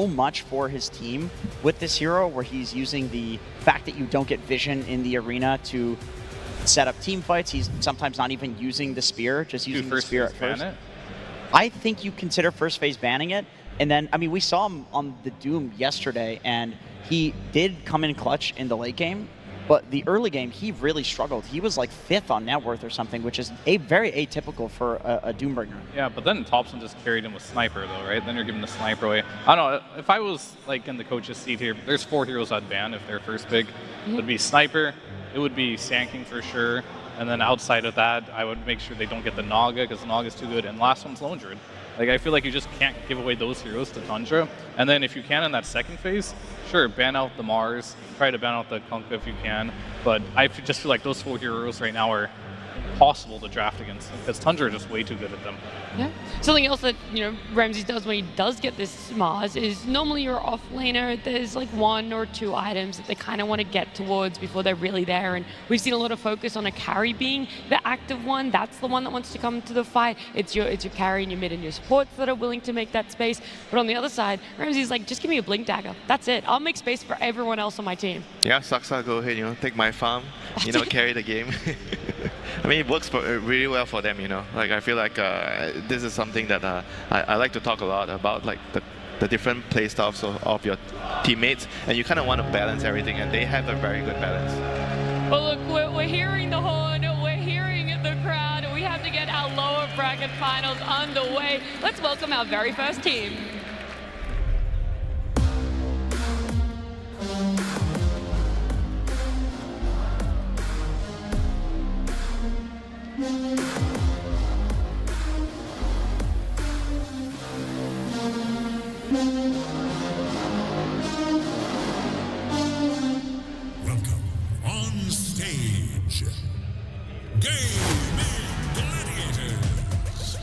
so much for his team with this hero, where he's using the fact that you don't get vision in the arena to set up team fights. He's sometimes not even using the spear, just using the spear at first. I think you consider first phase banning it. And then, I mean, we saw him on the Doom yesterday, and he did come in clutch in the late game. But the early game, he really struggled. He was like 5th on net worth or something, which is very atypical for a Doombringer. Yeah, but then Topson just carried him with Sniper, though, right? Then you're giving the Sniper away. I don't know. If I was like in the coach's seat here, there's 4 heroes I'd ban if they're first pick. It would be Sniper, it would be Sand King for sure, and then outside of that, I would make sure they don't get the Naga, because the Naga's too good, and last one's Lone Druid. Like, I feel like you just can't give away those heroes to Tundra. And then if you can in that second phase, sure, ban out the Mars, try to ban out the Kunkka if you can. But I just feel like those 4 heroes right now are impossible to draft against, because Tundra are just way too good at them. Yeah. Something else that, you know, Ramses does when he does get this Mars is normally you're off laner, there's like 1 or 2 items that they kind of want to get towards before they're really there, and we've seen a lot of focus on a carry being the active one. That's the one that wants to come to the fight. It's your carry and your mid and your supports that are willing to make that space. But on the other side, Ramses like, just give me a Blink Dagger. That's it. I'll make space for everyone else on my team. Yeah, Saksa, go ahead, you know, take my farm, you know, carry the game. I mean, it works really well for them, you know. Like, I feel like this is something that I like to talk a lot about, like the different play styles of your teammates, and you kind of want to balance everything, and they have a very good balance. Well, look, we're hearing the horn, we're hearing the crowd, we have to get our lower bracket finals underway. Let's welcome our very first team. Welcome on stage, Gaming Gladiators.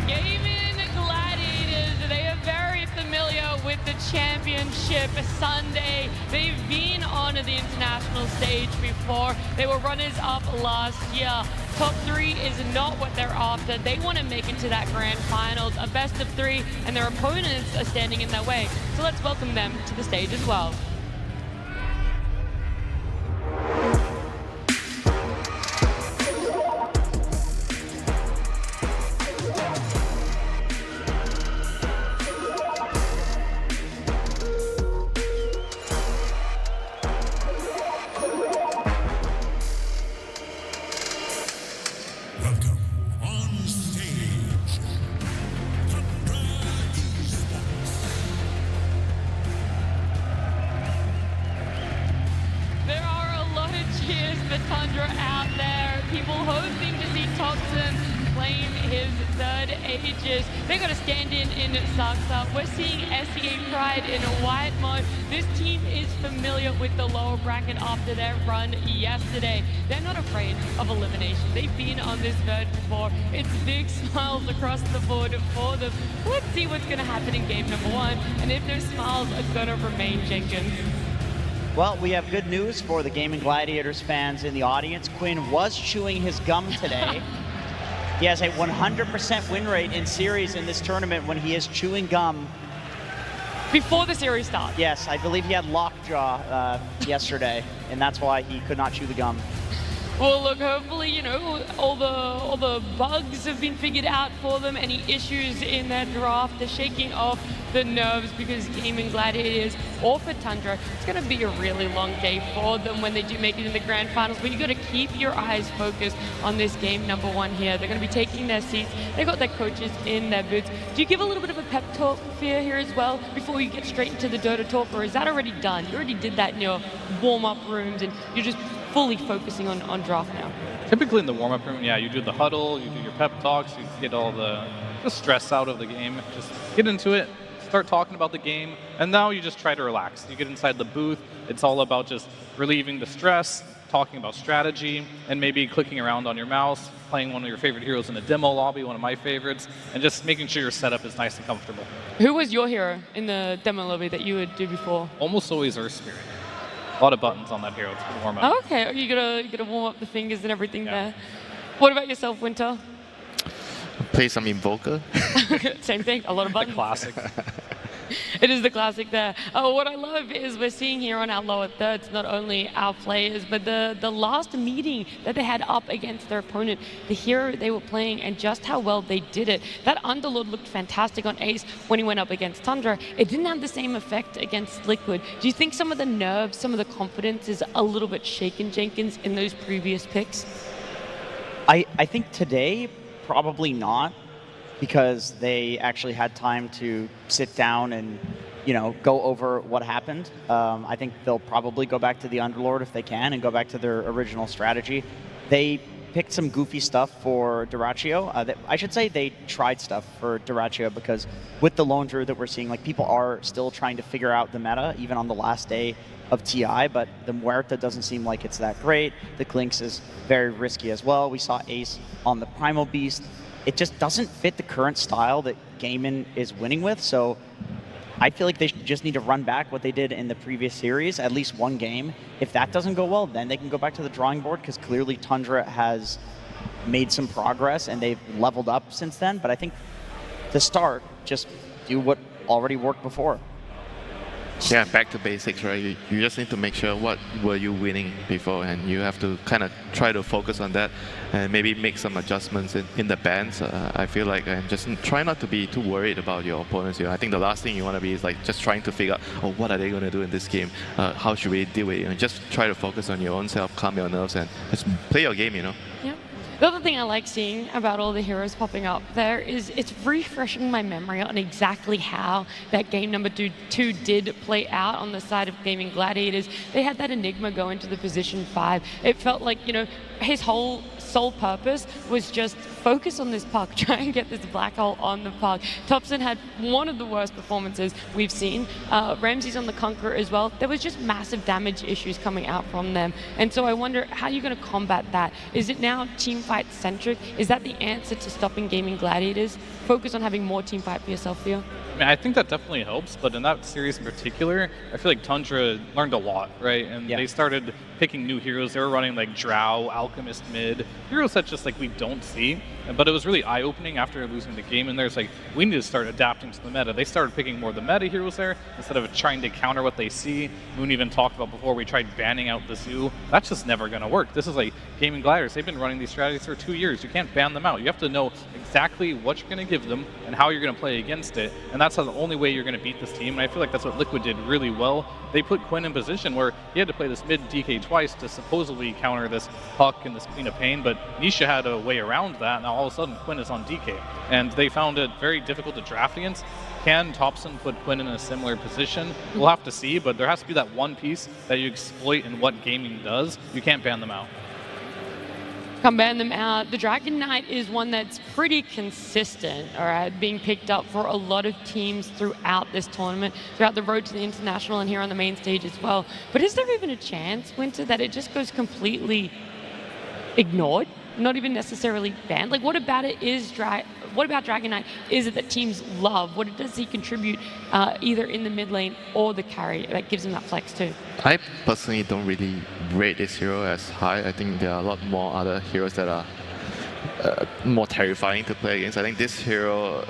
Gaming Gladiators, they are very familiar with the championship Sunday. They've been on the international stage before. They were runners-up last year. Top 3 is not what they're after. They want to make it to that grand finals, a best of 3, and their opponents are standing in their way. So let's welcome them to the stage as well. Welcome on stage, Tundra Esports. There are a lot of cheers for Tundra out there. People hoping to see Topson claim his 3rd Aegis. They got to stand in Saksa. We're seeing SEA Pride in a white mode. This team is familiar with the lower bracket after their run yesterday. They're not afraid of elimination. They've been on this verge before. It's big smiles across the board for them. Let's see what's going to happen in game number 1, and if those smiles are going to remain, Jenkins. Well, we have good news for the Gaming Gladiators fans in the audience. Quinn was chewing his gum today. He has a 100% win rate in series in this tournament when he is chewing gum. Before the series starts. Yes, I believe he had lockjaw yesterday, and that's why he could not chew the gum. Well, look, hopefully, you know, all the bugs have been figured out for them. Any issues in their draft, they're shaking off the nerves, because Gaming Gladiators, or for Tundra, it's going to be a really long day for them when they do make it in the grand finals. But you got to keep your eyes focused on this game number 1 here. They're going to be taking their seats. They got their coaches in their boots. Do you give a little bit of a pep talk here as well before you get straight into the Dota talk, or is that already done? You already did that in your warm-up rooms, and you're just fully focusing on draft now? Typically in the warm-up room, yeah, you do the huddle, you do your pep talks, you get all the stress out of the game. Just get into it, start talking about the game, and now you just try to relax. You get inside the booth, it's all about just relieving the stress, talking about strategy, and maybe clicking around on your mouse, playing one of your favorite heroes in a demo lobby, one of my favorites, and just making sure your setup is nice and comfortable. Who was your hero in the demo lobby that you would do before? Almost always Earth Spirit. A lot of buttons on that hero to warm up. Oh, okay, you gotta warm up the fingers and everything there. What about yourself, Winter? Play some Invoker. Same thing, a lot of buttons. Classic. It is the classic there. What I love is we're seeing here on our lower thirds, not only our players, but the last meeting that they had up against their opponent, the hero they were playing, and just how well they did it. That Underlord looked fantastic on Ace when he went up against Tundra. It didn't have the same effect against Liquid. Do you think some of the nerves, some of the confidence is a little bit shaken, Jenkins, in those previous picks? I think today, probably not, because they actually had time to sit down and, go over what happened. I think they'll probably go back to the Underlord if they can and go back to their original strategy. They picked some goofy stuff for Duraccio. I should say they tried stuff for Duraccio because with the lone druid that we're seeing, like, people are still trying to figure out the meta, even on the last day of TI, but the Muerta doesn't seem like it's that great. The Klinks is very risky as well. We saw Ace on the Primal Beast. It just doesn't fit the current style that Gaimin is winning with, so I feel like they just need to run back what they did in the previous series, at least one game. If that doesn't go well, then they can go back to the drawing board, because clearly Tundra has made some progress and they've leveled up since then, but I think to start, just do what already worked before. Yeah, back to basics, right? You just need to make sure what were you winning before, and you have to kind of try to focus on that and maybe make some adjustments in the bans. I feel like, and just try not to be too worried about your opponents. I think the last thing you want to be is like just trying to figure out, oh, what are they going to do in this game? How should we deal with it? Just try to focus on your own self, calm your nerves, and just play your game, Yeah. The other thing I like seeing about all the heroes popping up there is it's refreshing my memory on exactly how that game number two did play out on the side of Gaming Gladiators. They had that Enigma go into the position 5. It felt like, his whole sole purpose was just focus on this puck, try and get this black hole on the puck. Topson had one of the worst performances we've seen. Ramsey's on the Conqueror as well. There was just massive damage issues coming out from them. And so I wonder how you're going to combat that. Is it now team fight centric? Is that the answer to stopping Gaming Gladiators? Focus on having more team fight for yourself, Theo? I think that definitely helps, but in that series in particular, I feel like Tundra learned a lot, right? And they started picking new heroes. They were running like Drow, Alchemist mid, heroes that just like we don't see. But it was really eye-opening after losing the game, and there's like, we need to start adapting to the meta. They started picking more of the meta heroes there instead of trying to counter what they see. Moon even talked about before, we tried banning out the zoo. That's just never going to work. This is like Gaming Gladiators. They've been running these strategies for 2 years. You can't ban them out. You have to know exactly what you're going to give them and how you're going to play against it. And that's the only way you're going to beat this team. And I feel like that's what Liquid did really well. They put Quinn in position where he had to play this mid DK twice to supposedly counter this Puck and this Queen of Pain, but Nisha had a way around that. Now all of a sudden Quinn is on DK. And they found it very difficult to draft against. Can Topson put Quinn in a similar position? We'll have to see, but there has to be that one piece that you exploit in what gaming does. You can't ban them out. Come ban them out. The Dragon Knight is one that's pretty consistent, all right, being picked up for a lot of teams throughout this tournament, throughout the road to the international and here on the main stage as well. But is there even a chance, Winter, that it just goes completely ignored? Not even necessarily banned? Like, what about it is what about Dragon Knight is it that teams love? What does he contribute either in the mid lane or the carry that gives him that flex too? I personally don't really rate this hero as high. I think there are a lot more other heroes that are more terrifying to play against. I think this hero,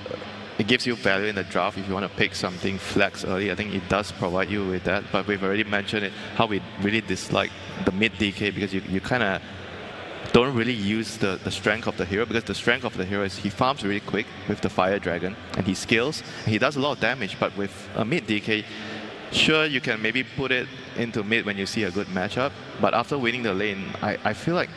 it gives you value in the draft if you want to pick something flex early. I think it does provide you with that, but we've already mentioned it, how we really dislike the mid DK, because you kind of don't really use the strength of the hero, because the strength of the hero is he farms really quick with the Fire Dragon and he scales and he does a lot of damage. But with a mid DK, sure, you can maybe put it into mid when you see a good matchup, but after winning the lane, I feel like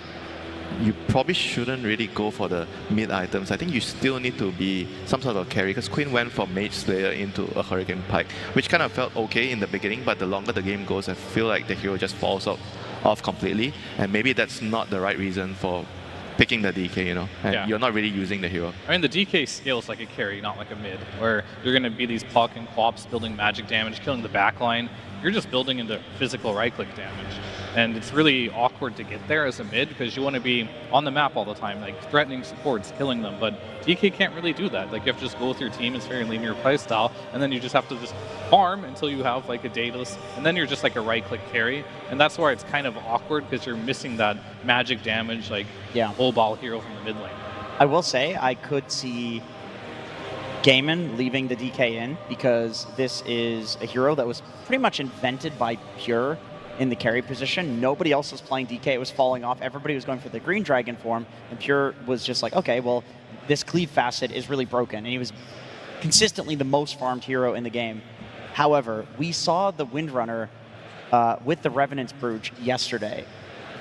you probably shouldn't really go for the mid items. I think you still need to be some sort of carry, because Queen went from Mage Slayer into a Hurricane Pike, which kind of felt okay in the beginning, but the longer the game goes, I feel like the hero just falls off completely, and maybe that's not the right reason for picking the DK, and you're not really using the hero. I mean, the DK scales like a carry, not like a mid, where you're going to be these Puck and Quops building magic damage, killing the backline. You're just building into physical right-click damage. And it's really awkward to get there as a mid, because you want to be on the map all the time, like threatening supports, killing them. But DK can't really do that. Like, you have to just go with your team. It's very linear playstyle, and then you just have to just farm until you have like a Daedalus, and then you're just like a right-click carry. And that's why it's kind of awkward, because you're missing that magic damage, like mobile hero from the mid lane. I will say I could see Gaiman leaving the DK in because this is a hero that was pretty much invented by Pure in the carry position. Nobody else was playing DK. It was falling off. Everybody was going for the green dragon form, and Pure was just like, okay, well, this cleave facet is really broken, and he was consistently the most farmed hero in the game. However, we saw the Windrunner with the Revenant's Brooch yesterday.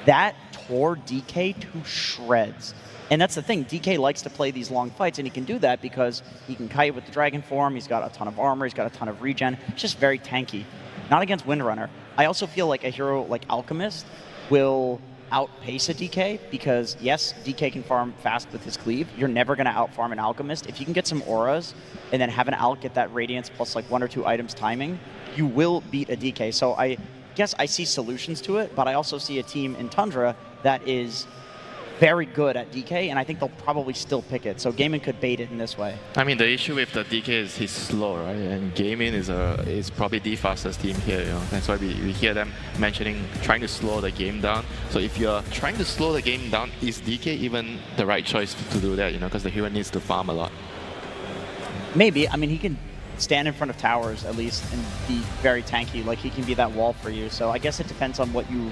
That tore DK to shreds. And that's the thing, DK likes to play these long fights, and he can do that because he can kite with the dragon form, he's got a ton of armor, he's got a ton of regen. It's just very tanky. Not against Windrunner. I also feel like a hero like Alchemist will outpace a DK because, yes, DK can farm fast with his cleave. You're never going to outfarm an Alchemist. If you can get some auras and then have an Alch get that Radiance plus like 1 or 2 items timing, you will beat a DK. So I guess I see solutions to it, but I also see a team in Tundra that is very good at DK, and I think they'll probably still pick it. So Gaiman could bait it in this way. I mean, the issue with the DK is he's slow, right? And Gaiman is probably the fastest team here. You know? That's why we hear them mentioning trying to slow the game down. So if you're trying to slow the game down, is DK even the right choice to do that? You know, because the hero needs to farm a lot. Maybe. I mean, he can stand in front of towers at least and be very tanky. Like, he can be that wall for you. So I guess it depends on what you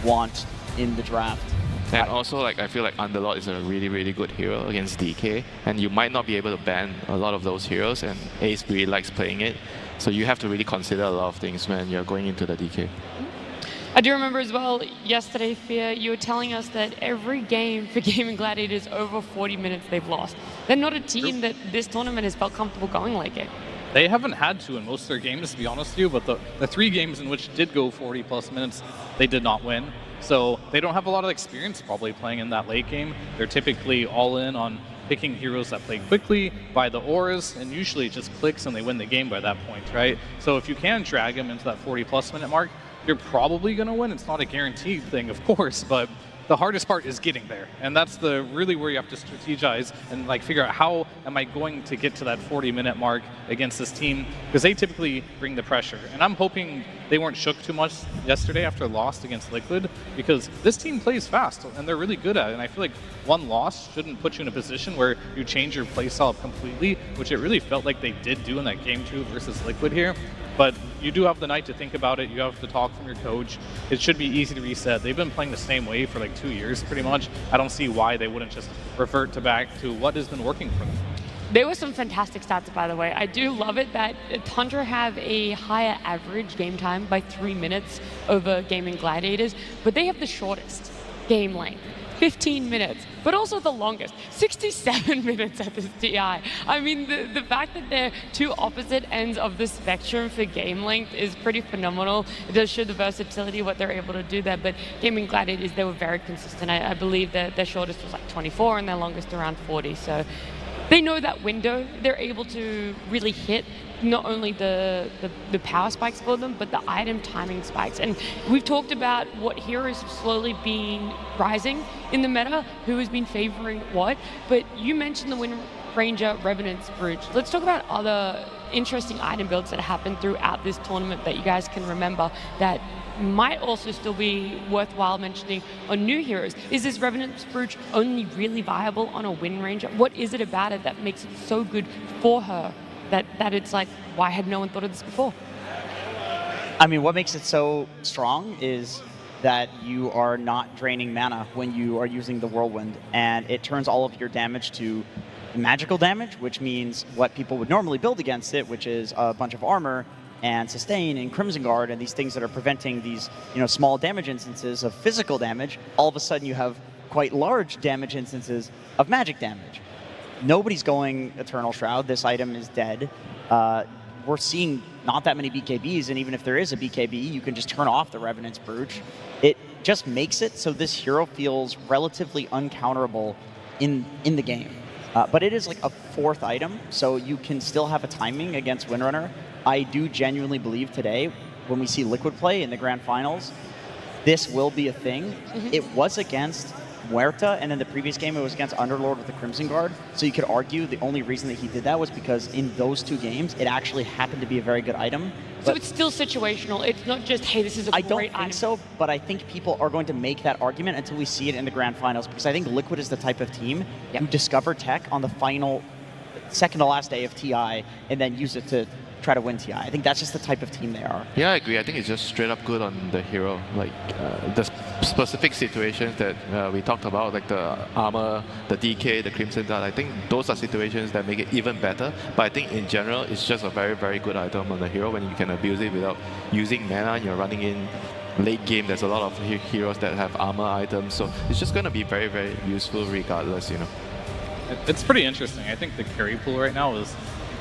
want in the draft. And also, like, I feel like Underlord is a really, really good hero against DK, and you might not be able to ban a lot of those heroes, and Ace really likes playing it. So you have to really consider a lot of things when you're going into the DK. I do remember as well, yesterday, Fear, you were telling us that every game for Gaming Gladiators over 40 minutes they've lost. They're not a team that this tournament has felt comfortable going like it. They haven't had to in most of their games, to be honest with you, but the 3 games in which did go 40+ minutes, they did not win. So they don't have a lot of experience probably playing in that late game. They're typically all in on picking heroes that play quickly, buy the auras, and usually it just clicks and they win the game by that point, right? So if you can drag them into that 40+ minute mark, you're probably going to win. It's not a guaranteed thing, of course, but the hardest part is getting there. And that's really where you have to strategize and like figure out how am I going to get to that 40-minute mark against this team, because they typically bring the pressure. And I'm hoping they weren't shook too much yesterday after lost against Liquid, because this team plays fast and they're really good at it. And I feel like one loss shouldn't put you in a position where you change your playstyle completely, which it really felt like they did do in that game 2 versus Liquid here. But you do have the night to think about it. You have to talk from your coach. It should be easy to reset. They've been playing the same way for like 2 years, pretty much. I don't see why they wouldn't just revert back to what has been working for them. There were some fantastic stats, by the way. I do love it that Tundra have a higher average game time by 3 minutes over Gaming Gladiators, but they have the shortest game length. 15 minutes, but also the longest, 67 minutes at this TI. I mean, the fact that they're 2 opposite ends of the spectrum for game length is pretty phenomenal. It does show the versatility, what they're able to do there, but Gaming Gladiators, they were very consistent. I believe that their shortest was like 24 and their longest around 40, so they know that window. They're able to really hit not only the power spikes for them, but the item timing spikes. And we've talked about what heroes have slowly been rising in the meta, who has been favoring what, but you mentioned the Wind Ranger Revenant's Brooch. Let's talk about other interesting item builds that happened throughout this tournament that you guys can remember that might also still be worthwhile mentioning on new heroes. Is this Revenant's Brooch only really viable on a Wind Ranger? What is it about it that makes it so good for her that it's like, why had no one thought of this before? I mean, what makes it so strong is that you are not draining mana when you are using the Whirlwind, and it turns all of your damage to magical damage, which means what people would normally build against it, which is a bunch of armor and sustain and Crimson Guard and these things that are preventing these, you know, small damage instances of physical damage. All of a sudden you have quite large damage instances of magic damage. Nobody's going Eternal Shroud. This item is dead. We're seeing not that many BKBs, and even if there is a BKB, you can just turn off the Revenant's Brooch. It just makes it so this hero feels relatively uncounterable in the game. But it is like a 4th item, so you can still have a timing against Windrunner. I do genuinely believe today, when we see Liquid play in the Grand Finals, this will be a thing. It was against Muerta, and in the previous game it was against Underlord with the Crimson Guard. So you could argue the only reason that he did that was because in those 2 games, it actually happened to be a very good item. So it's still situational. It's not just, hey, this is a great item. I don't think so, but I think people are going to make that argument until we see it in the grand finals, because I think Liquid is the type of team who discover tech on the final, second to last day of TI, and then use it to try to win TI. I think that's just the type of team they are. Yeah, I agree. I think it's just straight up good on the hero. Like the specific situations that we talked about, like the armor, the DK, the Crimson Guard. I think those are situations that make it even better. But I think in general, it's just a very, very good item on the hero when you can abuse it without using mana and you're running in late game. There's a lot of heroes that have armor items, so it's just going to be very, very useful regardless, you know. It's pretty interesting. I think the carry pool right now is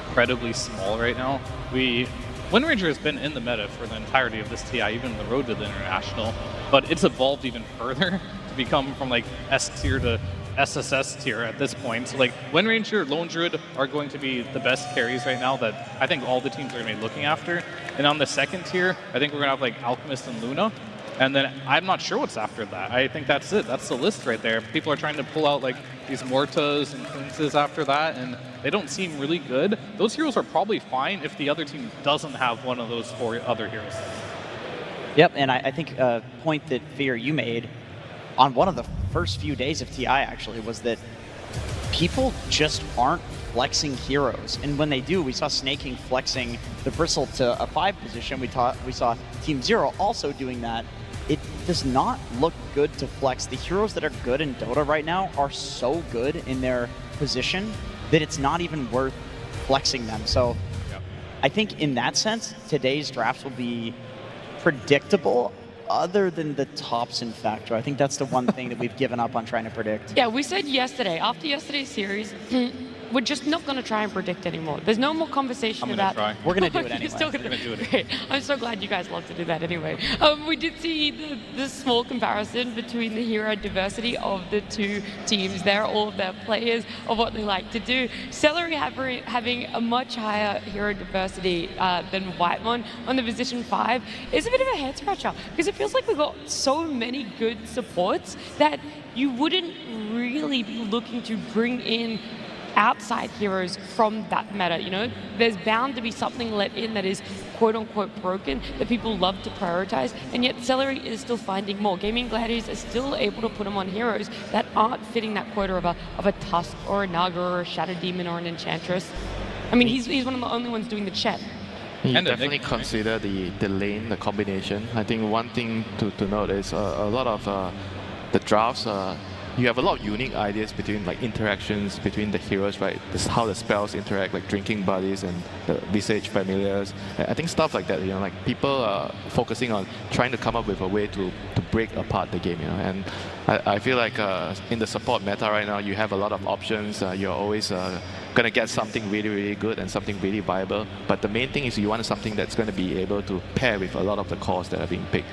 incredibly small right now. Wind Ranger has been in the meta for the entirety of this TI, even the road to the international, but it's evolved even further to become from like S tier to SSS tier at this point. So like Wind Ranger, Lone Druid are going to be the best carries right now that I think all the teams are going to be looking after. And on the second tier, I think we're going to have like Alchemist and Luna. And then I'm not sure what's after that. I think that's it. That's the list right there. People are trying to pull out like these Mortas and Quinces after that, and they don't seem really good. Those heroes are probably fine if the other team doesn't have one of those 4 other heroes. Yep, and I think a point that, Fear, you made on one of the first few days of TI actually was that people just aren't flexing heroes. And when they do, we saw Snaking flexing the Bristle to a 5 position. We saw Team Zero also doing that. It does not look good to flex. The heroes that are good in Dota right now are so good in their position that it's not even worth flexing them. So I think in that sense, today's drafts will be predictable other than the Topson factor. I think that's the one thing that we've given up on trying to predict. Yeah, we said yesterday, after yesterday's series, we're just not going to try and predict anymore. There's no more conversation about... Try. We're going to do it anyway. You're still going to do it. Great. I'm so glad you guys love to do that anyway. We did see the small comparison between the hero diversity of the 2 teams there, all of their players, of what they like to do. Celery having a much higher hero diversity than Whitemon on the position 5 is a bit of a head scratcher, because it feels like we've got so many good supports that you wouldn't really be looking to bring in outside heroes from that meta, you know? There's bound to be something let in that is quote-unquote broken that people love to prioritize, and yet Celery is still finding more. Gaming Gladiators are still able to put them on heroes that aren't fitting that quota of a Tusk or a Naga or a Shadow Demon or an Enchantress. I mean, he's one of the only ones doing the chat. You And definitely consider the lane, the combination. I think one thing to note is a lot of the drafts, you have a lot of unique ideas between like interactions between the heroes, right? This how the spells interact, like drinking buddies and the visage familiars. I think stuff like that, you know, like people are focusing on trying to come up with a way to break apart the game, you know. And I feel like in the support meta right now, you have a lot of options. You're always gonna get something really, really good and something really viable. But the main thing is you want something that's going to be able to pair with a lot of the cores that are being picked.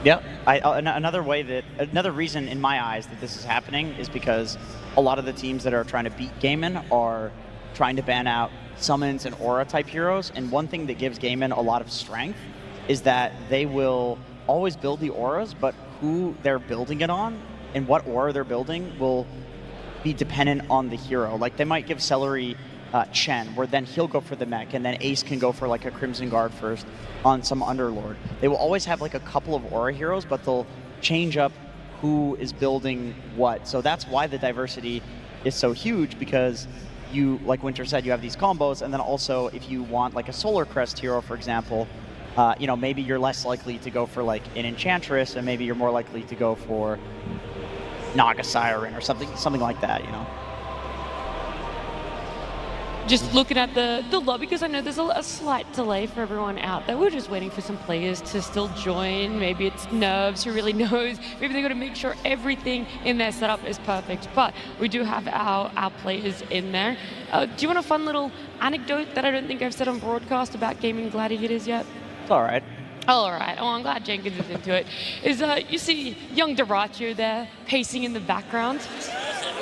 Yeah, another reason in my eyes that this is happening is because a lot of the teams that are trying to beat Gaimin are trying to ban out summons and aura type heroes. And one thing that gives Gaimin a lot of strength is that they will always build the auras, but who they're building it on and what aura they're building will be dependent on the hero. Like they might give Celery Chen, where then he'll go for the mech, and then Ace can go for like a Crimson Guard first on some Underlord. They will always have like a couple of aura heroes, but they'll change up who is building what. So that's why the diversity is so huge, because you, like Winter said, you have these combos, and then also if you want like a Solar Crest hero, for example, you know, maybe you're less likely to go for like an Enchantress, and maybe you're more likely to go for Naga Siren or something like that, you know. Just looking at the lobby, because I know there's a slight delay for everyone out there. We're just waiting for some players to still join. Maybe it's nerves, who really knows. Maybe they got to make sure everything in their setup is perfect. But we do have our players in there. Do you want a fun little anecdote that I don't think I've said on broadcast about Gaming Gladiators yet? It's all right. All right. Oh, I'm glad Jenkins is into it. You see young Dyrachyo there pacing in the background.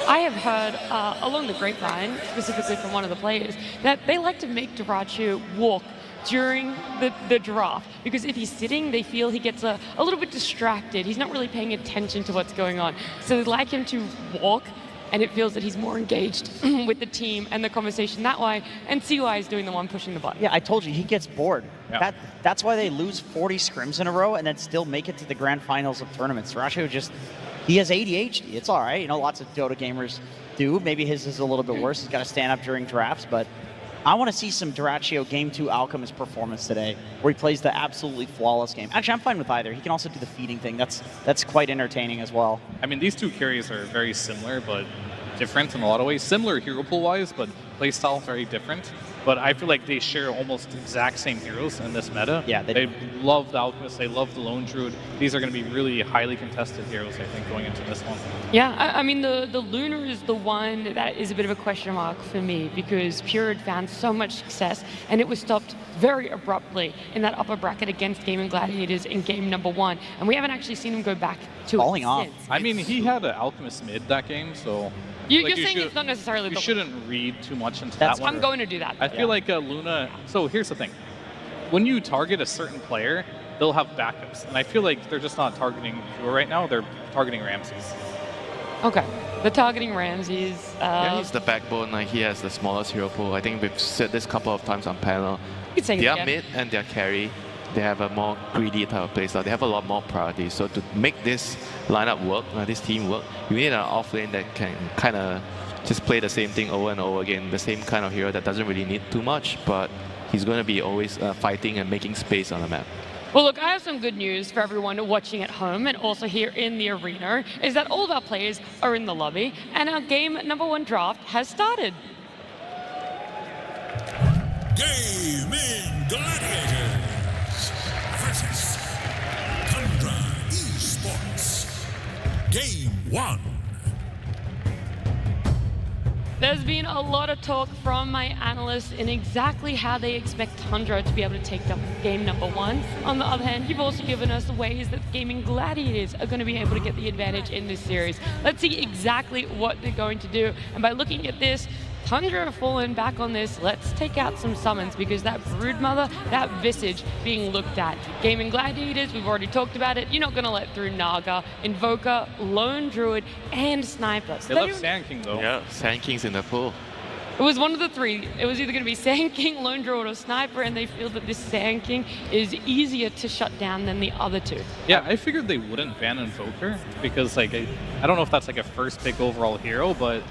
I have heard along the grapevine, specifically from one of the players, that they like to make Dyrachyo walk during the draft, because if he's sitting, they feel he gets a little bit distracted. He's not really paying attention to what's going on. So they'd like him to walk, and it feels that he's more engaged with the team and the conversation that way, and CY is doing the one pushing the button. Yeah, I told you, he gets bored. Yeah. That's why they lose 40 scrims in a row and then still make it to the grand finals of tournaments. Thrasher he has ADHD. It's all right. You know, lots of Dota gamers do. Maybe his is a little bit worse. He's got to stand up during drafts, but I want to see some Duraccio Game 2 Alchemist performance today, where he plays the absolutely flawless game. Actually, I'm fine with either. He can also do the feeding thing. That's quite entertaining as well. I mean, these two carries are very similar, but different in a lot of ways. Similar hero pool-wise, but playstyle very different. But I feel like they share almost exact same heroes in this meta. Yeah, they love the Alchemist, they love the Lone Druid. These are going to be really highly contested heroes, I think, going into this one. Yeah, I mean, the Lunar is the one that is a bit of a question mark for me, because Pure had found so much success, and it was stopped very abruptly in that upper bracket against Gaming Gladiators in game number 1, and we haven't actually seen him go back to Falling it off. since. I mean, he had an Alchemist mid that game, so... You're saying it's not necessarily you the shouldn't read too much into that one. I'm going to do that. I feel like Luna... So here's the thing. When you target a certain player, they'll have backups. And I feel like they're just not targeting Pure right now. They're targeting Ramses. Okay. They're targeting Ramses. Yeah, he's the backbone. Like, he has the smallest hero pool. I think we've said this a couple of times on panel. You could say it Their again. mid and their carry, they have a more greedy type of playstyle. They have a lot more priorities. So to make this lineup work, this team work, you need an off lane that can kind of just play the same thing over and over again. The same kind of hero that doesn't really need too much, but he's going to be always fighting and making space on the map. Well, look, I have some good news for everyone watching at home and also here in the arena, is that all of our players are in the lobby, and our game number 1 draft has started. Gaming Gladiators versus Tundra Esports. Game 1. There's been a lot of talk from my analysts in exactly how they expect Tundra to be able to take up game number 1. On the other hand, you've also given us ways that Gaming Gladiators are going to be able to get the advantage in this series. Let's see exactly what they're going to do. And by looking at this, Tundra have fallen back on this. Let's take out some summons, because that Broodmother, that Visage being looked at. Gaming Gladiators, we've already talked about it. You're not going to let through Naga, Invoker, Lone Druid, and Sniper. So They love Sand King, though. Yeah, Sand King's in the pool. it was one of the 3. It was either going to be Sand King, Lone Druid, or Sniper, and they feel that this Sand King is easier to shut down than the other 2. Yeah, I figured they wouldn't ban Invoker, because like I don't know if that's like a first pick overall hero, but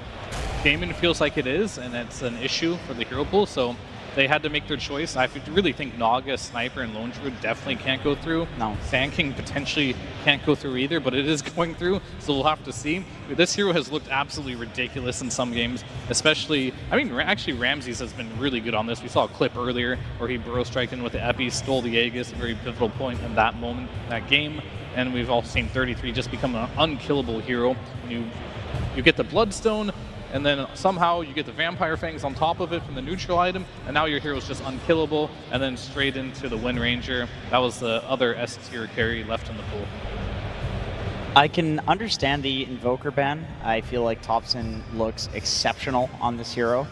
Gaming feels like it is, and it's an issue for the hero pool, so they had to make their choice. I really think Naga, Sniper, and Lone Druid definitely can't go through. No. Sand King potentially can't go through either, but it is going through, so we'll have to see. This hero has looked absolutely ridiculous in some games, especially, I mean, actually Ramses has been really good on this. We saw a clip earlier where he burrow striked in with the Epi, stole the Aegis, a very pivotal point in that moment, that game, and we've all seen 33 just become an unkillable hero. You get the Bloodstone, and then somehow you get the Vampire Fangs on top of it from the neutral item, and now your hero's just unkillable, and then straight into the Wind Ranger. That was the other S-tier carry left in the pool. I can understand the Invoker ban. I feel like Topson looks exceptional on this hero,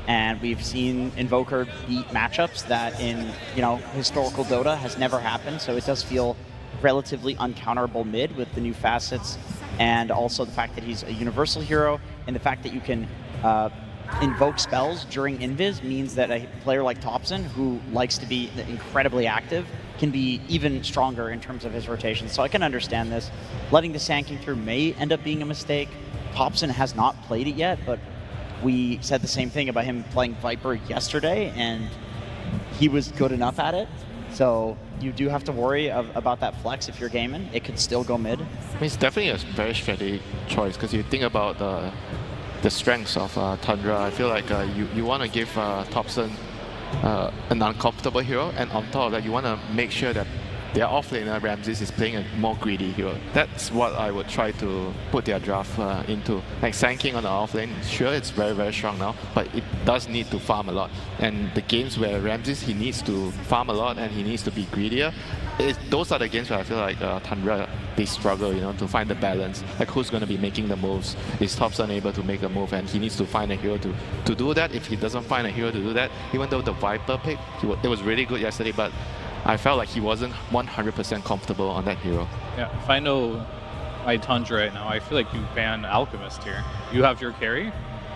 and we've seen Invoker beat matchups that in, you know, historical Dota has never happened, so it does feel relatively uncounterable mid with the new facets, and also the fact that he's a universal hero, and the fact that you can invoke spells during invis means that a player like Topson, who likes to be incredibly active, can be even stronger in terms of his rotation. So I can understand this. Letting the Sand King through may end up being a mistake. Topson has not played it yet, but we said the same thing about him playing Viper yesterday, and he was good enough at it. So you do have to worry about that flex if you're gaming. It could still go mid. I mean, it's definitely a very strategic choice, because you think about the strengths of Tundra. I feel like you want to give Topson an uncomfortable hero, and on top of that, you want to make sure that their offlaner Ramses is playing a more greedy hero. That's what I would try to put their draft into. Like Sand King on the offlane, sure, it's very, very strong now, but it does need to farm a lot. And the games where Ramses, he needs to farm a lot and he needs to be greedier, those are the games where I feel like Tundra, they struggle, you know, to find the balance. Like who's going to be making the moves? Is Topson able to make a move? And he needs to find a hero to do that. If he doesn't find a hero to do that, even though the Viper pick, it was really good yesterday, but I felt like he wasn't 100% comfortable on that hero. Yeah, if I know my Tundra right now, I feel like you ban Alchemist here. You have your carry.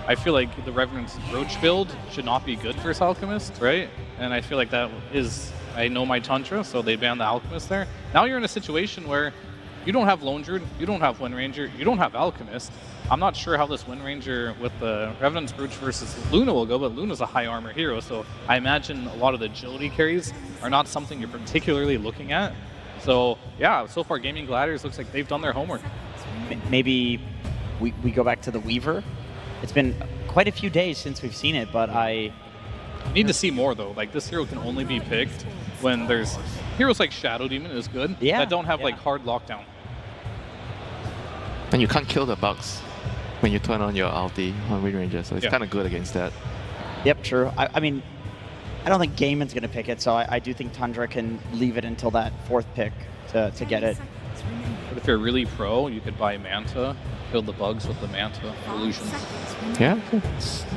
I feel like the Revenant's Brooch build should not be good versus Alchemist, right? And I feel like that is, I know my Tundra, so they banned the Alchemist there. Now you're in a situation where you don't have Lone Druid, you don't have Wind Ranger, you don't have Alchemist. I'm not sure how this Wind Ranger with the Revenant's Brooch versus Luna will go, but Luna's a high armor hero, so I imagine a lot of the agility carries are not something you're particularly looking at. So yeah, so far Gaming Gladiators looks like they've done their homework. Maybe we go back to the Weaver. It's been quite a few days since we've seen it, but I need to see more though. Like this hero can only be picked when there's heroes like Shadow Demon is good that don't have like hard lockdown. And you can't kill the bugs when you turn on your ulti on Wind Ranger, so it's kind of good against that. Yep, true. I mean, I don't think Gaiman's going to pick it, so I do think Tundra can leave it until that 4th pick to get it. But if you're really pro, you could buy Manta, kill the bugs with the Manta illusions. Yeah,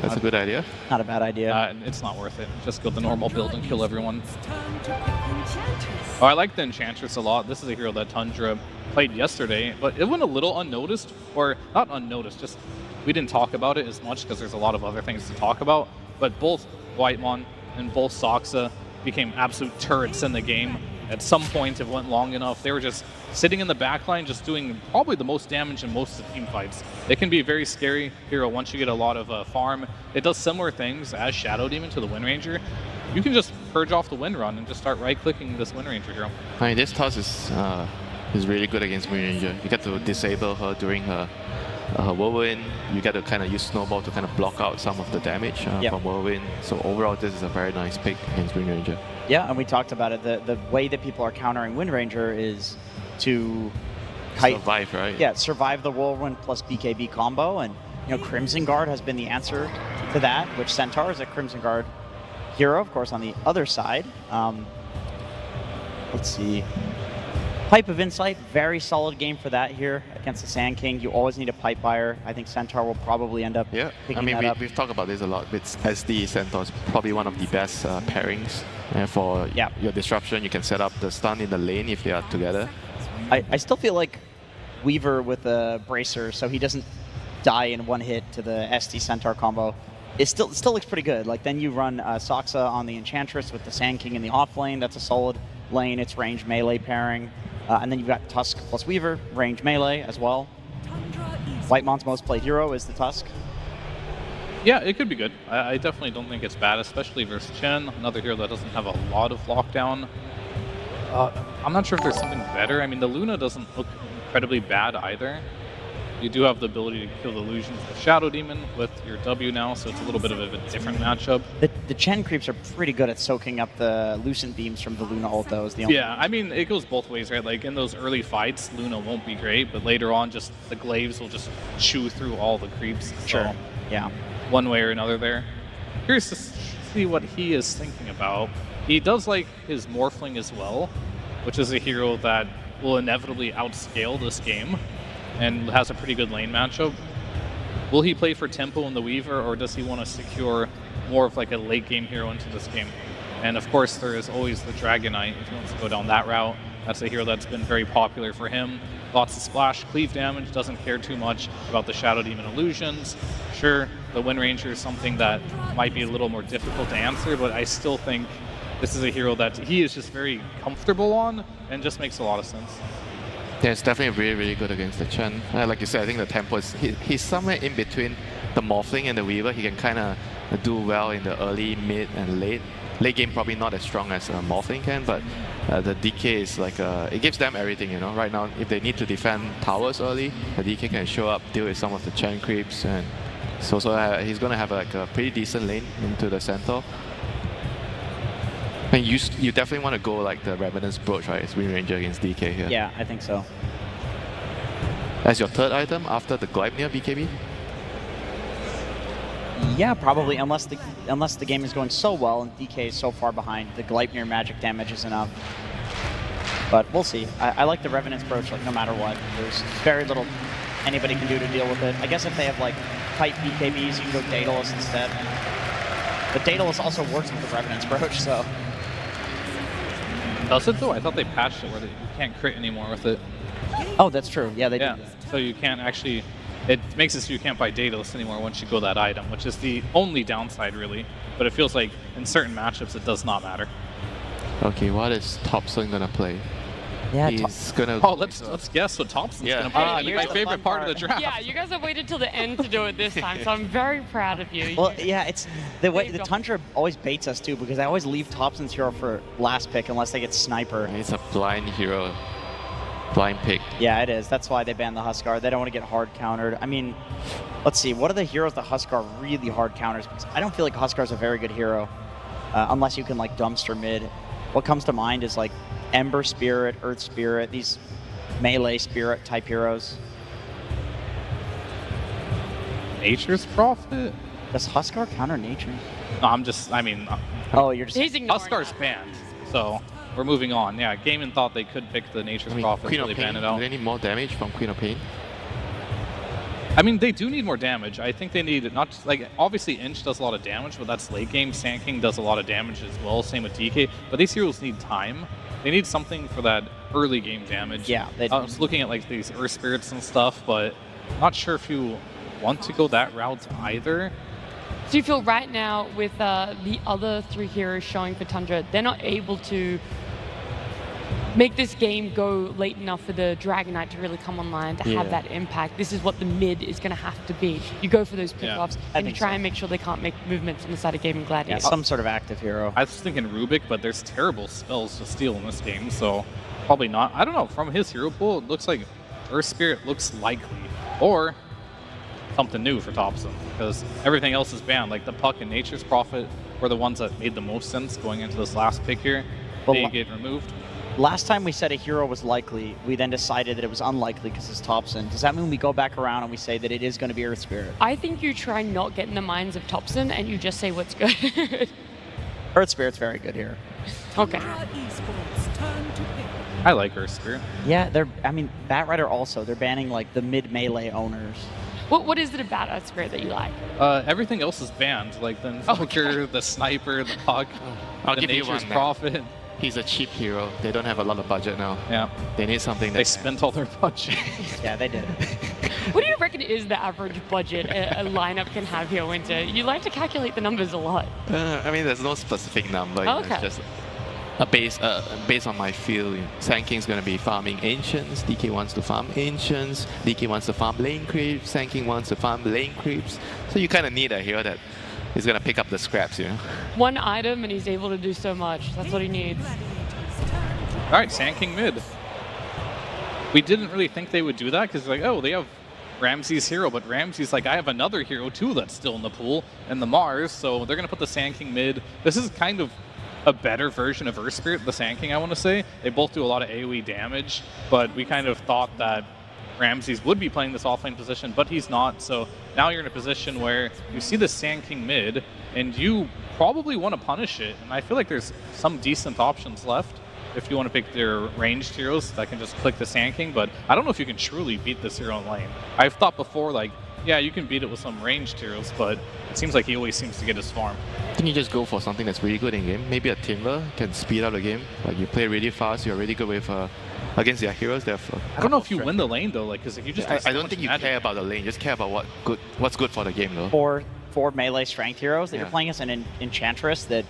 that's a good idea. Not a bad idea. It's not worth it. Just go the normal build and kill everyone. Oh, I like the Enchantress a lot. This is a hero that Tundra played yesterday, but it went a little unnoticed, or not unnoticed, just we didn't talk about it as much because there's a lot of other things to talk about, but both Whitemon and both Soxa became absolute turrets in the game. At some point, it went long enough. They were just sitting in the backline, just doing probably the most damage in most of the team fights. It can be a very scary hero once you get a lot of farm. It does similar things as Shadow Demon to the Wind Ranger. You can just purge off the Wind Run and just start right-clicking this Wind Ranger hero. I mean, this toss is really good against Wind Ranger. You get to disable her during her whirlwind. You get to kind of use Snowball to kind of block out some of the damage from whirlwind. So overall, this is a very nice pick against Wind Ranger. Yeah, and we talked about it. The way that people are countering Wind Ranger is to survive, right? Yeah, survive the whirlwind plus BKB combo, and Crimson Guard has been the answer to that. Which Centaur is a Crimson Guard hero, of course, on the other side. Let's see. Pipe of Insight, very solid game for that here against the Sand King. You always need a pipe buyer. I think Centaur will probably end up picking that up. We've talked about this a lot. It's SD Centaur is probably one of the best pairings for your disruption. You can set up the stun in the lane if they are together. I still feel like Weaver with a bracer, so he doesn't die in one hit to the SD Centaur combo. It still looks pretty good. Like then you run Soxa on the Enchantress with the Sand King in the off lane. That's a solid lane. It's range melee pairing. And then you've got Tusk plus Weaver, range melee as well. Whitemon's most played hero is the Tusk. Yeah, it could be good. I definitely don't think it's bad, especially versus Chen, another hero that doesn't have a lot of lockdown. I'm not sure if there's something better. I mean, the Luna doesn't look incredibly bad either. You do have the ability to kill the illusions with Shadow Demon with your W now, so it's a little bit of a different matchup. The Chen creeps are pretty good at soaking up the Lucent Beams from the Luna ult, though. Yeah, I mean, it goes both ways, right? Like, in those early fights, Luna won't be great, but later on, just the glaives will just chew through all the creeps. Sure, so, yeah. One way or another there. Curious to see what he is thinking about. He does like his Morphling as well, which is a hero that will inevitably outscale this game and has a pretty good lane matchup. Will he play for tempo in the Weaver, or does he want to secure more of like a late game hero into this game? And of course, there is always the Dragonite if he wants to go down that route. That's a hero that's been very popular for him. Lots of splash, cleave damage, doesn't care too much about the Shadow Demon illusions. Sure, the Wind Ranger is something that might be a little more difficult to answer, but I still think this is a hero that he is just very comfortable on and just makes a lot of sense. Yeah, it's definitely really, really good against the Chen. Like you said, I think the tempo is... He's somewhere in between the Morphling and the Weaver. He can kind of do well in the early, mid, and late. Late game probably not as strong as Morphling can, but the DK is like... it gives them everything, you know. Right now, if they need to defend towers early, the DK can show up, deal with some of the Chen creeps, and so he's going to have like a pretty decent lane into the Centaur. And you definitely want to go like the Revenant's Brooch, right? It's Wind Ranger against DK here. Yeah, I think so. As your third item after the Gleipnir BKB? Yeah, probably, unless the game is going so well and DK is so far behind, the Gleipnir magic damage is enough. But we'll see. I like the Revenant's approach, like no matter what. There's very little anybody can do to deal with it. I guess if they have like tight BKBs, you can go Daedalus instead. But Daedalus also works with the Revenant's approach, so. Does it though? I thought they patched it where you can't crit anymore with it. Oh, that's true. Yeah, they Yeah, did. so you can't actually, it makes it so you can't buy Daedalus anymore once you go that item, which is the only downside really. But it feels like in certain matchups it does not matter. Okay, what is Topson gonna play? Yeah, He's gonna. Oh, let's guess what Topson's Yeah. gonna play. Ah, Like, here's my the favorite fun part of the part. draft. Yeah, you guys have waited till the end to do it this time, so I'm very proud of you. Well, yeah, it's the way you the go. Tundra always baits us too, because I always leave Topson's hero for last pick unless they get Sniper. It's a blind hero. Blind pick. Yeah, it is. That's why they banned the Huskar. They don't want to get hard countered. I mean, let's see. What are the heroes the Huskar really hard counters? Because I don't feel like Huskar is a very good hero, unless you can like dumpster mid. What comes to mind is like Ember Spirit, Earth Spirit, these melee spirit type heroes. Nature's Prophet? Does Huskar counter nature? No, I mean, Oh, you're just. He's ignoring Huskar's that. banned, so we're moving on. Yeah, Gaiman thought they could pick the Nature's Prophet, Queen so of they Pain. banned it Do out. they need more damage from Queen of Pain? I mean, they do need more damage. I think they need not just, like, obviously Inch does a lot of damage, but that's late game. Sand King does a lot of damage as well. Same with DK. But these heroes need time. They need something for that early game damage. Yeah, they I was looking at like these Earth Spirits and stuff, but not sure if you want to go that route either. So you feel right now with the other three heroes showing for Tundra, they're not able to make this game go late enough for the Dragon Knight to really come online to have that impact. This is what the mid is going to have to be. You go for those pickoffs I and you think try so. and make sure they can't make movements on the side of Gaming Yeah, Gladiator. some sort of active hero. I was thinking Rubik, but there's terrible spells to steal in this game, so probably not. I don't know. From his hero pool, it looks like Earth Spirit looks likely. Or something new for Topson, because everything else is banned. Like the Puck and Nature's Prophet were the ones that made the most sense going into this last pick here. Well, They get removed. Last time we said a hero was likely, we then decided that it was unlikely because it's Topson. Does that mean we go back around and we say that it is going to be Earth Spirit? I think you try not get in the minds of Topson and you just say what's good. Earth Spirit's very good here. Okay. I like Earth Spirit. Yeah, I mean, Batrider also, they're banning like the mid melee owners. What is it about Earth Spirit that you like? Everything else is banned, like the Invoker, the Sniper, the Puck, I'll the give you Nature's one now. Prophet. He's a cheap hero. They don't have a lot of budget now. Yeah, They need something that they spent all their budget. Yeah, they did. What do you reckon is the average budget a lineup can have here, Winter? You like to calculate the numbers a lot. I mean, there's no specific number. you know, Okay. It's just based on my feel. Sand King's gonna be farming Ancients. DK wants to farm Ancients. DK wants to farm Lane Creeps. Sand King wants to farm Lane Creeps. So you kind of need a hero that is gonna pick up the scraps, you know. One item and he's able to do so much. That's what he needs. All right, Sand King mid. We didn't really think they would do that because like, oh, they have Ramsey's hero, but Ramsey's like, I have another hero too that's still in the pool, and the Mars, so they're gonna put the Sand King mid. This is kind of a better version of Earth Spirit, the Sand King, I want to say. They both do a lot of AoE damage, but we kind of thought that Ramses would be playing this offlane position, but he's not. So now you're in a position where you see the Sand King mid, and you probably want to punish it. And I feel like there's some decent options left if you want to pick their ranged heroes that can just click the Sand King, but I don't know if you can truly beat this hero in lane. I've thought before, like, yeah, you can beat it with some ranged heroes, but it seems like he always seems to get his farm. Can you just go for something that's really good in game? Maybe a Tundra can speed up the game. Like you play really fast, you're really good with against their heroes. They have, I don't know if you win the lane though, like, because if you just I don't think you care about the lane. Just care about what's good for the game, though. For melee strength heroes that you're playing as an Enchantress that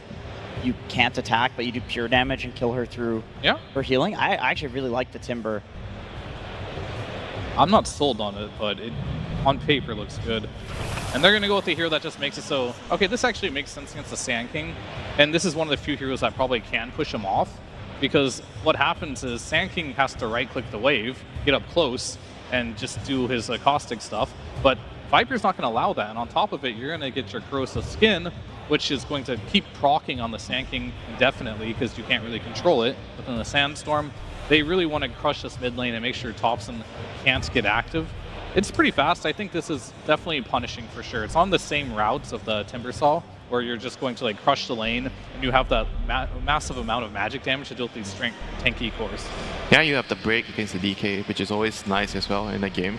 you can't attack, but you do pure damage and kill her through her healing. I actually really like the Timber. I'm not sold on it, but it on paper looks good. And they're going to go with the hero that just makes it so, okay, this actually makes sense against the Sand King. And this is one of the few heroes that probably can push him off. Because what happens is Sand King has to right-click the wave, get up close, and just do his caustic stuff. But Viper's not going to allow that. And on top of it, you're going to get your corrosive skin, which is going to keep proccing on the Sand King indefinitely because you can't really control it. But then the Sandstorm, they really want to crush this mid lane and make sure Topson can't get active. It's pretty fast. I think this is definitely punishing for sure. It's on the same routes of the Timbersaw, where you're just going to like crush the lane, and you have that massive amount of magic damage to deal with these tanky cores. Yeah, you have the break against the DK, which is always nice as well in the game.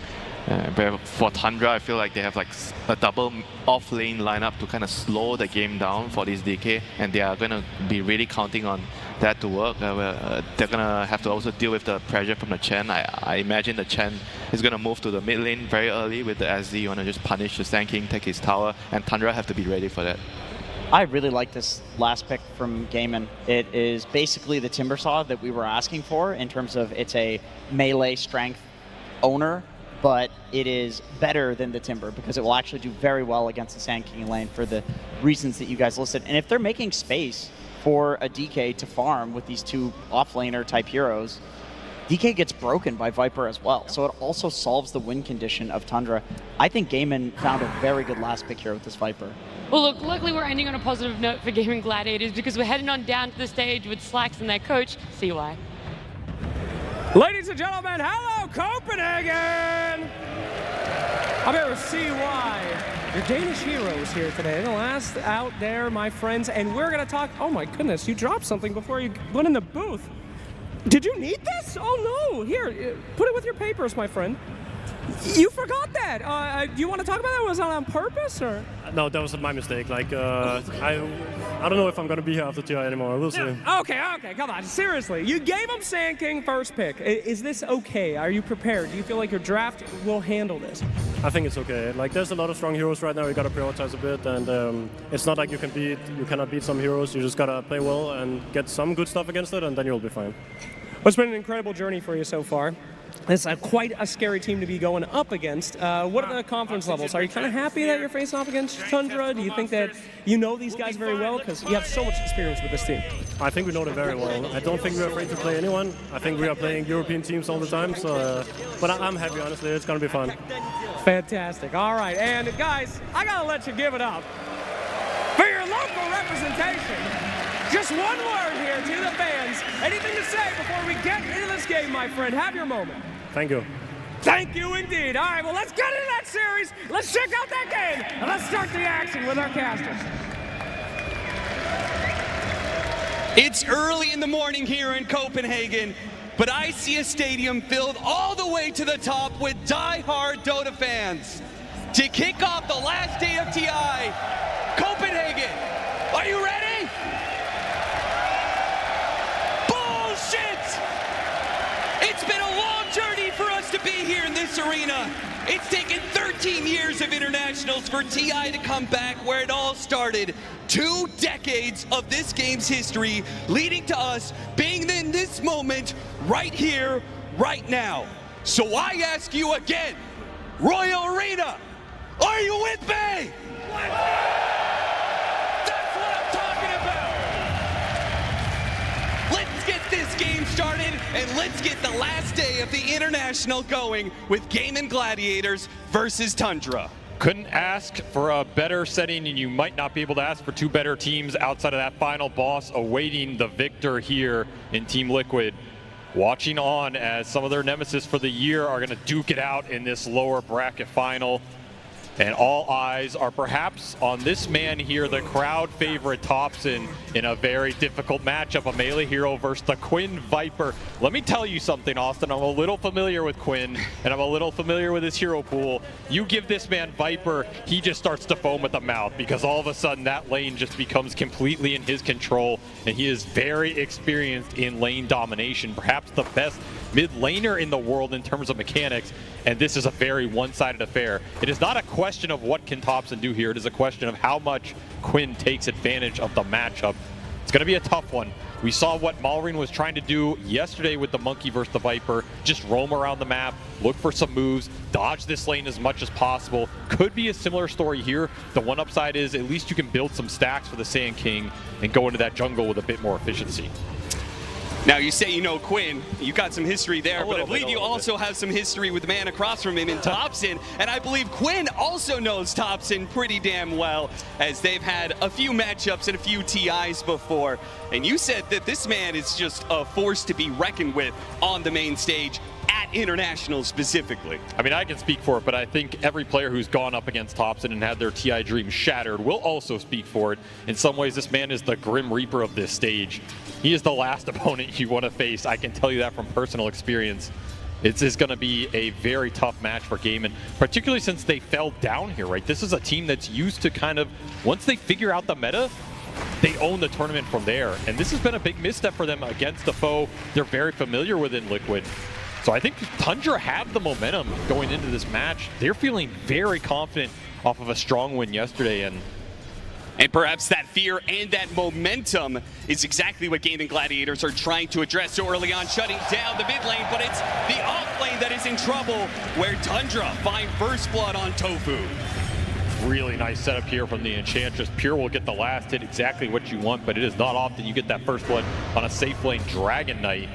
But for Tundra, I feel like they have like a double off-lane lineup to kind of slow the game down for this DK, and they are going to be really counting on that to work. They're going to have to also deal with the pressure from the Chen. I imagine the Chen is going to move to the mid lane very early with the SZ. You want to just punish the Sand King, take his tower, and Tundra have to be ready for that. I really like this last pick from Gaiman. It is basically the Timbersaw that we were asking for in terms of it's a melee strength owner, but it is better than the Timber because it will actually do very well against the Sand King lane for the reasons that you guys listed. And if they're making space for a DK to farm with these two offlaner type heroes, DK gets broken by Viper as well. So it also solves the win condition of Tundra. I think Gaiman found a very good last pick here with this Viper. Well, look, luckily we're ending on a positive note for Gaming Gladiators because we're heading on down to the stage with Slacks and their coach, CY. Ladies and gentlemen, hello Copenhagen! I'm here with CY, your Danish heroes here today. The last out there, my friends, and we're gonna talk, oh my goodness, you dropped something before you went in the booth. Did you need this? Oh no, here, put it with your papers, my friend. You forgot that. Do you want to talk about that? Was that on purpose or? No, that was my mistake. Like, I don't know if I'm gonna be here after TI anymore. We'll see. Okay, come on. Seriously, you gave him Sand King first pick. Is this okay? Are you prepared? Do you feel like your draft will handle this? I think it's okay. Like, there's a lot of strong heroes right now. You gotta prioritize a bit, and it's not like you cannot beat some heroes. You just gotta play well and get some good stuff against it, and then you'll be fine. Well, it's been an incredible journey for you so far. It's quite a scary team to be going up against. What are the confidence levels? Are you kind of happy that you're facing off against Tundra? Do you think that you know these guys very well? Because you have so much experience with this team. I think we know them very well. I don't think we're afraid to play anyone. I think we are playing European teams all the time. So, but I'm happy, honestly. It's going to be fun. Fantastic. All right. And guys, I got to let you give it up for your local representation. Just one word here to the fans. Anything to say before we get into this game, my friend? Have your moment. Thank you. Thank you indeed. All right, well, let's get into that series. Let's check out that game. And let's start the action with our casters. It's early in the morning here in Copenhagen, but I see a stadium filled all the way to the top with die-hard Dota fans. To kick off the last day of TI, Copenhagen, are you ready? It's been a long journey for us to be here in this arena. It's taken 13 years of internationals for TI to come back where it all started. 2 decades of this game's history leading to us being in this moment right here, right now. So I ask you again, Royal Arena, are you with me? That's what I'm talking about. Let's get this game started, and let's get the last day of the International going with Gaiman Gladiators versus Tundra. Couldn't ask for a better setting, and you might not be able to ask for 2 better teams outside of that final boss awaiting the victor here in Team Liquid. Watching on as some of their nemesis for the year are going to duke it out in this lower bracket final. And all eyes are perhaps on this man here, the crowd favorite Topson, in a very difficult matchup, a melee hero versus the Quinn Viper. Let me tell you something, Austin. I'm a little familiar with Quinn, and I'm a little familiar with his hero pool. You give this man Viper, he just starts to foam at the mouth because all of a sudden that lane just becomes completely in his control, and he is very experienced in lane domination, perhaps the best mid laner in the world in terms of mechanics, and this is a very one-sided affair. It is not a question of what can Topson do here, it is a question of how much Quinn takes advantage of the matchup. It's going to be a tough one. We saw what Malrine was trying to do yesterday with the Monkey versus the Viper, just roam around the map, look for some moves, dodge this lane as much as possible. Could be a similar story here. The one upside is at least you can build some stacks for the Sand King and go into that jungle with a bit more efficiency. Now, you say you know Quinn, you got some history there, but I believe you also have some history with the man across from him in Topson, and I believe Quinn also knows Topson pretty damn well, as they've had a few matchups and a few TIs before. And you said that this man is just a force to be reckoned with on the main stage. at International specifically. I mean, I can speak for it, but I think every player who's gone up against Topson and had their TI dreams shattered will also speak for it. In some ways, this man is the Grim Reaper of this stage. He is the last opponent you want to face. I can tell you that from personal experience. It's going to be a very tough match for Gaimin, particularly since they fell down here, right? This is a team that's used to kind of, once they figure out the meta, they own the tournament from there. And this has been a big misstep for them against a foe they're very familiar with in Liquid. So I think Tundra have the momentum going into this match. They're feeling very confident off of a strong win yesterday. And perhaps that fear and that momentum is exactly what Gaming Gladiators are trying to address so early on, shutting down the mid lane, but it's the off lane that is in trouble, where Tundra find first blood on Tofu. Really nice setup here from the Enchantress. Pure will get the last hit, exactly what you want, but it is not often you get that first blood on a safe lane Dragon Knight.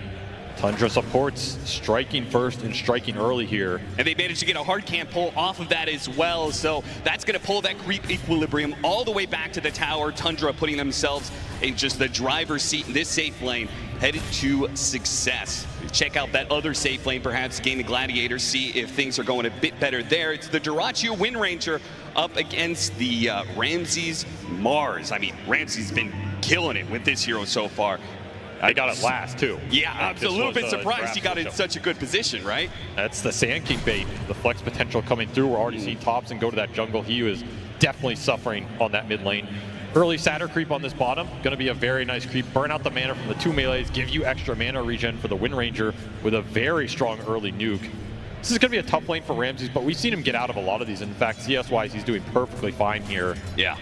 Tundra supports striking first and striking early here. And they managed to get a hard camp pull off of that as well, so that's going to pull that creep equilibrium all the way back to the tower. Tundra putting themselves in just the driver's seat in this safe lane, headed to success. Check out that other safe lane, perhaps Gaming Gladiators, see if things are going a bit better there. It's the Durachio Wind Ranger up against the Ramses Mars. I mean, Ramses been killing it with this hero so far. I got it last, too. Yeah, I'm a little bit surprised he got in such a good position, right? That's the Sand King bait. The flex potential coming through. We're already seeing Topson go to that jungle. He was definitely suffering on that mid lane. Early Satyr creep on this bottom. Going to be a very nice creep. Burn out the mana from the 2 melees. Give you extra mana regen for the Wind Ranger with a very strong early nuke. This is going to be a tough lane for Ramses, but we've seen him get out of a lot of these. In fact, CS-wise, he's doing perfectly fine here. Yeah,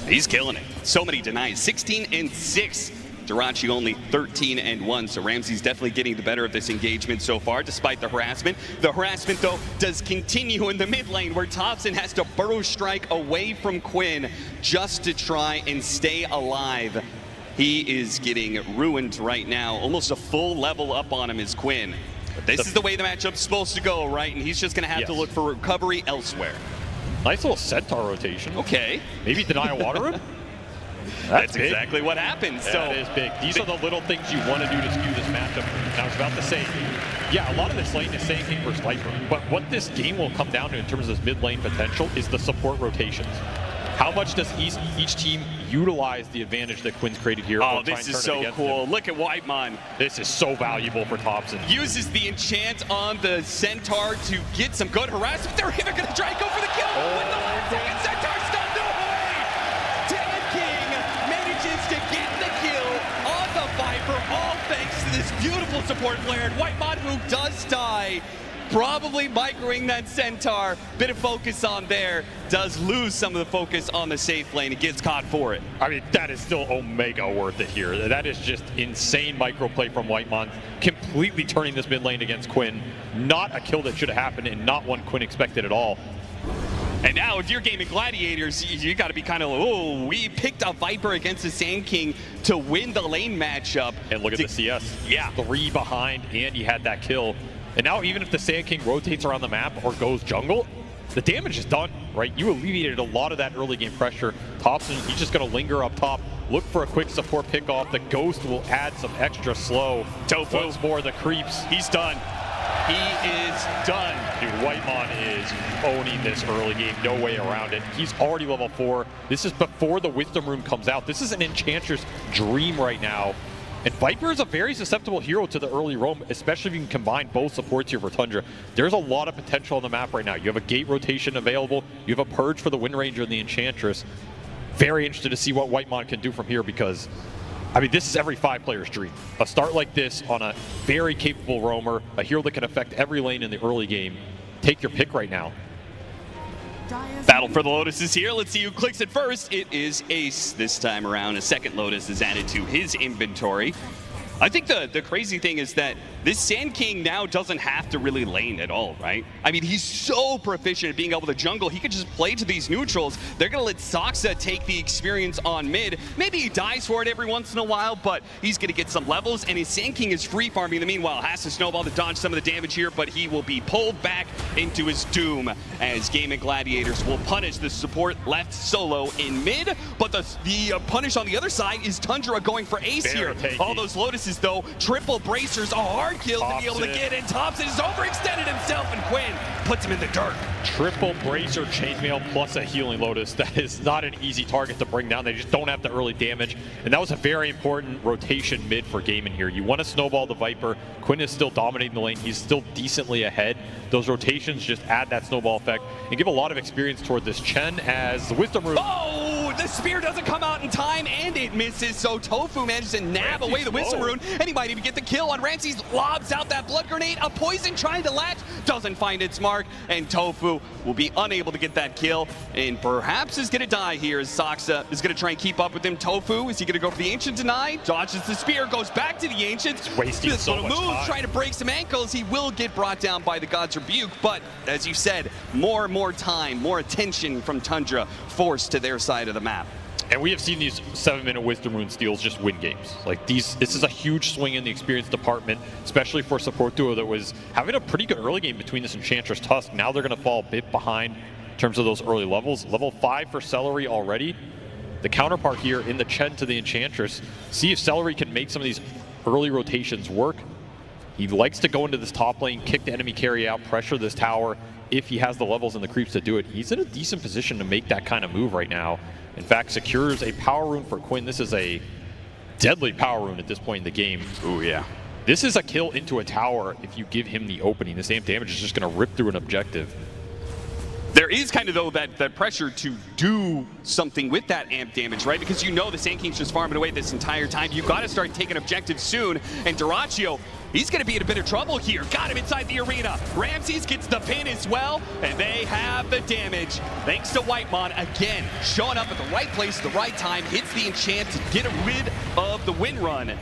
he's killing it. So many denies. 16-6. Durachio only 13-1, so Ramses definitely getting the better of this engagement so far, despite the harassment. The harassment, though, does continue in the mid lane, where Topson has to burrow strike away from Quinn just to try and stay alive. He is getting ruined right now. Almost a full level up on him is Quinn. But this is the way the matchup's supposed to go, right? And he's just going to have to look for recovery elsewhere. Nice little Centaur rotation. Okay. Maybe deny a water room? That's exactly what happens. That is big. These are the little things you want to do to skew this matchup. Now, I was about to say, yeah, a lot of this lane is Sand King versus Viper, but what this game will come down to in terms of this mid lane potential is the support rotations. How much does each team utilize the advantage that Quinn's created here? Oh, this is so cool. Look at Whitemon. This is so valuable for Topson. Uses the enchant on the Centaur to get some good harassment. They're even going to try and go for the kill with the last second. Centaur stunned away. Sand King manages to get the kill on the Viper, all thanks to this beautiful support player. And Whitemon, who does die, probably microing that Centaur. Bit of focus on there. Does lose some of the focus on the safe lane. It gets caught for it. I mean, that is still Omega worth it here. That is just insane microplay from Whitemon. Completely turning this mid lane against Quinn. Not a kill that should have happened and not one Quinn expected at all. And now, if you're Gaming Gladiators, you got to be kind of like, oh, we picked a Viper against the Sand King to win the lane matchup. And look at the CS. Yeah. 3 behind, and he had that kill. And now, even if the Sand King rotates around the map or goes jungle, the damage is done, right? You alleviated a lot of that early game pressure. Topson, he's just going to linger up top, look for a quick support pick off. The Ghost will add some extra slow. Tofu. Once more, the creeps. He's done. He is done. Dude, Whitemon is owning this early game. No way around it. He's already level 4. This is before the Wisdom Rune comes out. This is an Enchantress dream right now. And Viper is a very susceptible hero to the early roam, especially if you can combine both supports here for Tundra. There's a lot of potential on the map right now. You have a gate rotation available. You have a purge for the Wind Ranger and the Enchantress. Very interested to see what Whitemon can do from here, because I mean, this is every 5 player's dream. A start like this on a very capable roamer, a hero that can affect every lane in the early game. Take your pick right now. Battle for the Lotus is here. Let's see who clicks it first. It is Ace this time around. A second Lotus is added to his inventory. I think the crazy thing is that this Sand King now doesn't have to really lane at all, right? I mean, he's so proficient at being able to jungle. He could just play to these neutrals. They're going to let Saksa take the experience on mid. Maybe he dies for it every once in a while, but he's going to get some levels, and his Sand King is free farming in the meanwhile. Has to snowball to dodge some of the damage here, but he will be pulled back into his doom as Gaming Gladiators will punish the support left solo in mid, but the punish on the other side is Tundra going for Ace here. All those Lotuses choices though. Triple bracers, a hard kill to be able to get in. Topson has overextended himself, and Quinn puts him in the dirt. Triple bracer chainmail plus a healing lotus. That is not an easy target to bring down. They just don't have the early damage. And that was a very important rotation mid for Gaimin here. You want to snowball the Viper. Quinn is still dominating the lane. He's still decently ahead. Those rotations just add that snowball effect and give a lot of experience toward this Chen as the Wisdom Rune. Oh, the spear doesn't come out in time and it misses. So Tofu manages to nab away the Wisdom Rune, and he might even get the kill on Ramses. Lobs out that blood grenade. A poison trying to latch, doesn't find its mark, and Tofu will be unable to get that kill and perhaps is going to die here as Saksa is going to try and keep up with him. Tofu, is he going to go for the Ancient Deny? Dodges the spear, goes back to the Ancient. It's wasting so much time. Trying to break some ankles. He will get brought down by the God's Rebuke, but as you said, more and more time, more attention from Tundra forced to their side of the map. And we have seen these 7-minute Wisdom Rune steals just win games. Like this is a huge swing in the experience department, especially for a support duo that was having a pretty good early game between this Enchantress Tusk. Now they're going to fall a bit behind in terms of those early levels. Level 5 for Celery already. The counterpart here in the Chen to the Enchantress. See if Celery can make some of these early rotations work. He likes to go into this top lane, kick the enemy carry out, pressure this tower. If he has the levels and the creeps to do it, he's in a decent position to make that kind of move right now. In fact, secures a power rune for Quinn. This is a deadly power rune at this point in the game. Oh yeah. This is a kill into a tower if you give him the opening. This amp damage is just going to rip through an objective. There is kind of, though, that pressure to do something with that amp damage, right? Because you know the Sand King's just farming away this entire time. You've got to start taking objectives soon. And Dyrachyo, he's going to be in a bit of trouble here. Got him inside the arena. Ramses gets the pin as well, and they have the damage. Thanks to Whitemon, again, showing up at the right place at the right time, hits the enchant to get rid of the win run.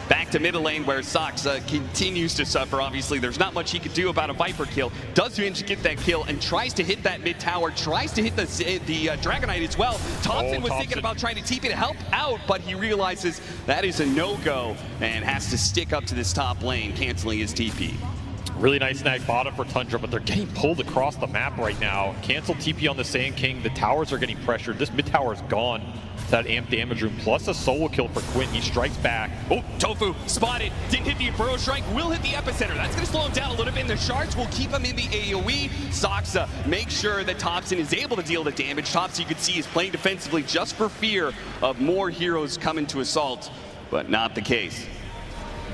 Back to middle lane where Saksa continues to suffer. Obviously, there's not much he could do about a Viper kill. Does manage to get that kill and tries to hit that mid tower, tries to hit the Dragonite as well. Topson was thinking about trying to TP to help out, but he realizes that is a no-go and has to stick up to this top lane, canceling his TP. Really nice snag bottom for Tundra, but they're getting pulled across the map right now. Cancel TP on the Sand King. The towers are getting pressured. This mid tower is gone. That amp damage room plus a solo kill for Quinn. He strikes back. Oh, Tofu spotted. Didn't hit the Burrow Strike. Will hit the Epicenter. That's going to slow him down a little bit. And the shards will keep him in the AoE. Saksa makes sure that Topson is able to deal the damage. Topson, you can see, is playing defensively just for fear of more heroes coming to assault, but not the case.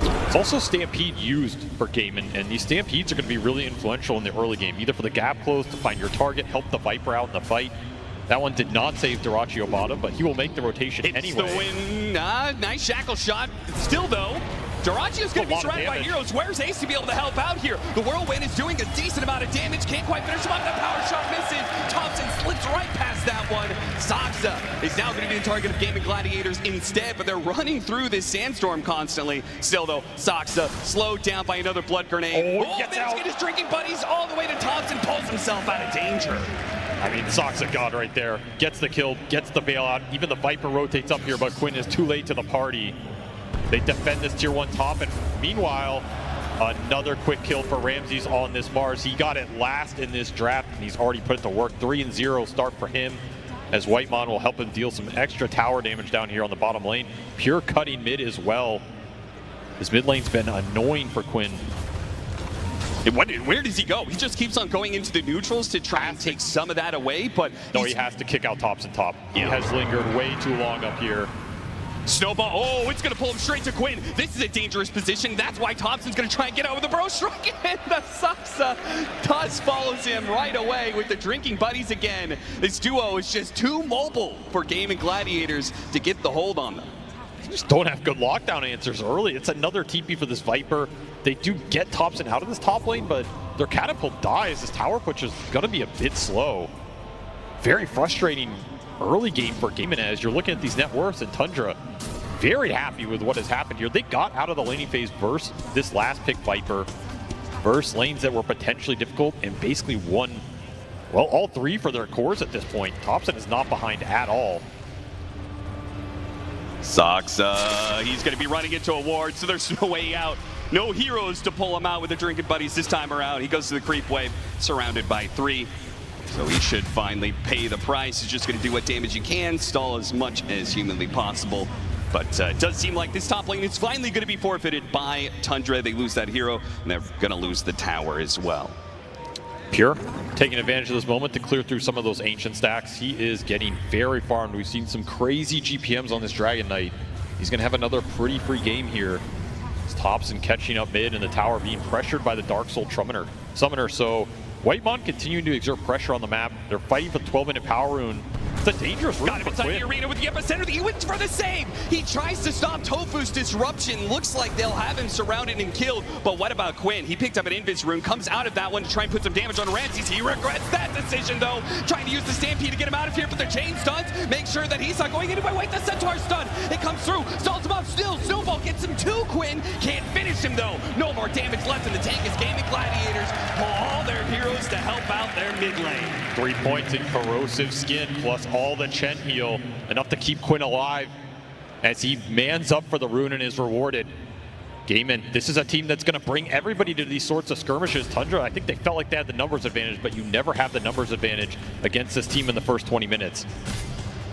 It's also Stampede used for Gaimin, and these Stampedes are going to be really influential in the early game, either for the gap close to find your target, help the Viper out in the fight. That one did not save Dyrachyo bottom, but he will make the rotation anyway. It's the win. Nice shackle shot. Still, though, Dyrachyo's going to be surrounded by heroes. Where's Ace to be able to help out here? The Whirlwind is doing a decent amount of damage. Can't quite finish him up. The power shot misses. Topson slips right past that one. Saksa is now going to be the target of Gaimin Gladiators instead, but they're running through this sandstorm constantly. Still, though, Saksa slowed down by another blood grenade. Oh, gets out. Get his drinking buddies all the way to Topson. Pulls himself out of danger. I mean, Saksa God right there. Gets the kill, gets the bailout. Even the Viper rotates up here, but Quinn is too late to the party. They defend this tier 1 top, and meanwhile, another quick kill for Ramses on this Mars. He got it last in this draft, and he's already put it to work. 3-0 start for him, as Whitemon will help him deal some extra tower damage down here on the bottom lane. Pure cutting mid as well. This mid lane's been annoying for Quinn. Where does he go? He just keeps on going into the neutrals to try and take some of that away, but no, he has to kick out Topson top. He has lingered way too long up here. Snowball, oh, it's going to pull him straight to Quinn. This is a dangerous position. That's why Topson's going to try and get out with the Burrow Strike, and the Saksa follows him right away with the drinking buddies again. This duo is just too mobile for Gaimin Gladiators to get the hold on them. They just don't have good lockdown answers early. It's another TP for this Viper. They do get Topson out of this top lane, but their catapult dies. This tower push is going to be a bit slow. Very frustrating early game for Gaimin as you're looking at these net worths, and Tundra very happy with what has happened here. They got out of the laning phase versus this last pick Viper, versus lanes that were potentially difficult, and basically won, well, all 3 for their cores at this point. Topson is not behind at all. Saksa, he's going to be running into a ward, so there's no way out. No heroes to pull him out with the drinking buddies this time around. He goes to the creep wave, surrounded by 3. So he should finally pay the price. He's just going to do what damage he can, stall as much as humanly possible. But it does seem like this top lane is finally going to be forfeited by Tundra. They lose that hero, and they're going to lose the tower as well. Pure taking advantage of this moment to clear through some of those ancient stacks. He is getting very far, and we've seen some crazy GPMs on this Dragon Knight. He's going to have another pretty free game here. It's Topson catching up mid, and the tower being pressured by the Dark Soul Summoner. So Whitemon continuing to exert pressure on the map. They're fighting for the 12-minute power rune. It's a dangerous rune. Got him inside the arena with the epicenter. He wins for the save. He tries to stop Tofu's disruption. Looks like they'll have him surrounded and killed. But what about Quinn? He picked up an Invis rune, comes out of that one to try and put some damage on Ramses. He regrets that decision though. Trying to use the Stampede to get him out of here, but the chain stuns. Make sure that he's not going anywhere. Wait, the Centaur stun. It comes through. Stalls him up still. Snowball gets him too. Quinn can't finish him though. No more damage left in the tank as Gaming Gladiators pull all their heroes to help out their mid lane. 3 points in corrosive skin plus all the Chen heal, enough to keep Quinn alive as he mans up for the rune and is rewarded. Gaiman, this is a team that's going to bring everybody to these sorts of skirmishes. Tundra, I think they felt like they had the numbers advantage, but you never have the numbers advantage against this team in the first 20 minutes.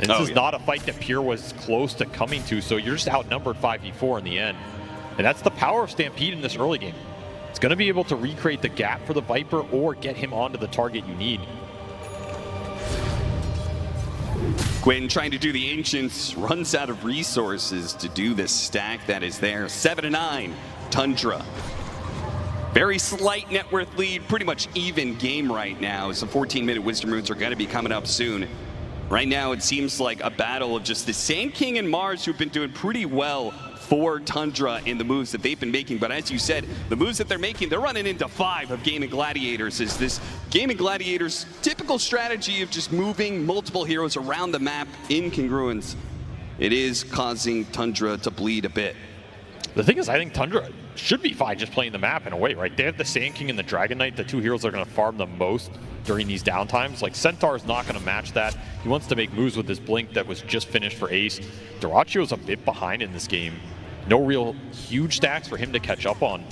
And this is not a fight that Pure was close to coming to, so you're just outnumbered 5v4 in the end. And that's the power of Stampede in this early game. It's going to be able to recreate the gap for the Viper or get him onto the target you need. Quinn trying to do the Ancients, runs out of resources to do this stack that is there. 7-9, Tundra. Very slight net worth lead, pretty much even game right now. Some 14-minute Wisdom Runes are going to be coming up soon. Right now it seems like a battle of just the Sand King and Mars, who've been doing pretty well for Tundra in the moves that they've been making. But as you said, the moves that they're making, they're running into 5 of Gaming Gladiators. Is this Gaming Gladiators' typical strategy of just moving multiple heroes around the map in congruence. It is causing Tundra to bleed a bit. The thing is, I think Tundra should be fine just playing the map in a way, right? They have the Sand King and the Dragon Knight, the 2 heroes that are going to farm the most during these downtimes. Like, Centaur's not going to match that. He wants to make moves with his Blink that was just finished for Ace. Durachio's a bit behind in this game. No real huge stacks for him to catch up on.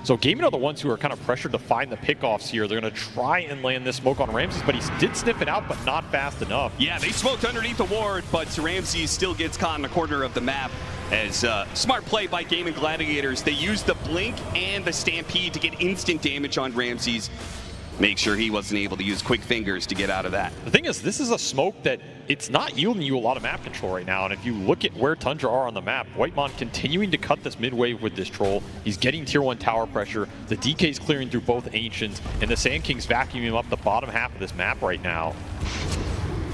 So Gaiman are the ones who are kind of pressured to find the pickoffs here. They're going to try and land this smoke on Ramses, but he did sniff it out, but not fast enough. Yeah, they smoked underneath the ward, but Ramses still gets caught in the corner of the map. As smart play by Gaming Gladiators. They used the Blink and the Stampede to get instant damage on Ramses. Make sure he wasn't able to use quick fingers to get out of that. The thing is, this is a smoke that it's not yielding you a lot of map control right now. And if you look at where Tundra are on the map, Whitemon continuing to cut this mid wave with this troll. He's getting tier 1 tower pressure. The DK's clearing through both Ancients, and the Sand King's vacuuming up the bottom half of this map right now.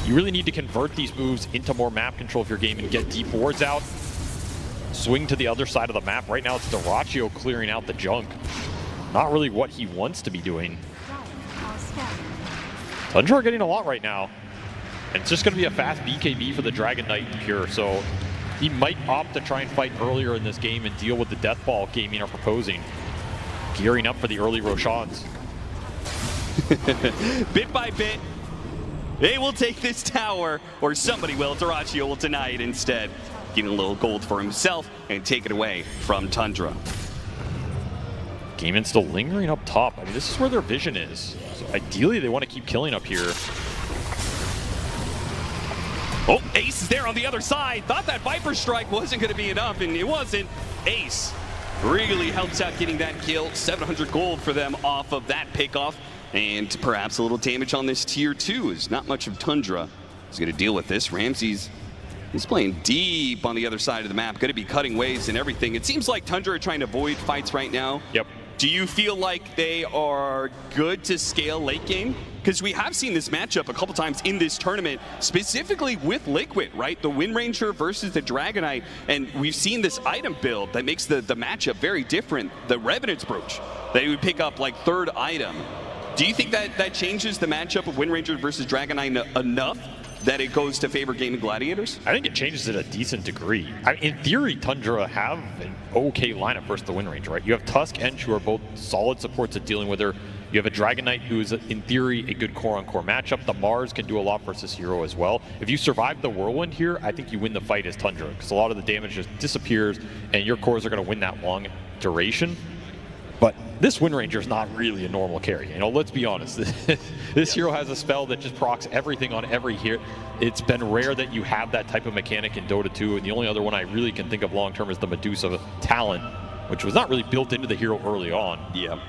You really need to convert these moves into more map control if you're game and get deep wards out. Swing to the other side of the map. Right now it's Durachio clearing out the junk. Not really what he wants to be doing. Tundra are getting a lot right now. And it's just going to be a fast BKB for the Dragon Knight Pure. So he might opt to try and fight earlier in this game and deal with the death ball Gaming are proposing. Gearing up for the early Roshans. Bit by bit, they will take this tower, or somebody will. Durachio will deny it instead. Getting a little gold for himself and take it away from Tundra. Gaiman still lingering up top. I mean, this is where their vision is. So ideally, they want to keep killing up here. Oh, Ace is there on the other side. Thought that Viper Strike wasn't going to be enough, and it wasn't. Ace really helps out getting that kill. 700 gold for them off of that pickoff. And perhaps a little damage on this tier 2 is not much of Tundra. He's going to deal with this. Ramses, he's playing deep on the other side of the map. Going to be cutting waves and everything. It seems like Tundra are trying to avoid fights right now. Yep. Do you feel like they are good to scale late game? Because we have seen this matchup a couple times in this tournament, specifically with Liquid, right? The Wind Ranger versus the Dragonite, and we've seen this item build that makes the matchup very different. The Revenant's Brooch, they would pick up like 3rd item. Do you think that changes the matchup of Wind Ranger versus Dragonite enough that it goes to favor Gaming Gladiators? I think it changes it a decent degree. I mean, in theory, Tundra have an okay lineup versus the Wind Ranger, right? You have Tusk and Chu are both solid supports at dealing with her. You have a Dragon Knight who is, in theory, a good core-on-core matchup. The Mars can do a lot versus Hero as well. If you survive the Whirlwind here, I think you win the fight as Tundra, because a lot of the damage just disappears, and your cores are going to win that long duration. But this Wind Ranger is not really a normal carry. You know, let's be honest. This hero has a spell that just procs everything on every hero. It's been rare that you have that type of mechanic in Dota 2, and the only other one I really can think of long term is the Medusa talent, which was not really built into the hero early on. Yeah.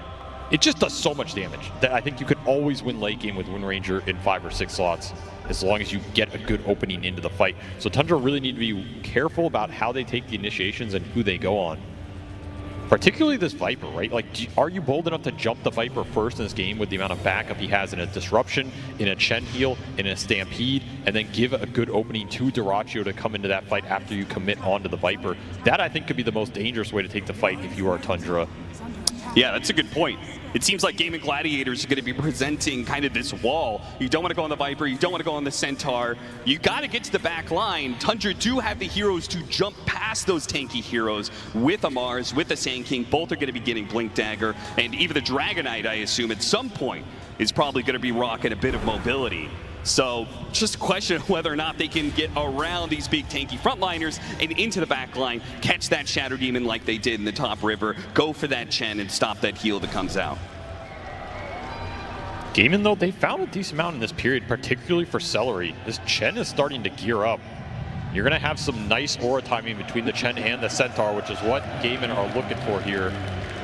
It just does so much damage that I think you could always win late game with Wind Ranger in 5 or 6 slots, as long as you get a good opening into the fight. So Tundra really need to be careful about how they take the initiations and who they go on. Particularly this Viper, right? Like, are you bold enough to jump the Viper first in this game with the amount of backup he has in a Disruption, in a Chen heal, in a Stampede, and then give a good opening to Dyrachyo to come into that fight after you commit onto the Viper? That, I think, could be the most dangerous way to take the fight if you are Tundra. Yeah, that's a good point. It seems like Gaming Gladiators are going to be presenting kind of this wall. You don't want to go on the Viper, you don't want to go on the Centaur. You got to get to the back line. Tundra do have the heroes to jump past those tanky heroes with a Mars, with a Sand King. Both are going to be getting Blink Dagger, and even the Dragonite, I assume, at some point is probably going to be rocking a bit of mobility. So just a question of whether or not they can get around these big tanky frontliners and into the back line, catch that Shadow Demon like they did in the top river, go for that Chen and stop that heal that comes out. Gaimin, though, they found a decent amount in this period, particularly for Celery. This Chen is starting to gear up. You're going to have some nice aura timing between the Chen and the Centaur, which is what Gaimin are looking for here,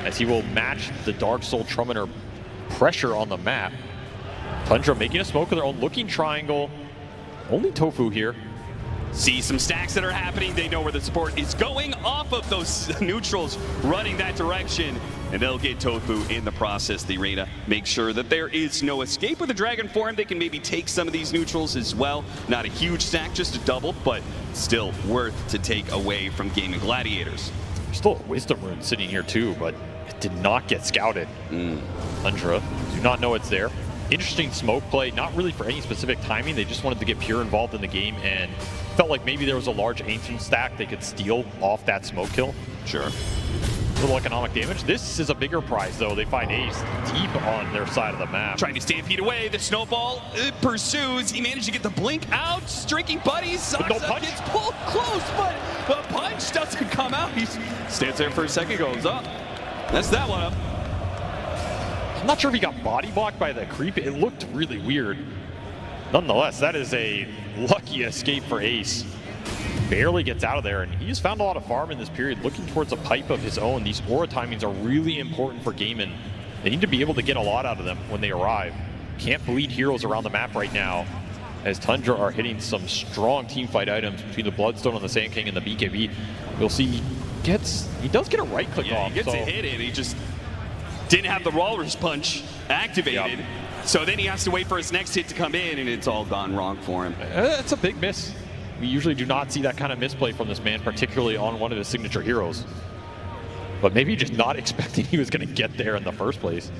as he will match the Dark Soul Trumpeter pressure on the map. Tundra making a smoke of their own, looking triangle. Only Tofu here. See some stacks that are happening. They know where the support is going off of those neutrals running that direction, and they'll get Tofu in the process. The arena make sure that there is no escape. With the Dragon Form, they can maybe take some of these neutrals as well. Not a huge stack, just a double, but still worth to take away from Gaming Gladiators. There's still a Wisdom Rune sitting here too, but it did not get scouted. Tundra do not know it's there. Interesting smoke play, not really for any specific timing. They just wanted to get Pure involved in the game and felt like maybe there was a large Ancient stack they could steal off that smoke kill. Sure. Little economic damage. This is a bigger prize, though. They find Ace deep on their side of the map. Trying to stampede away. The snowball pursues. He managed to get the blink out. Drinking buddies. No punch. Gets pulled close, but the punch doesn't come out. He stands there for a second, goes up. That's that one up. I'm not sure if he got body blocked by the creep. It looked really weird. Nonetheless, that is a lucky escape for Ace. Barely gets out of there, and he's found a lot of farm in this period, looking towards a pipe of his own. These aura timings are really important for Gaimin. They need to be able to get a lot out of them when they arrive. Can't bleed heroes around the map right now, as Tundra are hitting some strong teamfight items between the Bloodstone on the Sand King and the BKB. We'll see he does get a right click off. He gets a hit in. He just didn't have the Walrus Punch activated. Yep. So then he has to wait for his next hit to come in, and it's all gone wrong for him. It's a big miss. We usually do not see that kind of misplay from this man, particularly on one of his signature heroes. But maybe just not expecting he was going to get there in the first place.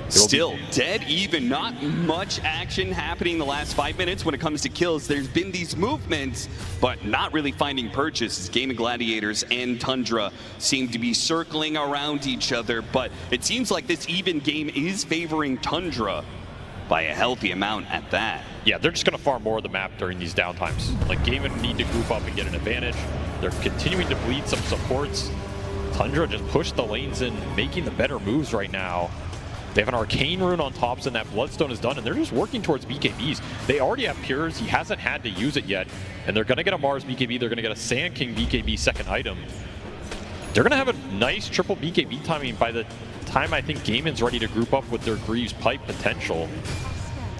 Still dead even, not much action happening the last 5 minutes when it comes to kills. There's been these movements, but not really finding purchase. Gaming Gladiators and Tundra seem to be circling around each other, but it seems like this even game is favoring Tundra by a healthy amount at that. Yeah, they're just going to farm more of the map during these downtimes. Like, Gaimin need to group up and get an advantage. They're continuing to bleed some supports. Tundra just pushed the lanes in, making the better moves right now. They have an Arcane Rune on Topson. That Bloodstone is done, and they're just working towards BKBs. They already have Pures. He hasn't had to use it yet, and they're going to get a Mars BKB. They're going to get a Sand King BKB second item. They're going to have a nice triple BKB timing by the time I think Gaimin's ready to group up with their Greaves Pipe potential.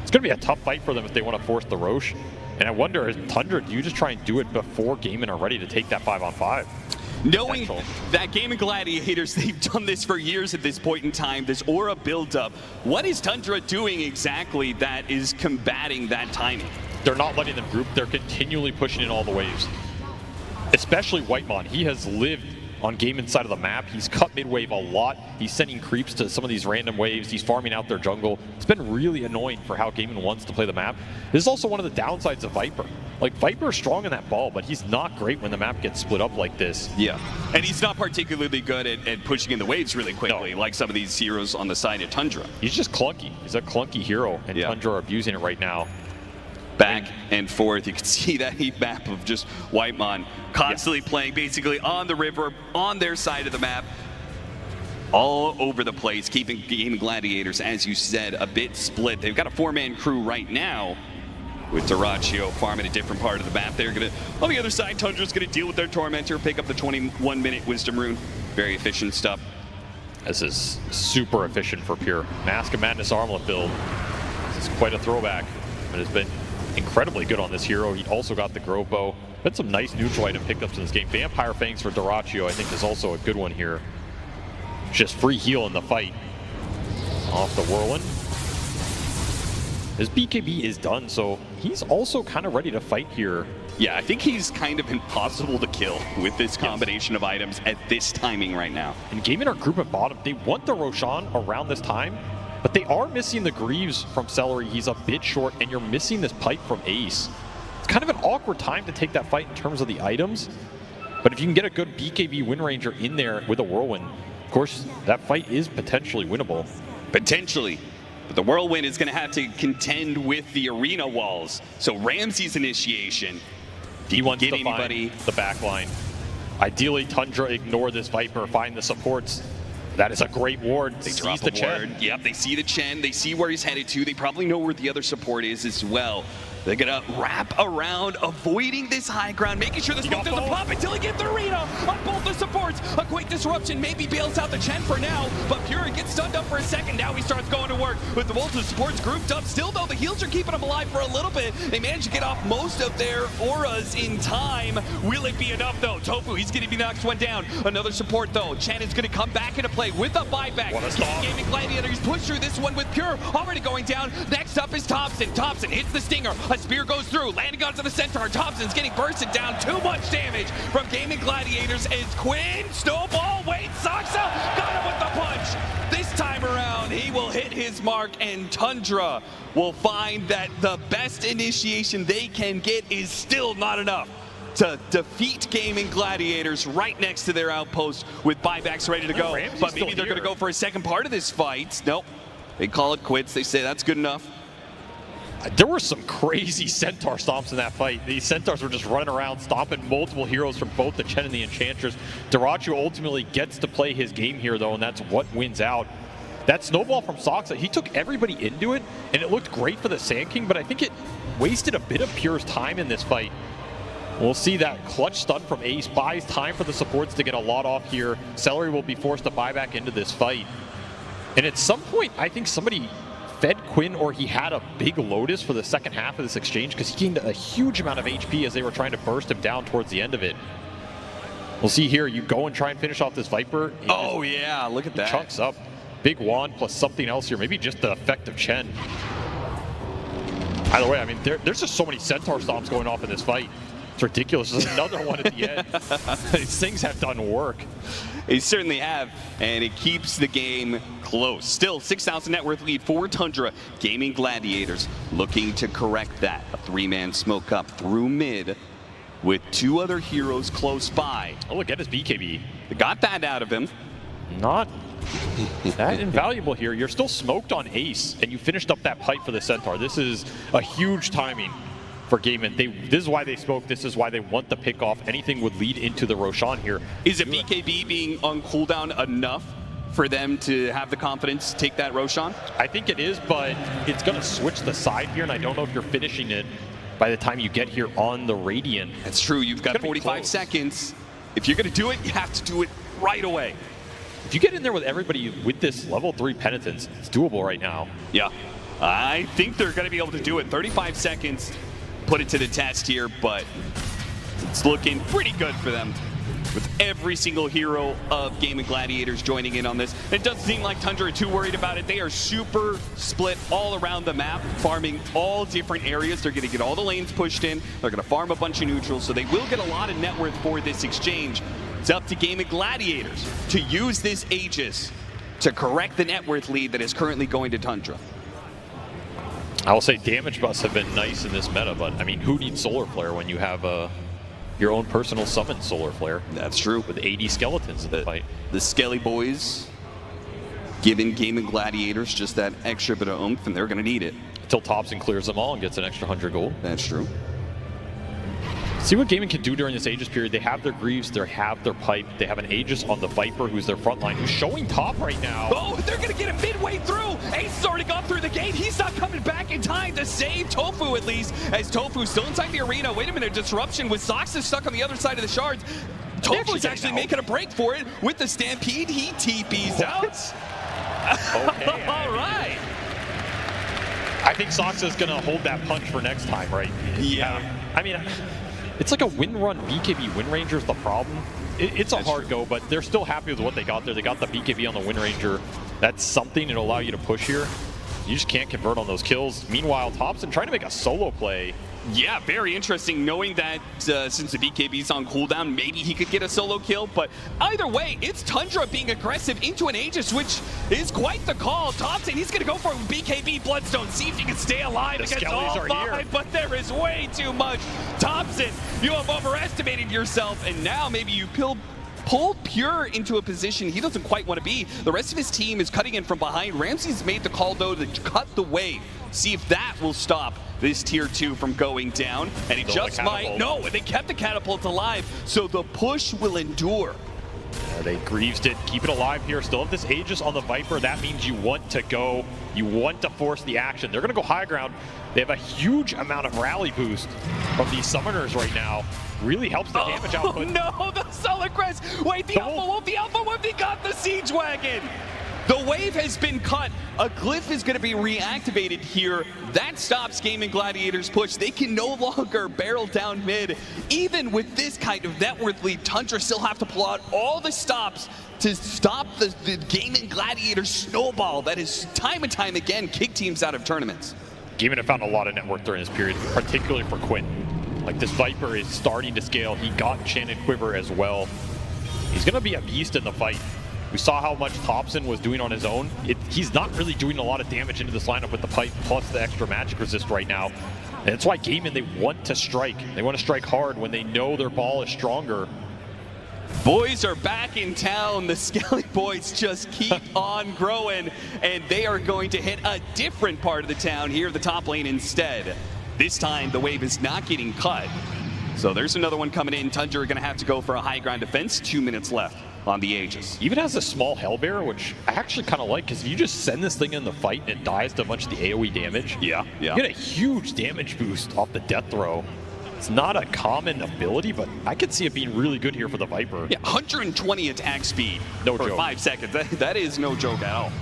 It's going to be a tough fight for them if they want to force the Roche. And I wonder, Tundra, do you just try and do it before Gaimin are ready to take that 5-on-5? Knowing that Gaming Gladiators, they've done this for years at this point in time, this aura buildup, what is Tundra doing exactly that is combating that timing? They're not letting them group. They're continually pushing in all the waves. Especially Whitemon. He has lived on Gaimin's side of the map. He's cut mid-wave a lot. He's sending creeps to some of these random waves. He's farming out their jungle. It's been really annoying for how Gaimin wants to play the map. This is also one of the downsides of Viper. Like, Viper is strong in that ball, but he's not great when the map gets split up like this. Yeah, and he's not particularly good at pushing in the waves really quickly, like some of these heroes on the side of Tundra. He's just clunky. He's a clunky hero, and Tundra are abusing it right now. Back and forth, you can see that heat map of just Whitemon constantly playing basically on the river, on their side of the map. all over the place, keeping Gaming Gladiators, as you said, a bit split. They've got a 4-man crew right now, with Dyrachyo farming a different part of the map. They're gonna, on the other side, Tundra's gonna deal with their Tormentor, pick up the 21-minute Wisdom Rune. Very efficient stuff. This is super efficient for Pure. Mask of Madness Armlet build. This is quite a throwback, but it's been incredibly good on this hero. He also got the Grove Bow. Been some nice neutral item pickups in this game. Vampire Fangs for Dyrachyo, I think, is also a good one here. Just free heal in the fight. Off the Whirlwind. His BKB is done, so he's also kind of ready to fight here. Yeah, I think he's kind of impossible to kill with this combination of items at this timing right now. And Gaming our group at bottom, they want the Roshan around this time, but they are missing the Greaves from Celery. He's a bit short, and you're missing this pipe from Ace. It's kind of an awkward time to take that fight in terms of the items, but if you can get a good BKB Wind Ranger in there with a Whirlwind, of course, that fight is potentially winnable. Potentially. But the Whirlwind is going to have to contend with the arena walls. So Ramsey's initiation. D1 get to anybody find the back line. Ideally, Tundra ignore this Viper, find the supports. That is a great ward. They Sees drop the a Chen. ward. Yep, they see the Chen. They see where he's headed to. They probably know where the other support is as well. They're gonna wrap around, avoiding this high ground, making sure the smoke doesn't pop until he gets the arena on both the supports. A quick disruption maybe bails out the Chen for now, but Fury gets stunned up for a second. Now he starts going to work with the both of the supports grouped up. Still though, the heals are keeping him alive for a little bit. They manage to get off most of their auras in time. Will it be enough though? Tofu, he's gonna be the next one down. Another support though. Chen is gonna come back into play with a buyback. What a stop. Gaming Gladiator, he's pushed through this one with Pure already going down. Next up is Topson. Topson hits the Stinger. A spear goes through, landing onto the Centaur. Topson's getting bursted down. Too much damage from Gaming Gladiators as Quinn, Snowball, Wade, Soxa got him with the punch. This time around, he will hit his mark, and Tundra will find that the best initiation they can get is still not enough to defeat Gaming Gladiators right next to their outpost with buybacks ready to go. Ramsey's But maybe still they're going to here. go for a second part of this fight. Nope. They call it quits. They say that's good enough. There were some crazy Centaur stomps in that fight. These Centaurs were just running around, stomping multiple heroes from both the Chen and the Enchantress. Dyrachyo ultimately gets to play his game here, though, and that's what wins out. That snowball from Soxa, he took everybody into it, and it looked great for the Sand King, but I think it wasted a bit of Pure's time in this fight. We'll see that clutch stun from Ace buys time for the supports to get a lot off here. Celery will be forced to buy back into this fight. And at some point, I think somebody fed Quinn, or he had a big Lotus for the second half of this exchange, because he gained a huge amount of HP as they were trying to burst him down towards the end of it. We'll see here, you go and try and finish off this Viper. Oh yeah, look at that. Chunks up. Big wand plus something else here, maybe just the effect of Chen. Either way, I mean, there's just so many Centaur stomps going off in this fight. It's ridiculous. There's another one at the end. These things have done work. They certainly have, and it keeps the game close. Still, 6,000 net worth lead for Tundra. Gaming Gladiators looking to correct that. A 3-man smoke up through mid with 2 other heroes close by. Oh, look at his BKB. They got that out of him. Not that invaluable here. You're still smoked on Ace, and you finished up that pipe for the Centaur. This is a huge timing for Gaming. This is why they spoke. This is why they want the pick off. Anything would lead into the Roshan here. Is it BKB being on cooldown enough for them to have the confidence to take that Roshan? I think it is, but it's going to switch the side here, and I don't know if you're finishing it by the time you get here on the Radiant. That's true. You've got 45 seconds. If you're going to do it, you have to do it right away. If you get in there with everybody with this level 3 penitence, it's doable right now. Yeah, I think they're going to be able to do it. 35 seconds. Put it to the test here, but it's looking pretty good for them with every single hero of Gaming Gladiators joining in on this. It doesn't seem like Tundra are too worried about it. They are super split all around the map, farming all different areas. They're going to get all the lanes pushed in. They're going to farm a bunch of neutrals, so they will get a lot of net worth for this exchange. It's up to Gaming Gladiators to use this Aegis to correct the net worth lead that is currently going to Tundra. I will say damage buffs have been nice in this meta, but I mean, who needs Solar Flare when you have your own personal summon Solar Flare? That's true. With 80 skeletons in the fight. The Skelly Boys giving Gaming Gladiators just that extra bit of oomph, and they're going to need it. Until Topson clears them all and gets an extra 100 gold. That's true. See what Gaming can do during this Aegis period. They have their Greaves, they have their Pipe, they have an Aegis on the Viper, who's their front line, who's showing top right now. Oh, they're gonna get him midway through. Ace has already gone through the gate. He's not coming back in time to save Tofu, at least, as Tofu's still inside the arena. Wait a minute, disruption with Sox is stuck on the other side of the shards. Tofu's actually making a break for it with the Stampede. He TP's out. Okay. All right. I think Soxa's gonna hold that punch for next time, right? Yeah. I mean, it's like a win run. BKB Wind Ranger is the problem. It's a hard go, but they're still happy with what they got there. They got the BKB on the Wind Ranger. That's something that'll allow you to push here. You just can't convert on those kills. Meanwhile, Topson trying to make a solo play. Yeah, very interesting knowing that since the BKB's on cooldown, maybe he could get a solo kill. But either way, it's Tundra being aggressive into an Aegis, which is quite the call. Topson, he's going to go for BKB Bloodstone, see if he can stay alive against all five, but there is way too much. Topson, you have overestimated yourself, and now maybe you pull Pure into a position he doesn't quite want to be. The rest of his team is cutting in from behind. Ramsey's made the call, though, to cut the wave. See if that will stop this tier 2 from going down. And it just might. No, they kept the catapult alive, so the push will endure. They Greavesed it, keep it alive here. Still have this Aegis on the Viper. That means you want to go, you want to force the action. They're going to go high ground. They have a huge amount of rally boost from these summoners right now. Really helps the damage output. No, the Solid Crest. Wait, the Alpha Wolf, he got the Siege Wagon. The wave has been cut. A glyph is going to be reactivated here. That stops Gaming Gladiators' push. They can no longer barrel down mid. Even with this kind of net worth lead, Tundra still have to pull out all the stops to stop the Gaming Gladiators snowball that has time and time again kicked teams out of tournaments. Gaming have found a lot of network during this period, particularly for Quinn. Like, this Viper is starting to scale. He got Enchanted Quiver as well. He's going to be a beast in the fight. We saw how much Topson was doing on his own. He's not really doing a lot of damage into this lineup with the Pipe plus the extra magic resist right now. And that's why Gaming, they want to strike. They want to strike hard when they know their ball is stronger. Boys are back in town. The Skelly boys just keep on growing, and they are going to hit a different part of the town here, the top lane instead. This time, the wave is not getting cut. So there's another one coming in. Tundra are going to have to go for a high ground defense. 2 minutes left on the Aegis. Even has a small Hellbearer, which I actually kind of like, because if you just send this thing in the fight and it dies to a bunch of the AoE damage, you get a huge damage boost off the death throw. It's not a common ability, but I could see it being really good here for the Viper. Yeah, 120 attack speed for 5 seconds. That is no joke at all.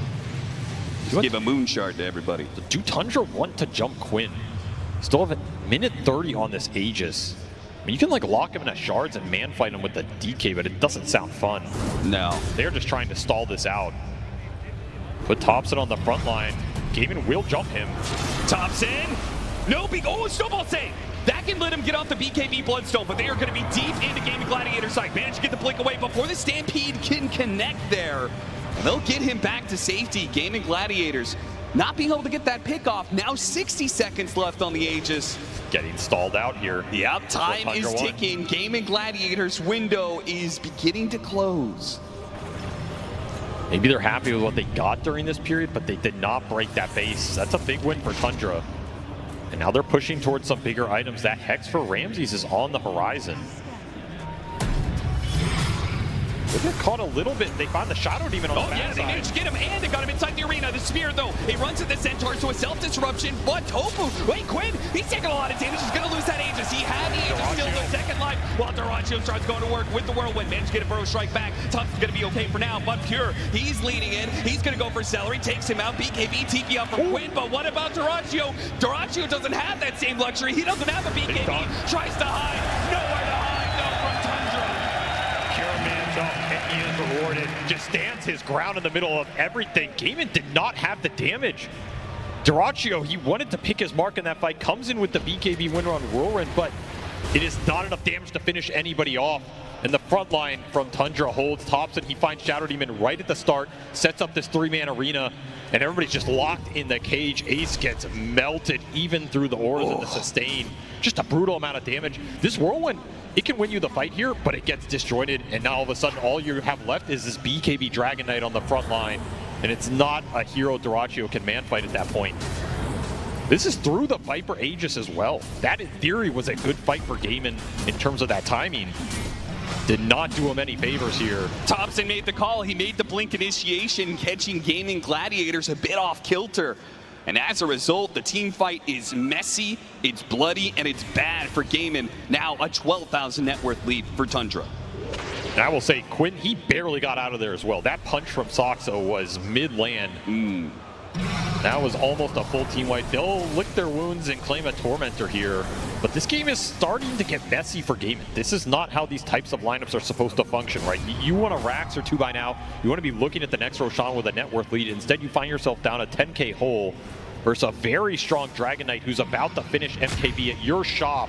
Just give a moon shard to everybody. Do Tundra want to jump Quinn? Still have a minute 30 on this Aegis. I mean, you can like lock him in a shards and man fight him with the DK, but it doesn't sound fun. No. They're just trying to stall this out. Put Topson on the front line. Gaming will jump him. Topson! No big, snowball save! That can let him get off the BKB Bloodstone, but they are going to be deep into Gaming Gladiator side. Managed to get the blink away before the Stampede can connect there. And they'll get him back to safety. Gaming Gladiators not being able to get that pick off. Now 60 seconds left on the Aegis. Getting stalled out here. Yep, time is ticking. Gaming Gladiators' window is beginning to close. Maybe they're happy with what they got during this period, but they did not break that base. That's a big win for Tundra. And now they're pushing towards some bigger items. That Hex for Ramses is on the horizon. They get caught a little bit. They found the Shadow Demon on the backside. They managed to get him, and they got him inside the arena. The Spear, though, he runs at the Centaur, so a self-disruption, but Tofu, wait, Quinn, he's taking a lot of damage. He's going to lose that Aegis. He had the Aegis still the second life, while Duraccio starts going to work with the Whirlwind. Managed to get a Burrow Strike back. Topson's going to be okay for now, but Pure, he's leading in. He's going to go for Celery, takes him out. BKB, TP out from Quinn, but what about Duraccio? Duraccio doesn't have that same luxury. He doesn't have a BKB. Tries to hide. Nowhere to hide, though, from Tundra. Pure man's up, and he is rewarded. Just stands his ground in the middle of everything. Gaming did not have the damage. Duraccio, he wanted to pick his mark in that fight, comes in with the BKB winner on Whirlwind, but it is not enough damage to finish anybody off. And the front line from Tundra holds Topson. He finds Shadow Demon right at the start, sets up this 3-man arena, and everybody's just locked in the cage. Ace gets melted even through the auras and the sustain. Just a brutal amount of damage. This Whirlwind, it can win you the fight here, but it gets disjointed, and now all of a sudden all you have left is this BKB Dragon Knight on the front line, and it's not a hero Duraccio can man fight at that point. This is through the Viper Aegis as well. That, in theory, was a good fight for Gaimin in terms of that timing. Did not do him any favors here. Topson made the call. He made the blink initiation, catching Gaming Gladiators a bit off kilter. And as a result, the team fight is messy, it's bloody, and it's bad for Gaimin. Now a 12,000 net worth lead for Tundra. And I will say, Quinn, he barely got out of there as well. That punch from Soxo was mid-land. That was almost a full team wipe. They'll lick their wounds and claim a Tormentor here. But this game is starting to get messy for Gaimin. This is not how these types of lineups are supposed to function, right? You want a Rax or 2 by now. You want to be looking at the next Roshan with a net worth lead. Instead, you find yourself down a 10K hole versus a very strong Dragon Knight who's about to finish MKB at your shop.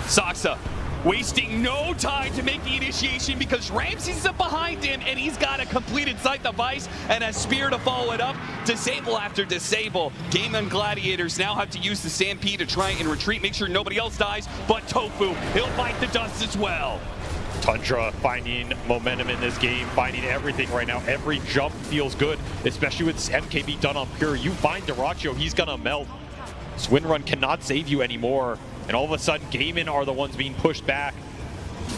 Soxa wasting no time to make the initiation because Ramsey's up behind him and he's got a completed sight device and a spear to follow it up. Disable after disable. Gaimin Gladiators now have to use the Stampede to try and retreat, make sure nobody else dies, but Tofu, he'll bite the dust as well. Tundra finding momentum in this game, finding everything right now. Every jump feels good, especially with MKB done on Pure. You find Dyrachyo, he's gonna melt. Swin Run cannot save you anymore. And all of a sudden, Gaimin are the ones being pushed back.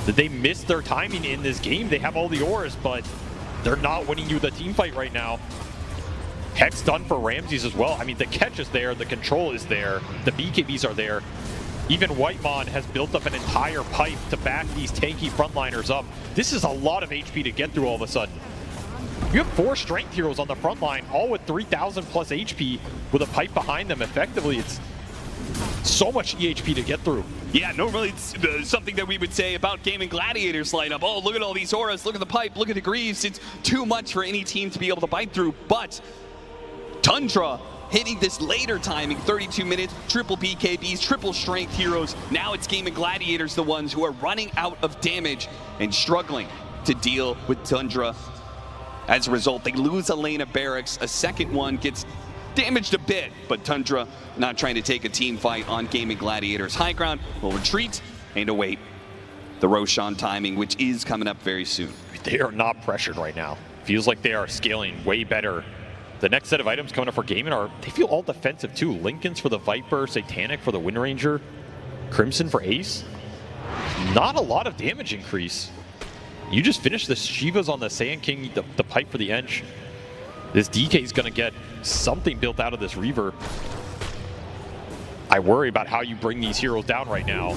Did they miss their timing in this game? They have all the ores, but they're not winning you the team fight right now. Hex done for Ramses as well. I mean, the catch is there, the control is there, the BKBs are there. Even Whitemon has built up an entire pipe to back these tanky frontliners up. This is a lot of HP to get through all of a sudden. You have 4 strength heroes on the front line, all with 3,000 plus HP with a pipe behind them. Effectively, it's so much EHP to get through. Yeah, normally it's something that we would say about Gaming Gladiators lineup. Oh, look at all these auras, look at the pipe, look at the greaves. It's too much for any team to be able to bite through, but Tundra hitting this later timing, 32 minutes, triple BKBs, triple strength heroes. Now it's Gaming Gladiators, the ones who are running out of damage and struggling to deal with Tundra. As a result, they lose a lane of barracks. A second one gets damaged a bit, but Tundra not trying to take a team fight on Gaming Gladiators. High ground will retreat and await the Roshan timing, which is coming up very soon. They are not pressured right now. Feels like they are scaling way better. The next set of items coming up for Gaimin are, they feel all defensive too. Lincoln's for the Viper, Satanic for the Wind Ranger, Crimson for Ace. Not a lot of damage increase. You just finished the Shivas on the Saiyan King, the pipe for the Ench. This DK is going to get something built out of this Reaver. I worry about how you bring these heroes down right now.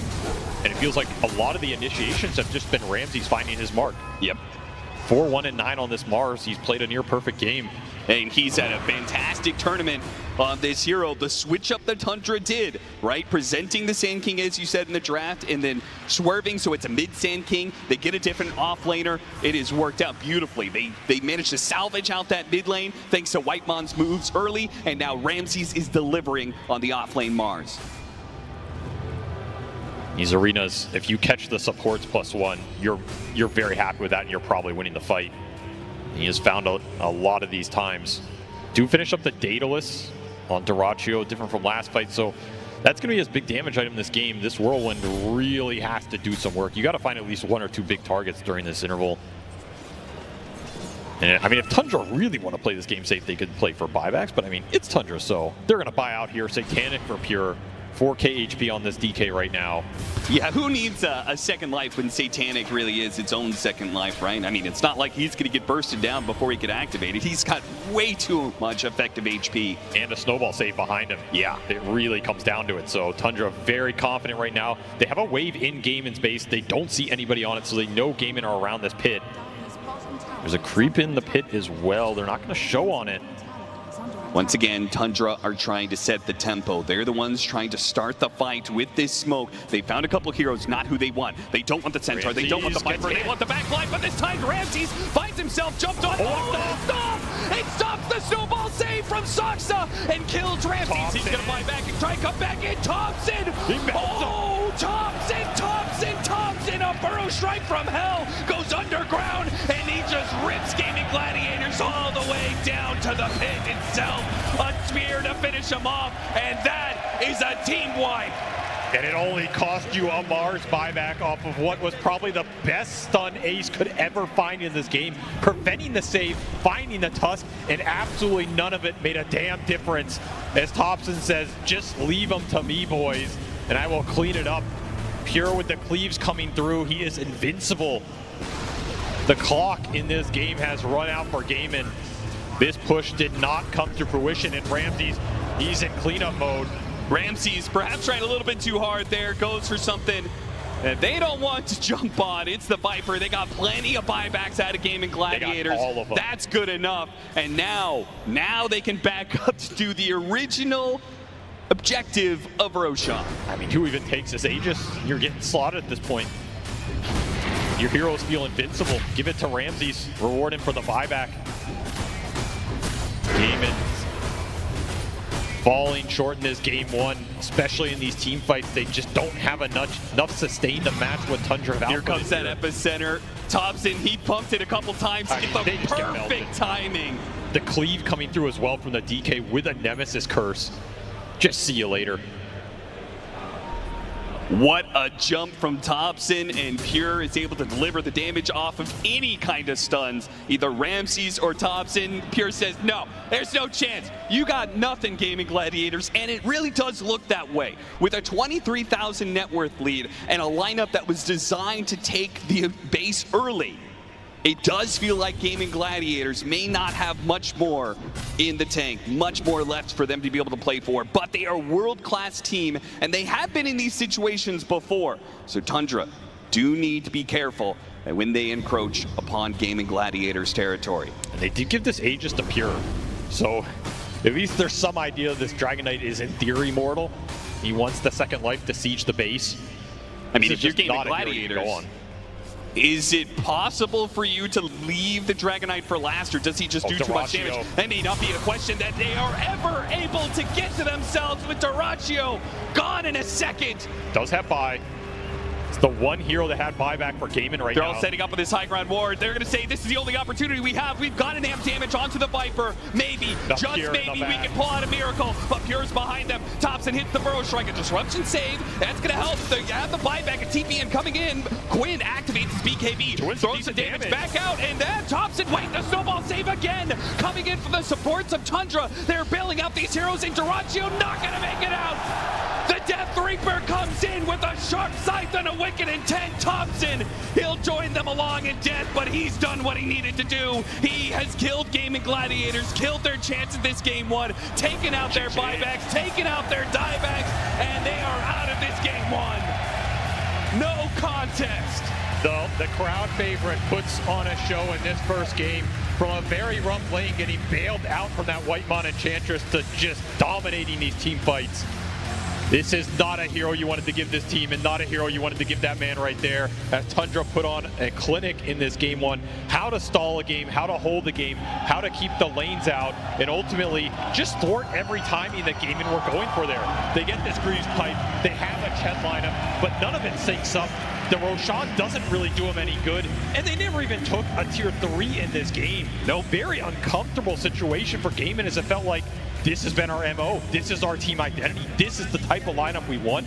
And it feels like a lot of the initiations have just been Ramses finding his mark. Yep. 4-1-9 on this Mars. He's played a near perfect game. And he's had a fantastic tournament on this hero. The switch up that Tundra did, right? Presenting the Sand King, as you said in the draft, and then swerving so it's a mid Sand King. They get a different offlaner. It has worked out beautifully. They managed to salvage out that mid lane thanks to Whitemon's moves early, and now Ramses is delivering on the offlane Mars. These arenas, if you catch the supports +1, you're very happy with that, and you're probably winning the fight. He has found a lot of these times. Do finish up the Daedalus on Dyrachyo, different from last fight, so that's going to be his big damage item in this game. This Whirlwind really has to do some work. You got to find at least 1 or 2 big targets during this interval. And I mean, if Tundra really want to play this game safe, they could play for buybacks, but I mean, it's Tundra, so they're going to buy out here. Satanic for pure. 4K HP on this DK right now. Yeah, who needs a second life when Satanic really is its own second life, right? I mean, it's not like he's going to get bursted down before he can activate it. He's got way too much effective HP. And a snowball save behind him. Yeah, it really comes down to it. So Tundra very confident right now. They have a wave in Gaimin's base. They don't see anybody on it, so they know Gaimin are around this pit. There's a creep in the pit as well. They're not going to show on it. Once again, Tundra are trying to set the tempo. They're the ones trying to start the fight with this smoke. They found a couple heroes, not who they want. They don't want the Centaur, Ramses, they don't want the Viper, they want the backline, but this time Ramses finds himself jumped on. Oh, stop! It stops the snowball save from Soxa and kills Ramses. Topson. He's gonna fly back and try and come back in. Topson! Oh, Topson! A burrow strike from hell goes underground, and he just rips Gaming Gladiators all the way down to the pit itself. A spear to finish him off, and that is a team wipe. And it only cost you a Mars buyback off of what was probably the best stun Ace could ever find in this game. Preventing the save, finding the Tusk, and absolutely none of it made a damn difference. As Topson says, just leave them to me, boys, and I will clean it up. Pure with the cleaves coming through, he is invincible. The clock in this game has run out for Gaimin. This push did not come to fruition, and Ramses, he's in cleanup mode. Ramses perhaps trying a little bit too hard there, goes for something that they don't want to jump on. It's the Viper. They got plenty of buybacks out of Gaming Gladiators. They got all of them. That's good enough. And now they can back up to do the original objective of Roshan. I mean, who even takes this Aegis? You're getting slaughtered at this point. Your heroes feel invincible. Give it to Ramses. Reward him for the buyback. Gaimin falling short in this game one, especially in these team fights. They just don't have enough sustain to match what Tundra have. Here comes that epicenter. Topson, he pumped it a couple times to get the perfect timing. The cleave coming through as well from the DK with a Nemesis curse. Just see you later. What a jump from Topson, and Pure is able to deliver the damage off of any kind of stuns. Either Ramses or Topson. Pure says, no, there's no chance. You got nothing, Gaming Gladiators, and it really does look that way. With a 23,000 net worth lead and a lineup that was designed to take the base early, it does feel like Gaming Gladiators may not have much more in the tank, much more left for them to be able to play for, but they are a world-class team, and they have been in these situations before. So Tundra do need to be careful when they encroach upon Gaming Gladiators territory. And they did give this Aegis to Pure, so at least there's some idea this Dragon Knight is in theory mortal. He wants the second life to siege the base. I mean, if you're Gaming Gladiators, is it possible for you to leave the Dragon Knight for last, or does he just do too much damage? That may not be a question that they are ever able to get to themselves with Dyrachyo gone in a second. Does have buy. It's the one hero that had buyback for Gaimin right now. They're all setting up with this high ground ward. They're going to say this is the only opportunity we have. We've got to amp damage onto the Viper. Maybe, just maybe, we can pull out a miracle. But Pure's behind them. Topson hits the Burrow Strike. A disruption save. That's going to help. They have the buyback. A TPN coming in. Quinn activates his BKB. Throws the damage back out. And then Topson, wait, the snowball save again. Coming in from the supports of Tundra. They're bailing out these heroes. And Dyrachyo not going to make it out. The Death Reaper comes in with a sharp scythe and a wicked intent. Topson, he'll join them along in death, but he's done what he needed to do. He has killed Gaming Gladiators, killed their chance in this game one, taken out their buybacks, taken out their diebacks, and they are out of this game one. No contest. The crowd favorite puts on a show in this first game. From a very rough lane, getting bailed out from that Whitemon Enchantress to just dominating these team fights. This is not a hero you wanted to give this team, and not a hero you wanted to give that man right there, as Tundra put on a clinic in this game one. How to stall a game, how to hold the game, how to keep the lanes out, and ultimately just thwart every timing that Gaimin were going for there. They get this Greaves pipe, they have a Chet lineup, but none of it syncs up. The Roshan doesn't really do them any good, and they never even took a tier 3 in this game. No, very uncomfortable situation for Gaimin, as it felt like this has been our MO. This is our team identity. This is the type of lineup we want,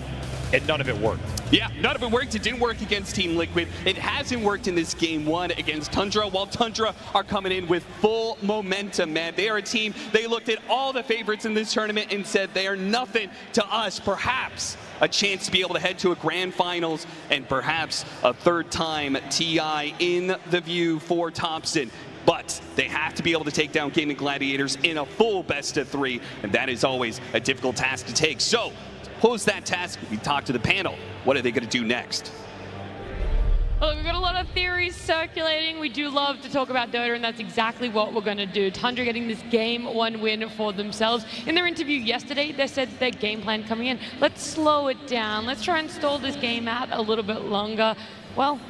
and none of it worked. Yeah, none of it worked. It didn't work against Team Liquid. It hasn't worked in this game one against Tundra, while Tundra are coming in with full momentum, man. They are a team, they looked at all the favorites in this tournament and said they are nothing to us. Perhaps a chance to be able to head to a grand finals, and perhaps a third time TI in the view for Topson. But they have to be able to take down Gaming Gladiators in a full best of 3, and that is always a difficult task to take. So, to pose that task, we talk to the panel. What are they going to do next? Well, we've got a lot of theories circulating. We do love to talk about Dota, and that's exactly what we're going to do. Tundra getting this game 1 win for themselves. In their interview yesterday, they said their game plan coming in, let's slow it down. Let's try and stall this game out a little bit longer. Well,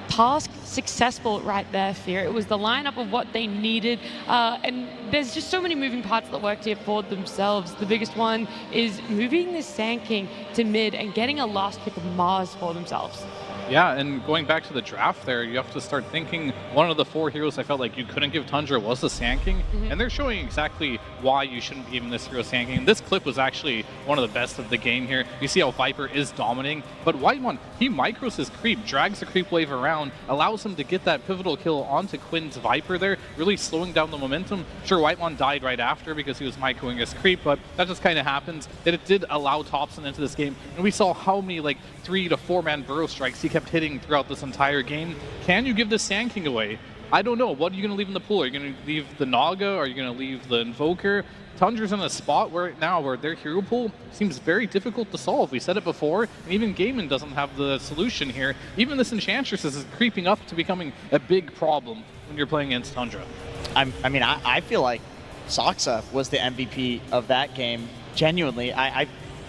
task successful right there, Fear. It was the lineup of what they needed, and there's just so many moving parts that worked here for themselves. The biggest one is moving the Sand King to mid and getting a last pick of Mars for themselves. Yeah, and going back to the draft there, you have to start thinking one of the 4 heroes I felt like you couldn't give Tundra was the Sand King, and they're showing exactly why you shouldn't be giving this hero Sand King. This clip was actually one of the best of the game here. You see how Viper is dominating, but Whitemon, he micros his creep, drags the creep wave around, allows him to get that pivotal kill onto Quinn's Viper there, really slowing down the momentum. Sure, Whitemon died right after because he was microing his creep, but that just kind of happens. And it did allow Topson into this game, and we saw how many like 3 to 4 man burrow strikes he kept hitting throughout this entire game. Can you give the Sand King away? I don't know. What are you going to leave in the pool? Are you going to leave the Naga? Are you going to leave the Invoker? Tundra's in a spot where their hero pool seems very difficult to solve. We said it before, and even Gaiman doesn't have the solution here. Even this Enchantress is creeping up to becoming a big problem when you're playing against Tundra. I feel like Soxa was the MVP of that game. Genuinely,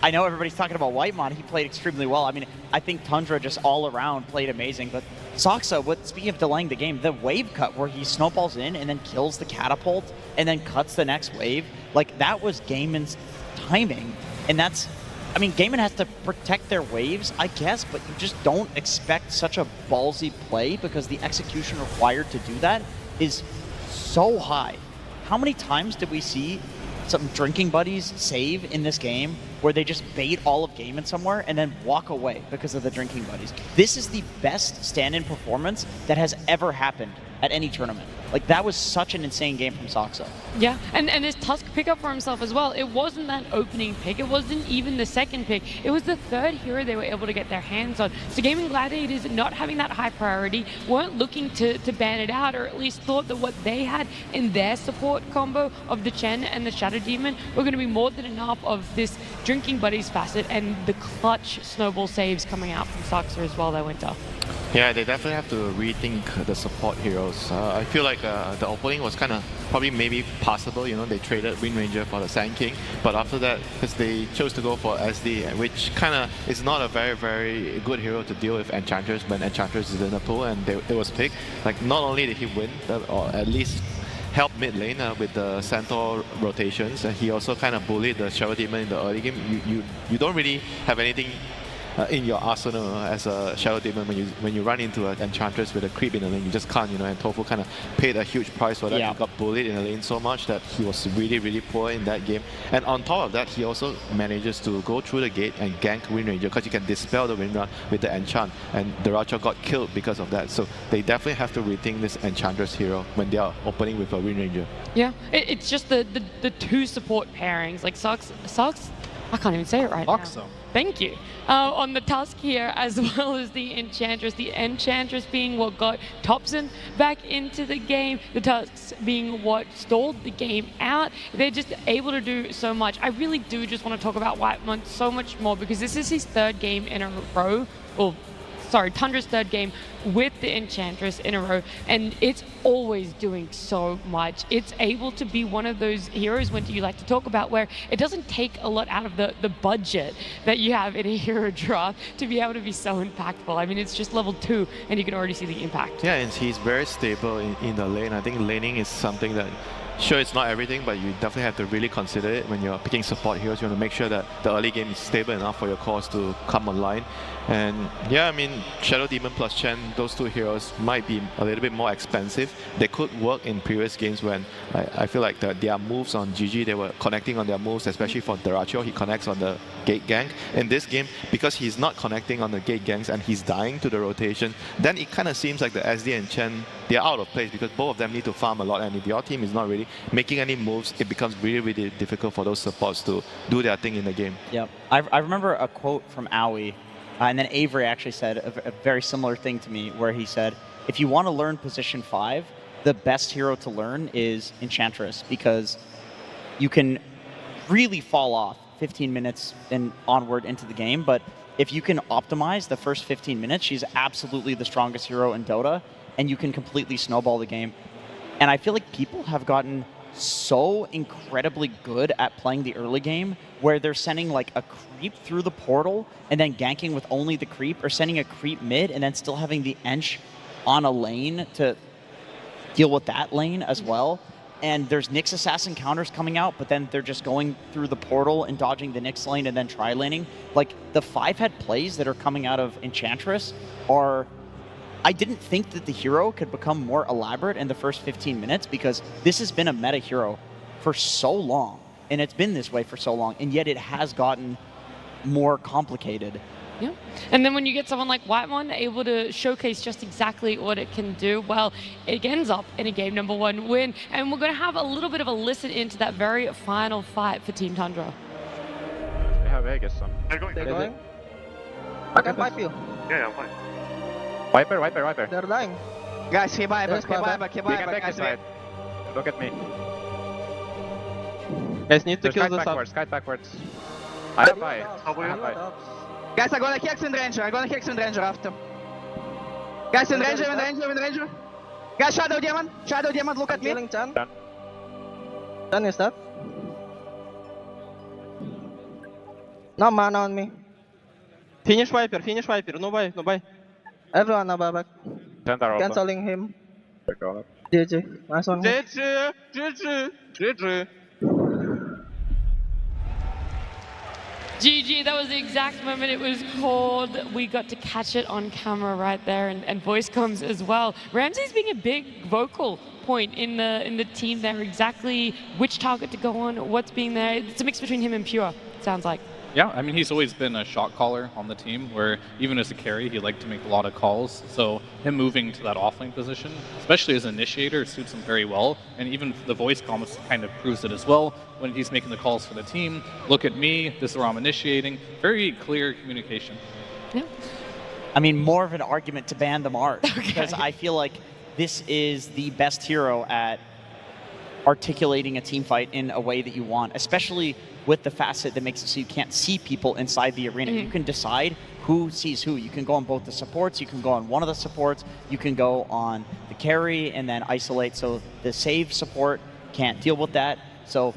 I know everybody's talking about Whitemon. He played extremely well. I mean, I think Tundra just all around played amazing. But Soxa, speaking of delaying the game, the wave cut where he snowballs in and then kills the catapult and then cuts the next wave, like that was Gaiman's timing. And that's, I mean, Gaiman has to protect their waves, I guess, but you just don't expect such a ballsy play because the execution required to do that is so high. How many times did we see some drinking buddies save in this game where they just bait all of Gaiman somewhere and then walk away because of the drinking buddies? This is the best stand-in performance that has ever happened at any tournament. Like, that was such an insane game from Soxa. Yeah, and his Tusk pickup for himself as well. It wasn't that opening pick. It wasn't even the second pick. It was the 3rd hero they were able to get their hands on. So Gaming Gladiators, not having that high priority, weren't looking to ban it out, or at least thought that what they had in their support combo of the Chen and the Shadow Demon were going to be more than enough of this drinking buddies facet and the clutch snowball saves coming out from Soxa as well that winter. Yeah, they definitely have to rethink the support heroes. I feel like the opening was kind of probably maybe possible, you know, they traded Wind Ranger for the Sand King, but after that, because they chose to go for SD, which kind of is not a very, very good hero to deal with Enchantress when Enchantress is in the pool, and it was picked. Like, not only did he win, or at least help mid lane with the Centaur rotations, and he also kind of bullied the Shadow Demon in the early game. You don't really have anything in your arsenal as a Shadow Demon when you run into an Enchantress with a creep in the lane. You just can't, you know, and Tofu kind of paid a huge price for that. Yeah. He got bullied in the lane so much that he was really, really poor in that game. And on top of that, he also manages to go through the gate and gank Wind Ranger because you can dispel the Wind Run with the Enchant, and Deracho got killed because of that. So they definitely have to rethink this Enchantress hero when they are opening with a Wind Ranger. Yeah, it's just the 2 support pairings, like Sox, I can't even say it right now. Thank you. On the Tusk here, as well as the Enchantress. The Enchantress being what got Topson back into the game. The Tusks being what stalled the game out. They're just able to do so much. I really do just want to talk about Whitemon so much more because this is his 3rd game in a row. Well, sorry, Tundra's 3rd game with the Enchantress in a row, and it's always doing so much. It's able to be one of those heroes, when do you like to talk about, where it doesn't take a lot out of the budget that you have in a hero draft to be able to be so impactful. I mean, it's just level 2, and you can already see the impact. Yeah, and he's very stable in the lane. I think laning is something that, sure, it's not everything, but you definitely have to really consider it when you're picking support heroes. You want to make sure that the early game is stable enough for your cores to come online. And yeah, I mean, Shadow Demon plus Chen, those 2 heroes might be a little bit more expensive. They could work in previous games when I feel like their moves on GG, they were connecting on their moves, especially for Deracho, he connects on the gate gank. In this game, because he's not connecting on the gate ganks and he's dying to the rotation, then it kind of seems like the SD and Chen, they're out of place because both of them need to farm a lot, and if your team is not really making any moves, it becomes really, really difficult for those supports to do their thing in the game. Yep. I remember a quote from Aoi, and then Avery actually said a very similar thing to me, where he said, if you want to learn position 5, the best hero to learn is Enchantress, because you can really fall off 15 minutes and onward into the game, but if you can optimize the first 15 minutes, she's absolutely the strongest hero in Dota, and you can completely snowball the game. And I feel like people have gotten so incredibly good at playing the early game, where they're sending like a creep through the portal and then ganking with only the creep, or sending a creep mid and then still having the Ench on a lane to deal with that lane as well. And there's Nyx Assassin counters coming out, but then they're just going through the portal and dodging the Nyx lane and then tri-laning. Like, the 5-head plays that are coming out of Enchantress are... I didn't think that the hero could become more elaborate in the first 15 minutes because this has been a meta hero for so long, and it's been this way for so long, and yet it has gotten more complicated. Yeah. And then when you get someone like Whitemon able to showcase just exactly what it can do, well, it ends up in a game number 1 win. And we're going to have a little bit of a listen into that very final fight for Team Tundra. They have Vegas some. They're going. I can fight you. Yeah, I'm fine. Viper. They're dying. Guys, he buyback. Guys, Side. Look at me. Guys, need to kill Kite the backwards, sub. kite backwards. I have buy. Guys, I'm gonna Hex and Ranger. After. Guys, in Ranger. Guys, Shadow Demon, look at me. Chan is that? No mana on me. Finish Viper. No buy. Everyone now back. Canceling him. GG. Nice one. GG. GG, that was the exact moment it was called. We got to catch it on camera right there, and voice comms as well. Ramsey's being a big vocal point in the team there, exactly which target to go on, what's being there. It's a mix between him and Pure, it sounds like. Yeah, I mean, he's always been a shot caller on the team, where even as a carry, he liked to make a lot of calls. So him moving to that offlane position, especially as an initiator, suits him very well. And even the voice comments kind of proves it as well when he's making the calls for the team. Look at me, this is where I'm initiating. Very clear communication. Yeah. I mean, more of an argument to ban the Mars, Okay. because I feel like this is the best hero at articulating a team fight in a way that you want, especially with the facet that makes it so you can't see people inside the arena. You can decide who sees who. You can go on both the supports, you can go on one of the supports, you can go on the carry and then isolate, so the save support can't deal with that. So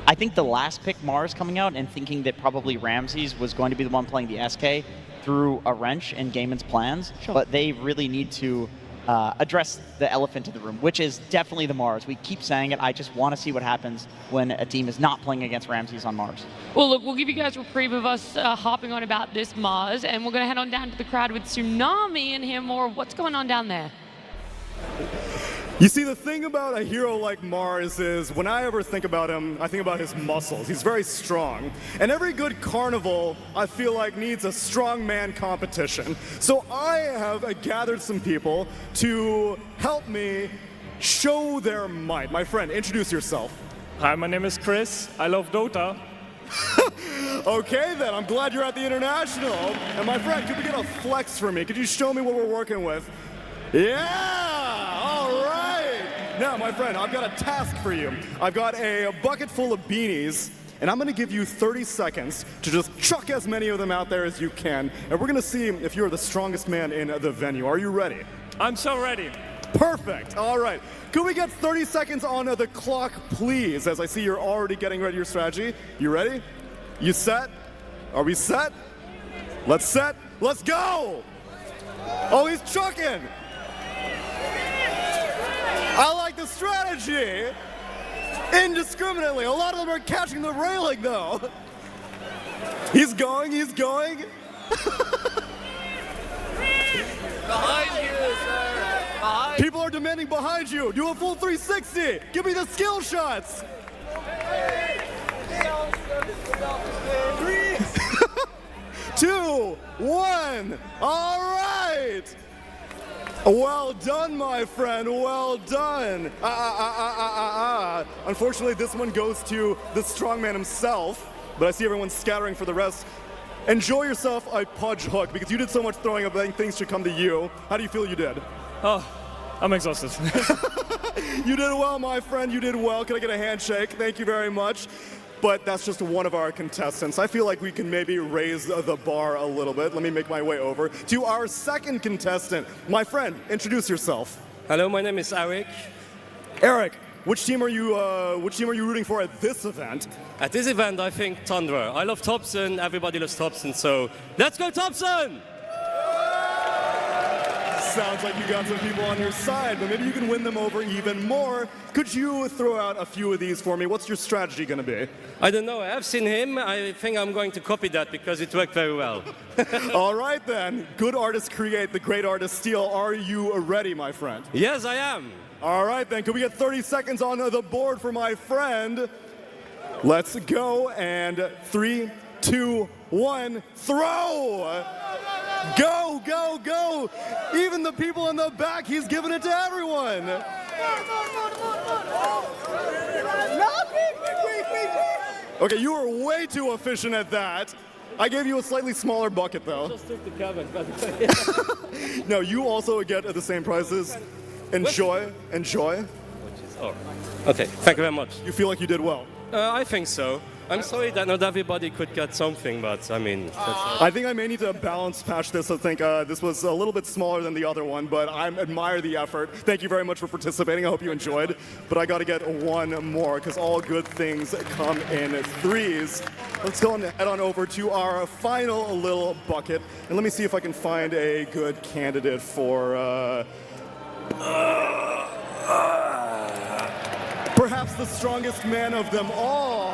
I think the last pick, Mars, coming out and thinking that probably Ramses was going to be the one playing the SK threw a wrench in Gaiman's plans, but they really need to address the elephant in the room, which is definitely the Mars. We keep saying it. I just want to see what happens when a team is not playing against Ramses on Mars. Well, look, we'll give you guys a reprieve of us harping on about this Mars, and we're going to head on down to the crowd with Tsunami and hear more of what's going on down there. You see, the thing about a hero like Mars is, when I ever think about him, I think about his muscles. He's very strong. And every good carnival, I feel like, needs a strongman competition. So I have gathered some people to help me show their might. My friend, introduce yourself. Hi, my name is Chris. I love Dota. Okay then, I'm glad you're at the International. And my friend, could we get a flex for me? Could you show me what we're working with? Yeah! All right! Now, my friend, I've got a task for you. I've got a bucket full of beanies, and I'm gonna give you 30 seconds to just chuck as many of them out there as you can, and we're gonna see if you're the strongest man in the venue. Are you ready? I'm so ready. Perfect. All right. Could we get 30 seconds on the clock, please, as I see you're already getting ready your strategy. You ready? You set? Are we set? Let's set. Let's go! Oh, he's chucking! I like the strategy! Indiscriminately. A lot of them are catching the railing, though. He's going, he's going. Behind you, sir. Behind. People are demanding behind you. Do a full 360. Give me the skill shots. 3, 2, 1. All right. Well done, my friend. Well done. Unfortunately, this one goes to the strongman himself, but I see everyone scattering for the rest. Enjoy yourself a Pudge Hook, because you did so much throwing up, I think things should come to you. How do you feel you did? Oh, I'm exhausted. You did well, my friend. You did well. Can I get a handshake? Thank you very much. But that's just one of our contestants. I feel like we can maybe raise the bar a little bit. Let me make my way over to our second contestant. My friend, introduce yourself. Hello, my name is Eric. Eric, which team are you rooting for at this event? At this event, I think Tundra. I love Topson. Everybody loves Topson, so let's go Topson! Sounds like you got some people on your side, but maybe you can win them over even more. Could you throw out a few of these for me? What's your strategy going to be? I don't know. I have seen him. I think I'm going to copy that because it worked very well. All right, then. Good artists create, the great artists steal. Are you ready, my friend? Yes, I am. All right, then. Can we get 30 seconds on the board for my friend? Let's go. And 3, 2, 1, throw! Go, go, go! Even the people in the back, he's giving it to everyone! Okay, you were way too efficient at that. I gave you a slightly smaller bucket, though. Just took the cabin, but No, you also get at the same prices. Enjoy, enjoy. Oh. Okay, thank you very much. You feel like you did well? I think so. I'm sorry that not everybody could get something, but I mean... I think I may need to balance patch this. I think this was a little bit smaller than the other one, but I admire the effort. Thank you very much for participating. I hope you enjoyed. But I got to get one more, because all good things come in threes. Let's go and head on over to our final little bucket. And let me see if I can find a good candidate for... perhaps the strongest man of them all.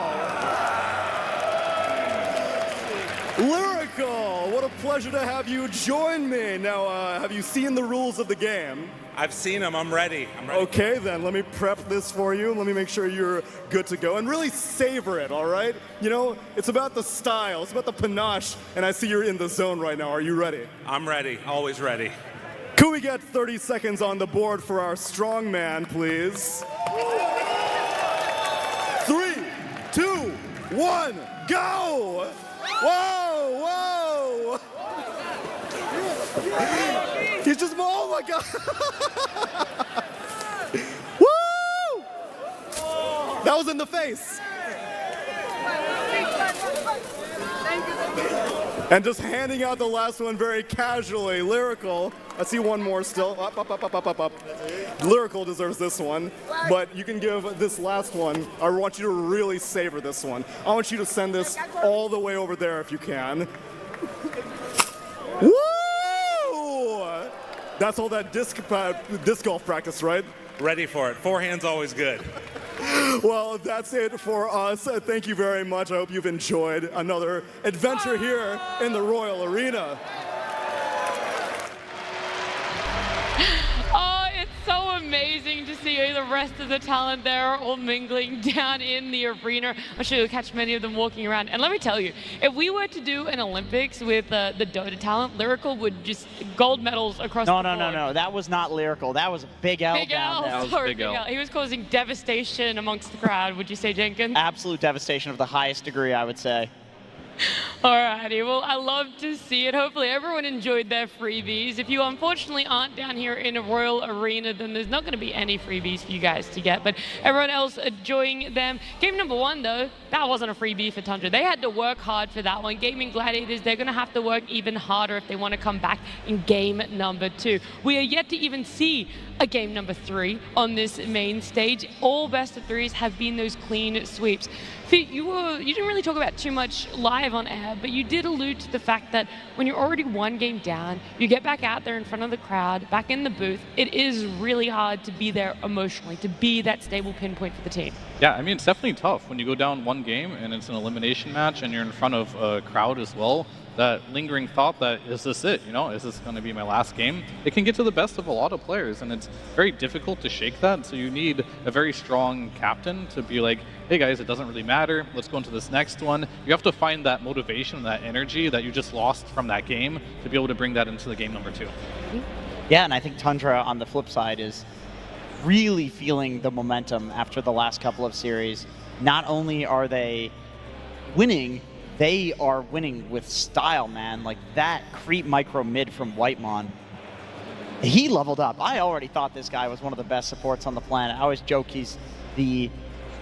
Lyrical, what a pleasure to have you join me. Now, have you seen the rules of the game? I've seen them. I'm ready. Okay, then let me prep this for you. Let me make sure you're good to go and really savor it, all right? You know, it's about the style. It's about the panache, and I see you're in the zone right now. Are you ready? I'm ready. Always ready. Could we get 30 seconds on the board for our strong man, please? 3, 2, 1, go! Whoa, whoa! He's just, oh my God! Woo! That was in the face. And just handing out the last one very casually. Lyrical, I see one more still. Up, up, up, up, up, up, up. Lyrical deserves this one, but you can give this last one. I want you to really savor this one. I want you to send this all the way over there if you can. Woo! That's all that disc golf practice, right? Ready for it. Forehand's always good. Well, that's it for us. Thank you very much. I hope you've enjoyed another adventure here in the Royal Arena. Oh, it's so amazing to see the rest of the talent there all mingling down in the arena. I'm sure you'll catch many of them walking around. And let me tell you, if we were to do an Olympics with the Dota talent, Lyrical would just gold medals across the board. No. That was not Lyrical. That was a Big L. Big L. That was Sorry, Big L. He was causing devastation amongst the crowd, would you say, Jenkins? Absolute devastation of the highest degree, I would say. Alrighty, well, I love to see it. Hopefully everyone enjoyed their freebies. If you unfortunately aren't down here in a Royal Arena, then there's not going to be any freebies for you guys to get, but everyone else enjoying them. Game number 1, though, that wasn't a freebie for Tundra. They had to work hard for that one. Gaming Gladiators, they're going to have to work even harder if they want to come back in game number 2. We are yet to even see a game number 3 on this main stage. All best of 3s have been those clean sweeps. You didn't really talk about too much live on air, but you did allude to the fact that when you're already 1 game down, you get back out there in front of the crowd, back in the booth, it is really hard to be there emotionally, to be that stable pinpoint for the team. Yeah, I mean, it's definitely tough when you go down 1 game and it's an elimination match and you're in front of a crowd as well. That lingering thought that, is this it? You know, is this going to be my last game? It can get to the best of a lot of players, and it's very difficult to shake that. So you need a very strong captain to be like, hey guys, it doesn't really matter. Let's go into this next one. You have to find that motivation, that energy that you just lost from that game to be able to bring that into the game number 2. Yeah, and I think Tundra on the flip side is really feeling the momentum after the last couple of series. Not only are they winning, they are winning with style, man. Like that creep micro mid from Whitemon. He leveled up. I already thought this guy was one of the best supports on the planet. I always joke he's the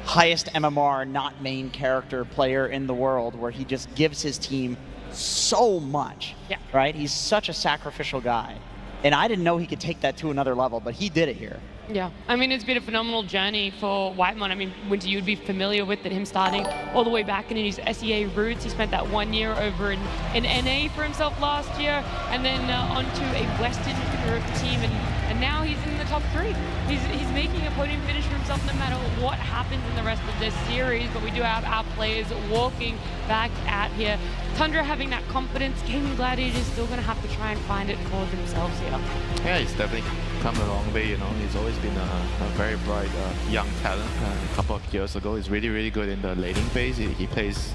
highest MMR, not main character player in the world, where he just gives his team so much, right? He's such a sacrificial guy. And I didn't know he could take that to another level, but he did it here. Yeah, I mean, it's been a phenomenal journey for Whitemon. I mean, Winter, you'd be familiar with it, him starting all the way back in his SEA roots. He spent that 1 year over in NA for himself last year, and then onto a Western Europe team, and now he's in the top 3. He's making a podium finish for himself no matter what happens in the rest of this series, but we do have our players walking back out here. Tundra having that confidence, Gaming Gladiators is still going to have to try and find it for themselves here. Yeah, he's definitely come a long way, you know. He's always been a very bright young talent. A couple of years ago, he's really, really good in the laning phase. He plays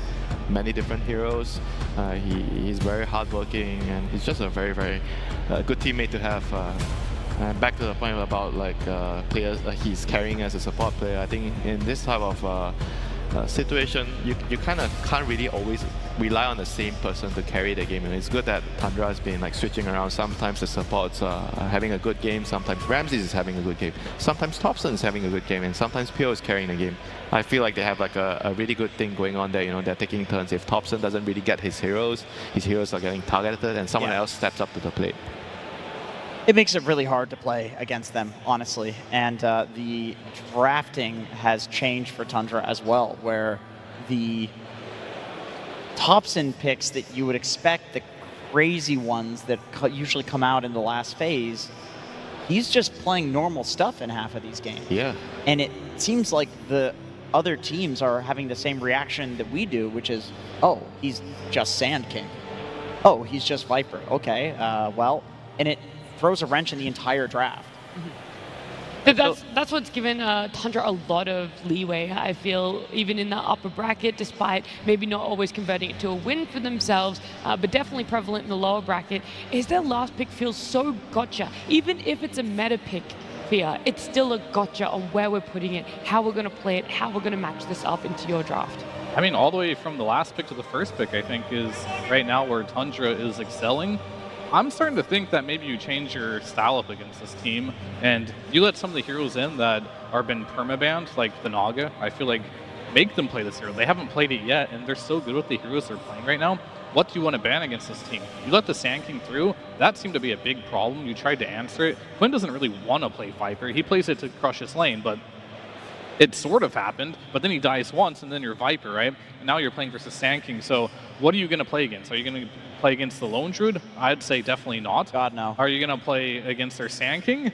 many different heroes. He's very hardworking, and he's just a very, very good teammate to have. And back to the point about like players he's carrying as a support player, I think in this type of situation, you kind of can't really always rely on the same person to carry the game. And it's good that Tundra has been like switching around. Sometimes the supports are having a good game, sometimes Ramses is having a good game, sometimes Topson is having a good game, and sometimes Pio is carrying the game. I feel like they have like a really good thing going on there. You know, they're taking turns. If Topson doesn't really get his heroes are getting targeted, and someone else steps up to the plate. It makes it really hard to play against them, honestly. And the drafting has changed for Tundra as well, where the Topson picks that you would expect, the crazy ones that usually come out in the last phase, he's just playing normal stuff in half of these games. Yeah. And it seems like the other teams are having the same reaction that we do, which is, oh, he's just Sand King. Oh, he's just Viper. Okay, well, and it throws a wrench in the entire draft. That's what's given Tundra a lot of leeway, I feel, even in the upper bracket, despite maybe not always converting it to a win for themselves, but definitely prevalent in the lower bracket, is their last pick feels so gotcha. Even if it's a meta pick, Fia, it's still a gotcha on where we're putting it, how we're going to play it, how we're going to match this up into your draft. I mean, all the way from the last pick to the first pick, I think, is right now where Tundra is excelling. I'm starting to think that maybe you change your style up against this team and you let some of the heroes in that are been permabanned, like the Naga. I feel like make them play this hero. They haven't played it yet, and they're so good with the heroes they're playing right now. What do you want to ban against this team? You let the Sand King through, that seemed to be a big problem. You tried to answer it. Quinn doesn't really want to play Viper. He plays it to crush his lane, but it sort of happened, but then he dies once, and then you're Viper, right? And now you're playing versus Sand King, so what are you going to play against? Are you going to play against the Lone Druid? I'd say definitely not. God, no. Are you going to play against their Sand King?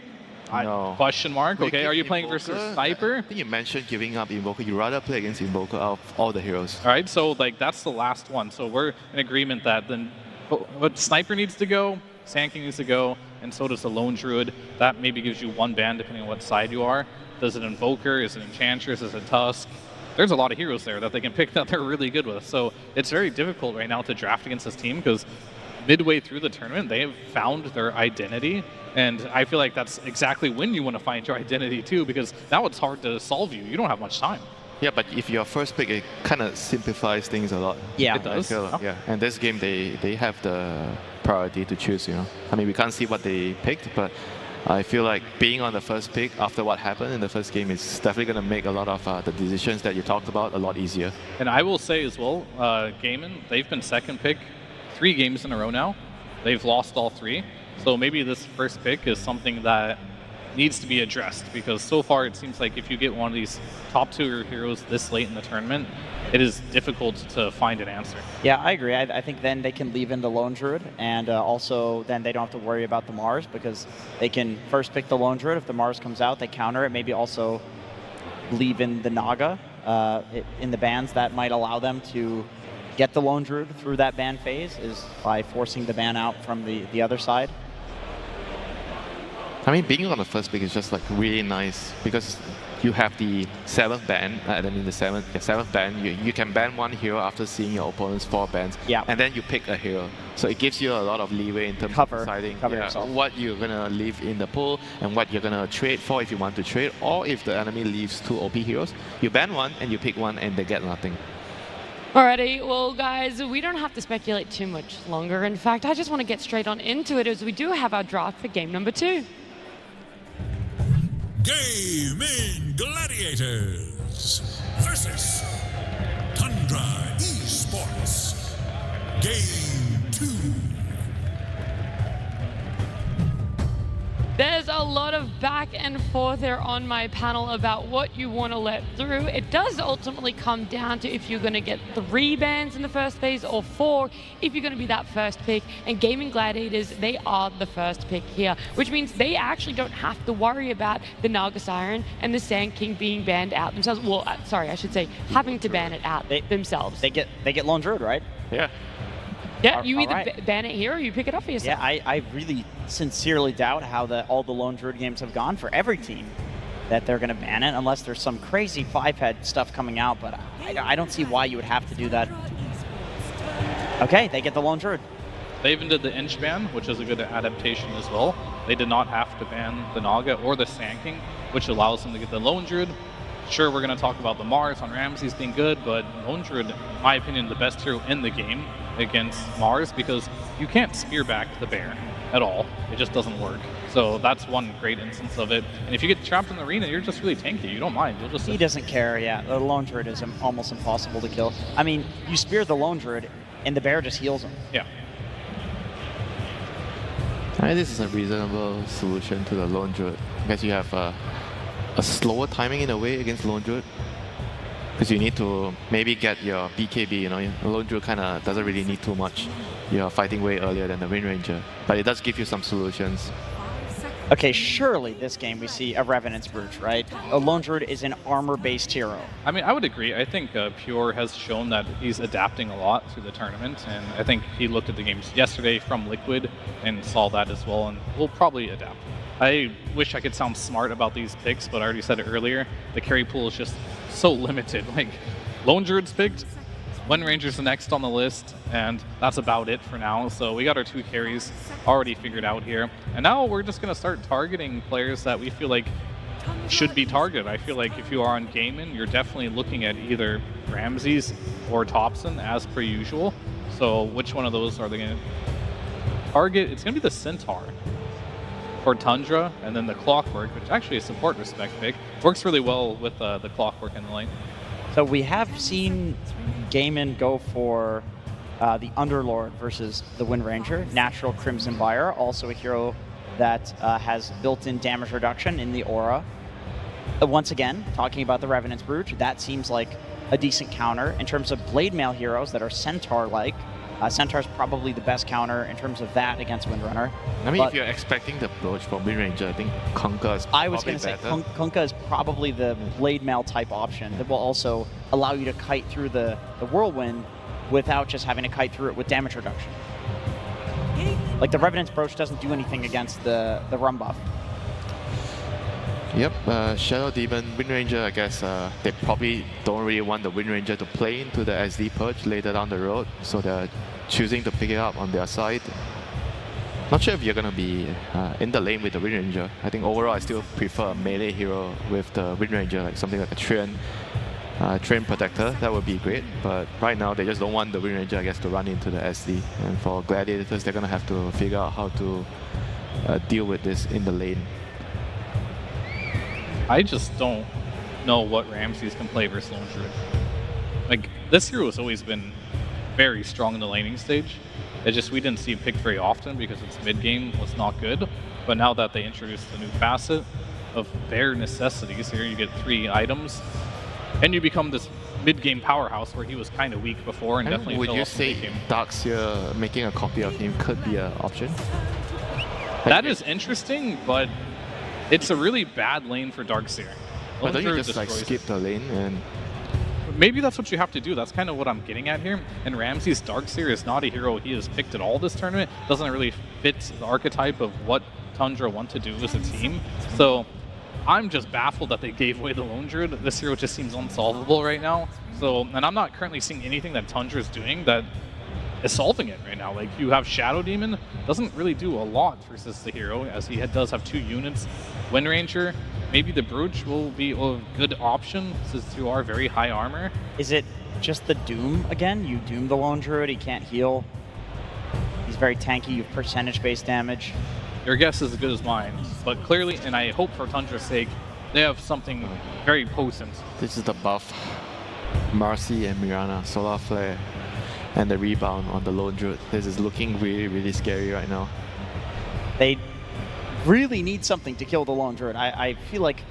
No. Question mark. Okay, are you playing versus Sniper? I think you mentioned giving up Invoker. You'd rather play against Invoker out of all the heroes. All right, so like that's the last one. So we're in agreement that then what Sniper needs to go, Sand King needs to go, and so does the Lone Druid. That maybe gives you one ban depending on what side you are. Does it Invoker? Is it Enchantress? Is it Tusk? There's a lot of heroes there that they can pick that they're really good with. So it's very difficult right now to draft against this team because midway through the tournament, they have found their identity. And I feel like that's exactly when you want to find your identity too, because now it's hard to solve you. You don't have much time. Yeah, but if you're first pick, it kind of simplifies things a lot. Yeah, it does. Yeah, and this game, they have the priority to choose, you know. I mean, we can't see what they picked, but I feel like being on the first pick after what happened in the first game is definitely going to make a lot of the decisions that you talked about a lot easier. And I will say as well, Gaiman, they've been second pick 3 games in a row now. They've lost all 3. So maybe this first pick is something that needs to be addressed, because so far it seems like if you get one of these top 2 heroes this late in the tournament, it is difficult to find an answer. Yeah, I agree. I think then they can leave in the Lone Druid, and also then they don't have to worry about the Mars, because they can first pick the Lone Druid. If the Mars comes out, they counter it. Maybe also leave in the Naga in the bans. That might allow them to get the Lone Druid through that ban phase, is by forcing the ban out from the other side. I mean, being on the first pick is just like really nice because you have the 7th ban, and then in the 7th ban, you can ban one hero after seeing your opponent's 4 bans, and then you pick a hero. So it gives you a lot of leeway in terms of deciding what you're going to leave in the pool and what you're going to trade for if you want to trade, or if the enemy leaves 2 OP heroes, you ban one and you pick one and they get nothing. Alrighty, well guys, we don't have to speculate too much longer. In fact, I just want to get straight on into it as we do have our draft for game number 2. Gaming Gladiators versus Tundra Esports. Game 2. There's a lot of back back and forth there on my panel about what you want to let through. It does ultimately come down to if you're going to get 3 bans in the first phase or 4 if you're going to be that first pick. And Gaming Gladiators, they are the first pick here, which means they actually don't have to worry about the Naga Siren and the Sand King being banned out themselves. Well, sorry, I should say having to ban it out themselves. They get Lone Druid, right? Yeah. Yeah, you either ban it here or you pick it up for yourself. Yeah, I really sincerely doubt how all the Lone Druid games have gone for every team that they're going to ban it, unless there's some crazy 5-head stuff coming out, but I don't see why you would have to do that. Okay, they get the Lone Druid. They even did the Inch ban, which is a good adaptation as well. They did not have to ban the Naga or the Sand King, which allows them to get the Lone Druid. Sure, we're going to talk about the Mars on Ramses being good, but Lone Druid, in my opinion, the best hero in the game against Mars, because you can't spear back the bear at all. It just doesn't work. So that's one great instance of it. And if you get trapped in the arena, you're just really tanky. You don't mind. You'll just He doesn't care, yeah. The Lone Druid is almost impossible to kill. I mean, you spear the Lone Druid, and the bear just heals him. Yeah. I think this is a reasonable solution to the Lone Druid. I guess you have a slower timing in a way against Lone Druid. Because you need to maybe get your BKB, you know, Lone Druid kind of doesn't really need too much. You're fighting way earlier than the Wind Ranger. But it does give you some solutions. Okay, surely this game we see a Revenant's Brooch, right? A Lone Druid is an armor-based hero. I mean, I would agree. I think Pure has shown that he's adapting a lot through the tournament, and I think he looked at the games yesterday from Liquid and saw that as well, and will probably adapt. I wish I could sound smart about these picks, but I already said it earlier. The carry pool is just so limited. Like, Lone Druid's picked, Wind Ranger's the next on the list, and that's about it for now. So we got our 2 carries already figured out here. And now we're just going to start targeting players that we feel like should be targeted. I feel like if you are on Gaimin, you're definitely looking at either Ramses or Topson as per usual. So which one of those are they going to target? It's going to be the Centaur for Tundra, and then the Clockwork, which actually is a support respect pick. Works really well with the Clockwork in the lane. So we have seen Gaimin go for the Underlord versus the Wind Ranger. Natural Crimson Buyer, also a hero that has built-in damage reduction in the aura. Once again, talking about the Revenant's Brooch, that seems like a decent counter. In terms of Blade Mail heroes that are Centaur-like, Centaur's probably the best counter in terms of that against Windrunner. I mean, if you're expecting the Brooch from Wind Ranger, I think Kunkka is I was going to say Kunkka is probably the Blade Mail type option that will also allow you to kite through the Whirlwind without just having to kite through it with damage reduction. Like, the Revenant's Brooch doesn't do anything against the Rum buff. Yep, Shadow Demon, Wind Ranger, I guess they probably don't really want the Wind Ranger to play into the SD Purge later down the road, so they're choosing to pick it up on their side. Not sure if you're going to be in the lane with the Wind Ranger. I think overall I still prefer a melee hero with the Wind Ranger, like something like a Train Protector. That would be great, but right now they just don't want the Wind Ranger, I guess, to run into the SD. And for Gladiators, they're going to have to figure out how to deal with this in the lane. I just don't know what Ramses can play versus Lone Druid. Like, this hero has always been very strong in the laning stage. It's just we didn't see it picked very often because its mid-game was not good. But now that they introduced the new facet of bare necessities, here you get 3 items, and you become this mid-game powerhouse where he was kind of weak before and definitely would fell you off say Darkseer making a copy of him could be an option? That is interesting, but it's a really bad lane for Darkseer. But don't you just like skip the lane and... Maybe that's what you have to do. That's kind of what I'm getting at here. And Ramses Darkseer is not a hero he has picked at all this tournament. Doesn't really fit the archetype of what Tundra want to do as a team. So I'm just baffled that they gave away the Lone Druid. This hero just seems unsolvable right now. So, and I'm not currently seeing anything that Tundra is doing that is solving it right now. Like, you have Shadow Demon, doesn't really do a lot versus the hero, as he does have 2 units. Wind Ranger, maybe the Brooch will be a good option since you are very high armor. Is it just the Doom again? You Doom the Lone Druid, he can't heal. He's very tanky, you have percentage-based damage. Your guess is as good as mine, but clearly, and I hope for Tundra's sake, they have something very potent. This is the buff. Marcy and Mirana, Solar Flare, and the rebound on the Lone Druid. This is looking really, really scary right now. They really need something to kill the lone druid. I feel like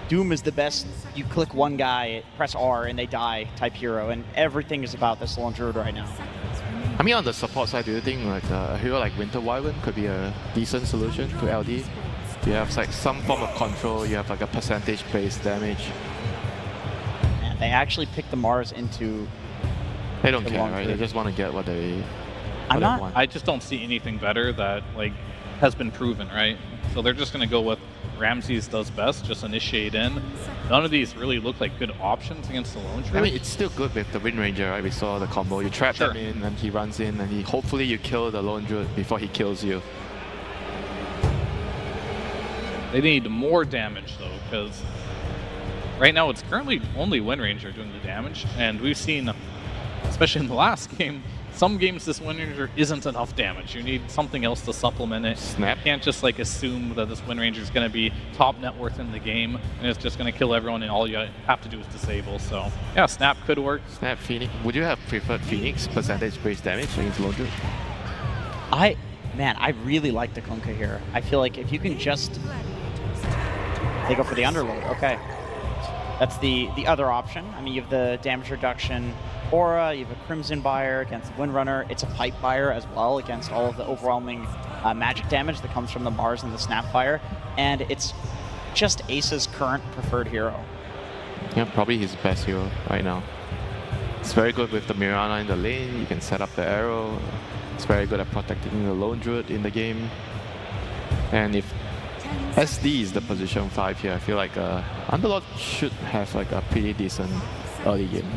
Doom is the best. You click one guy, press R, and they die type hero, and everything is about this lone druid right now. I mean, on the support side, do you think like a hero like Winter Wyvern could be a decent solution to LD? You have like some form of control, you have like a percentage-based damage. And they actually picked the Mars into... They don't care, right? They just want to get what they want. I just don't see anything better that like has been proven, right? So they're just going to go with Ramses does best, just initiate in. None of these really look like good options against the lone druid. I mean, it's still good with the Wind Ranger, right? We saw the combo. You trap him in, and he runs in, and hopefully you kill the lone druid before he kills you. They need more damage though, because right now it's currently only Wind Ranger doing the damage, and we've seen, especially in the last game, some games this Wind Ranger isn't enough damage. You need something else to supplement it. Snap. You can't just like assume that this Wind Ranger is going to be top net worth in the game and it's just going to kill everyone and all you have to do is disable. So yeah, Snap could work. Snap Phoenix. Would you have preferred Phoenix percentage-based damage against lone druid? Man, I really like the Kunkka here. I feel like if you can just... They go for the Underlord, okay. That's the other option. I mean, you have the damage reduction aura, you have a Crimson Buyer against the Windrunner. It's a Pipe Buyer as well against all of the overwhelming magic damage that comes from the Mars and the Snapfire. And it's just Ace's current preferred hero. Yeah, probably his best hero right now. It's very good with the Mirana in the lane. You can set up the arrow. It's very good at protecting the lone druid in the game. And if SD is the position 5 here, I feel like Underlord should have like a pretty decent early game.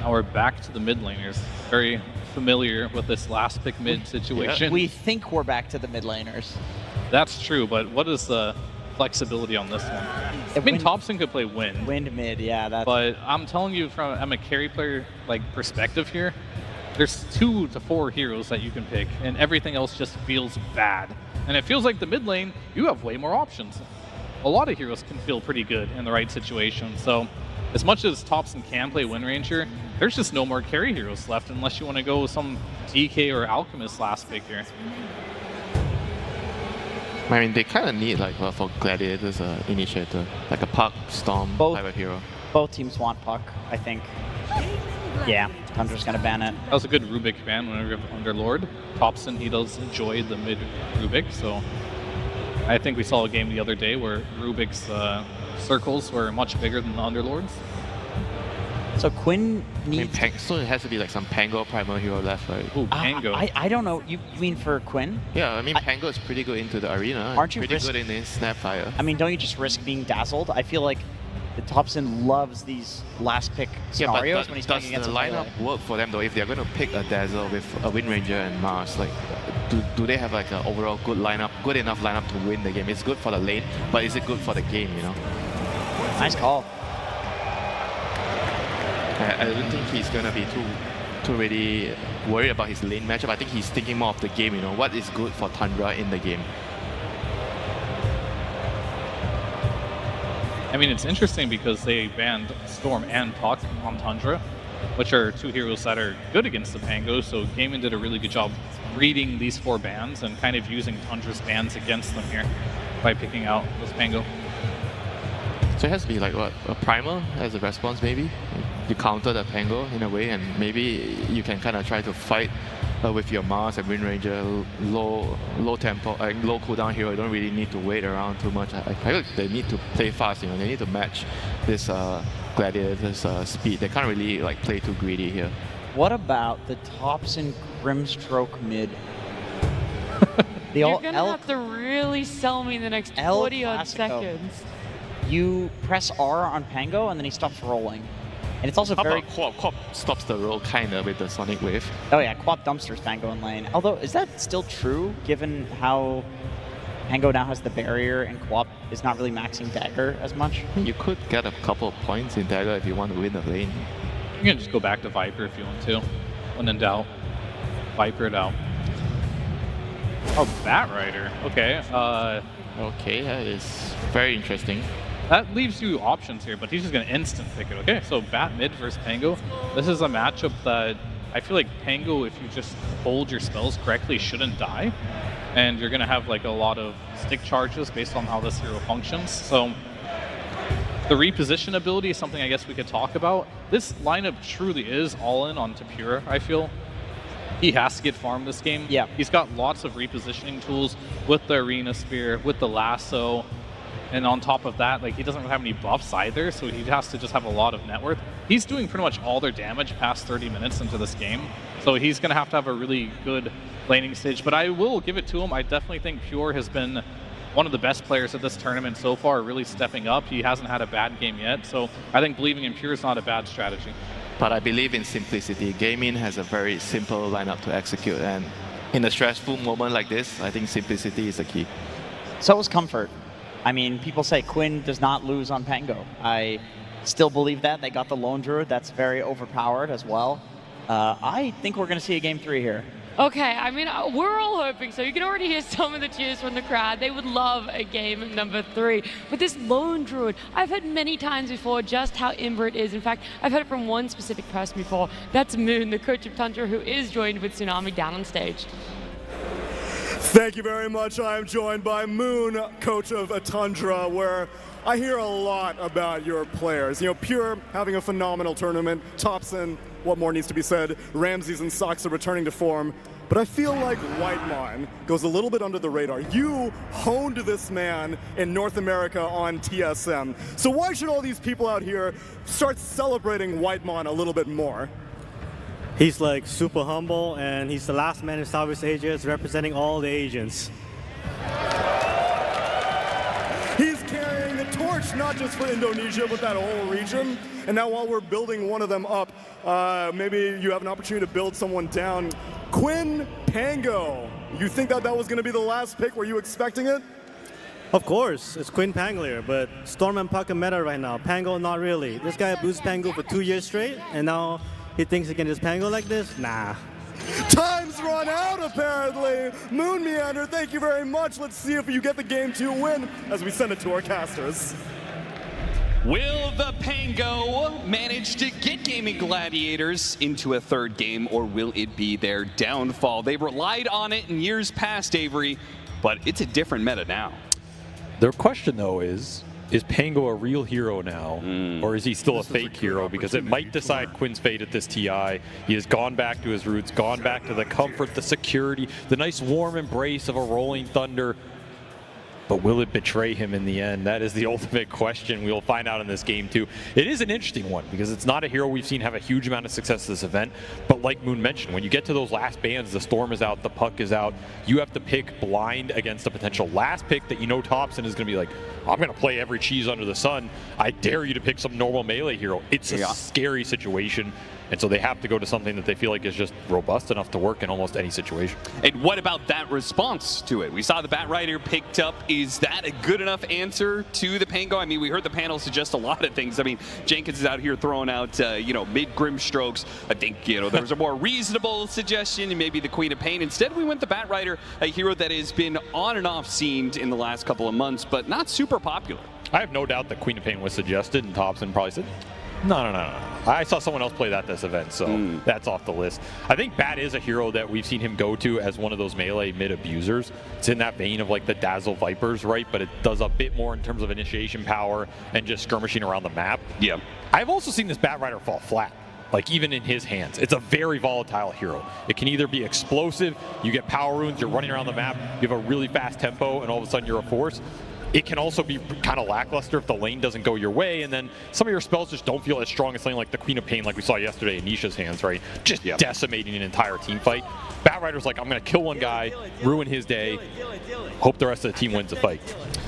Now we're back to the mid laners. Very familiar with this last pick mid situation. We think we're back to the mid laners. That's true, but what is the flexibility on this one? I mean, Topson could play Wind. Wind mid, yeah. But I'm telling you from a carry player like perspective here, there's 2 to 4 heroes that you can pick, and everything else just feels bad. And it feels like the mid lane, you have way more options. A lot of heroes can feel pretty good in the right situation. So as much as Topson can play Wind Ranger, there's just no more carry heroes left unless you want to go with some DK or Alchemist last pick here. I mean, they kind of need like for Gladiators initiator, like a Puck, Storm type of hero. Both teams want Puck, I think. Yeah, Tundra's gonna ban it. That was a good Rubik ban whenever you have Underlord. Topson, he does enjoy the mid Rubik, so I think we saw a game the other day where Rubik's circles were much bigger than the Underlords. So Quinn needs... I mean, so it has to be like some Pango primal hero left, right? Ooh, Pango. I don't know. You mean for Quinn? Yeah, I mean, Pango is pretty good into the arena. Aren't you pretty good in the Snapfire? I mean, don't you just risk being dazzled? I feel like the Topson loves these last pick scenarios when he's playing against the lineup work for them though? If they're going to pick a Dazzle with a Wind Ranger and Mars, like, do they have like an overall good lineup, good enough lineup to win the game? It's good for the lane, but is it good for the game? You know? Nice call. I don't think he's going to be too really worried about his lane matchup. I think he's thinking more of the game. You know, what is good for Tundra in the game? I mean, it's interesting because they banned Storm and Puck on Tundra, which are 2 heroes that are good against the Pango, so Gaming did a really good job reading these 4 bans and kind of using Tundra's bans against them here by picking out this Pango. So it has to be like what, a primer as a response maybe? You counter the Pango in a way, and maybe you can kind of try to fight with your Mars and Wind Ranger, low tempo, low cooldown hero. You don't really need to wait around too much. I feel like they need to play fast. You know, they need to match this Gladiator's speed. They can't really like play too greedy here. What about the Topson Grimstroke mid? You're gonna have to really sell me the next 40 odd seconds. You press R on Pango and then he stops rolling. And it's also How very... about Quap stops the roll kinda with the Sonic Wave. Oh yeah, Quap dumpsters Pango in lane. Although, is that still true given how Pango now has the barrier and Quap is not really maxing Dagger as much? You could get a couple of points in Dagger if you want to win the lane. You can just go back to Viper if you want to. When in doubt, Viper it out. Oh, Bat Rider. Okay. Okay, that is very interesting. That leaves you options here, but he's just going to instant pick it. Okay, so Bat mid versus Pango. This is a matchup that I feel like Pango, if you just hold your spells correctly, shouldn't die. And you're going to have like a lot of stick charges based on how this hero functions. So the reposition ability is something I guess we could talk about. This lineup truly is all in on Tapura, I feel. He has to get farmed this game. Yeah. He's got lots of repositioning tools with the Arena Spear, with the Lasso, and on top of that, like, he doesn't have any buffs either, so he has to just have a lot of net worth. He's doing pretty much all their damage past 30 minutes into this game, so he's going to have a really good laning stage. But I will give it to him. I definitely think Pure has been one of the best players at this tournament so far, really stepping up. He hasn't had a bad game yet, so I think believing in Pure is not a bad strategy. But I believe in simplicity. Gaming has a very simple lineup to execute, and in a stressful moment like this, I think simplicity is the key. So is comfort. I mean, people say Quinn does not lose on Pango. I still believe that. They got the Lone Druid. That's very overpowered as well. I think we're going to see a game 3 here. Okay, I mean, we're all hoping so. You can already hear some of the cheers from the crowd. They would love a game number 3. But this Lone Druid, I've heard many times before just how imber it is. In fact, I've heard it from one specific person before. That's Moon, the coach of Tundra, who is joined with Tsunami down on stage. Thank you very much. I am joined by Moon, coach of Tundra, where I hear a lot about your players. You know, Pure having a phenomenal tournament, Topson, what more needs to be said, Ramses and Sox are returning to form, but I feel like Whitemon goes a little bit under the radar. You honed this man in North America on TSM, so why should all these people out here start celebrating Whitemon a little bit more? He's like super humble, and he's the last man in Southeast Asia representing all the Asians. He's carrying the torch not just for Indonesia, but that whole region. And now while we're building one of them up, maybe you have an opportunity to build someone down. Quinn Pango, you think that was going to be the last pick? Were you expecting it? Of course, it's Quinn Panglier, but Storm and Puck are meta right now. Pango, not really. This guy boosted Pango for 2 years straight, and now he thinks he can just Pango like this? Nah. Time's run out, apparently. Moon Meander, thank you very much. Let's see if you get the Game 2 win as we send it to our casters. Will the Pango manage to get Gaming Gladiators into a third game, or will it be their downfall? They've relied on it in years past, Avery, but it's a different meta now. Their question, though, is Pango a real hero now, or is he still a fake hero? Because it might decide Quinn's fate at this TI. He has gone back to his roots, gone back to the comfort, the security, the nice warm embrace of a rolling thunder. But will it betray him in the end? That is the ultimate question. We'll find out in this game too. It is an interesting one because it's not a hero we've seen have a huge amount of success this event. But like Moon mentioned, when you get to those last bands, the Storm is out, the Puck is out, you have to pick blind against a potential last pick that you know Topson is going to be like, I'm going to play every cheese under the sun. I dare you to pick some normal melee hero. It's a scary situation. And so they have to go to something that they feel like is just robust enough to work in almost any situation. And what about that response to it? We saw the Batrider picked up. Is that a good enough answer to the Pango? I mean, we heard the panel suggest a lot of things. I mean, Jenkins is out here throwing out, mid-grim strokes. I think, there was a more reasonable suggestion, and maybe the Queen of Pain. Instead, we went the Batrider, a hero that has been on and off scene in the last couple of months, but not super popular. I have no doubt that Queen of Pain was suggested, and Topson probably said, no. I saw someone else play that this event, so that's off the list. I think Bat is a hero that we've seen him go to as one of those melee mid-abusers. It's in that vein of like the Dazzle Vipers, right? But it does a bit more in terms of initiation power and just skirmishing around the map. Yeah. I've also seen this Batrider fall flat. Like even in his hands, it's a very volatile hero. It can either be explosive, you get power runes, you're running around the map, you have a really fast tempo, and all of a sudden you're a force. It can also be kind of lackluster if the lane doesn't go your way, and then some of your spells just don't feel as strong as something like the Queen of Pain, like we saw yesterday in Nisha's hands, right? Just decimating an entire team fight. Batrider's like, I'm going to kill one guy, ruin his day, hope the rest of the team wins the fight.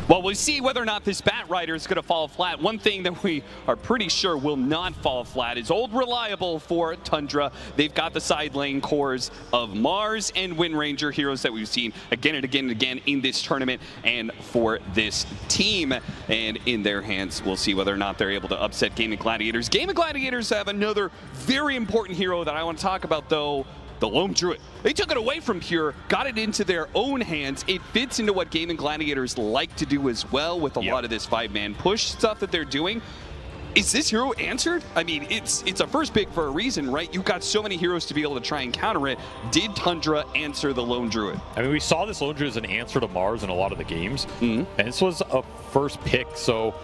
Well, we'll see whether or not this Batrider is going to fall flat. One thing that we are pretty sure will not fall flat is old reliable for Tundra. They've got the side lane cores of Mars and Wind Ranger, heroes that we've seen again and again and again in this tournament and for this team. And in their hands, we'll see whether or not they're able to upset Gaming Gladiators. Gaming Gladiators have another very important hero that I want to talk about, though. The Lone Druid. They took it away from Pure, got it into their own hands. It fits into what Gaming Gladiators like to do as well with a lot of this 5-man push stuff that they're doing. Is this hero answered? I mean, it's a first pick for a reason, right? You've got so many heroes to be able to try and counter it. Did Tundra answer the Lone Druid? I mean, we saw this Lone Druid as an answer to Mars in a lot of the games, and this was a first pick, so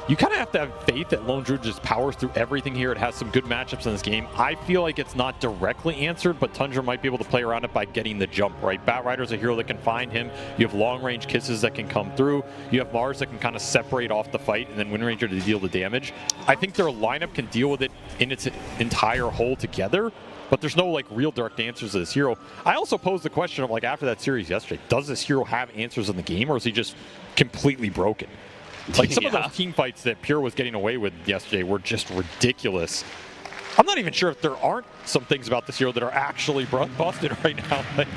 you kind of have to have faith that Lone Druid just powers through everything here. It has some good matchups in this game. I feel like it's not directly answered, but Tundra might be able to play around it by getting the jump, right? Batrider's a hero that can find him. You have long-range kisses that can come through. You have Mars that can kind of separate off the fight, and then Wind Ranger to deal the damage. I think their lineup can deal with it in its entire whole together, but there's no like real direct answers to this hero. I also posed the question of like after that series yesterday, does this hero have answers in the game, or is he just completely broken? Like some of those team fights that Pure was getting away with yesterday were just ridiculous. I'm not even sure if there aren't some things about this hero that are actually busted right now. Like,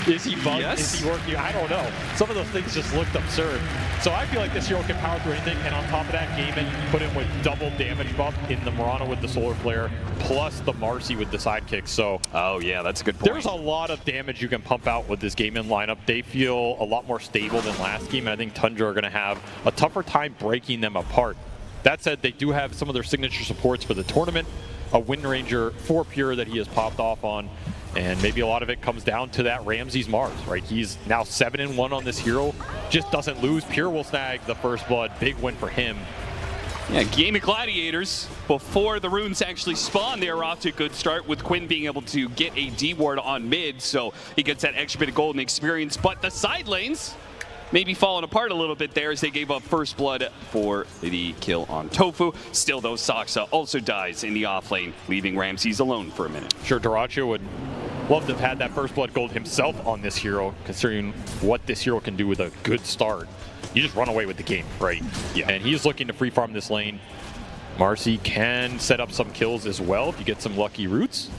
is he bugged? Yes. Is he working? I don't know. Some of those things just looked absurd. So I feel like this hero can power through anything, and on top of that, Gaimin put him with double damage buff in the Murano with the Solar Flare, plus the Marcy with the sidekick. So oh yeah, that's a good point. There's a lot of damage you can pump out with this Gaimin lineup. They feel a lot more stable than last game, and I think Tundra are going to have a tougher time breaking them apart. That said, they do have some of their signature supports for the tournament. A Wind Ranger for Pure that he has popped off on, and maybe a lot of it comes down to that Ramses Mars, right? He's now 7-1 on this hero, just doesn't lose. Pure will snag the first blood, big win for him. Yeah, Game of Gladiators, before the runes actually spawn, they are off to a good start with Quinn being able to get a D-ward on mid, so he gets that extra bit of golden experience, but the side lanes maybe falling apart a little bit there as they gave up first blood for the kill on Tofu. Still though, Saksa also dies in the off lane, leaving Ramses alone for a minute. Sure, Daracho would love to have had that first blood gold himself on this hero, considering what this hero can do with a good start. You just run away with the game, right? Yeah. And he's looking to free farm this lane. Marcy can set up some kills as well if you get some lucky roots.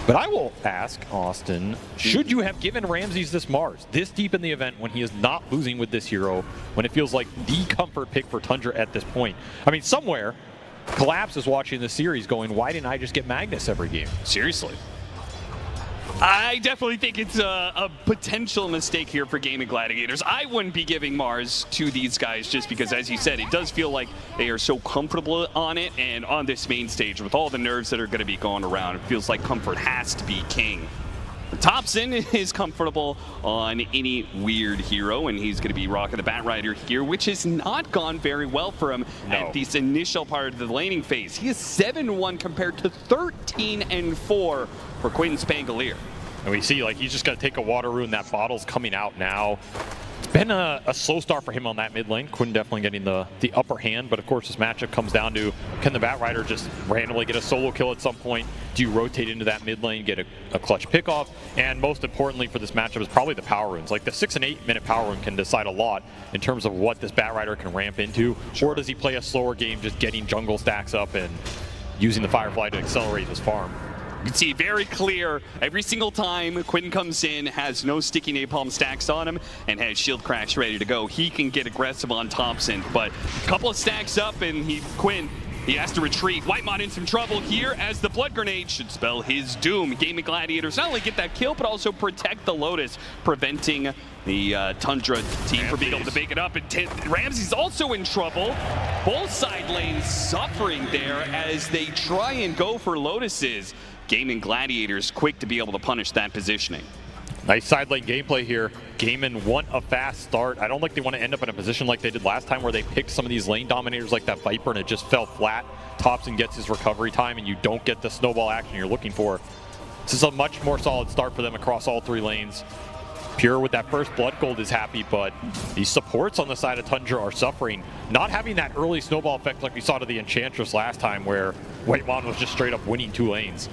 But I will ask, Austin, should you have given Ramses this Mars this deep in the event when he is not losing with this hero, when it feels like the comfort pick for Tundra at this point? I mean, somewhere, Collapse is watching the series going, why didn't I just get Magnus every game? Seriously. I definitely think it's a potential mistake here for Game of Gladiators. I wouldn't be giving Mars to these guys just because, as you said, it does feel like they are so comfortable on it, and on this main stage with all the nerves that are going to be going around, it feels like comfort has to be king. Topson is comfortable on any weird hero, and he's going to be rocking the Batrider here, which has not gone very well for him at this initial part of the laning phase. He is 7-1 compared to 13-4 for Quinn Spangolier. And we see, like, he's just going to take a water rune. That bottle's coming out now. It's been a slow start for him on that mid lane. Quinn definitely getting the upper hand, but of course this matchup comes down to, can the Batrider just randomly get a solo kill at some point? Do you rotate into that mid lane, get a clutch pickoff? And most importantly for this matchup is probably the power runes. Like the 6 and 8 minute power rune can decide a lot in terms of what this Batrider can ramp into. Or does he play a slower game just getting jungle stacks up and using the Firefly to accelerate his farm? You can see very clear every single time Quinn comes in, has no sticky napalm stacks on him, and has shield crash ready to go. He can get aggressive on Topson, but a couple of stacks up and Quinn has to retreat. Whitemon in some trouble here as the Blood Grenade should spell his doom. Game of Gladiators not only get that kill, but also protect the Lotus, preventing the Tundra team from being able to make it up. And Ramsey's also in trouble. Both side lanes suffering there as they try and go for Lotuses. Game of Gladiators quick to be able to punish that positioning. Nice side lane gameplay here. Gaimin want a fast start. I don't think they want to end up in a position like they did last time where they picked some of these lane dominators like that Viper and it just fell flat. Topson gets his recovery time and you don't get the snowball action you're looking for. This is a much more solid start for them across all 3 lanes. Pure with that first blood gold is happy, but these supports on the side of Tundra are suffering. Not having that early snowball effect like we saw to the Enchantress last time where Whitemon was just straight up winning 2 lanes.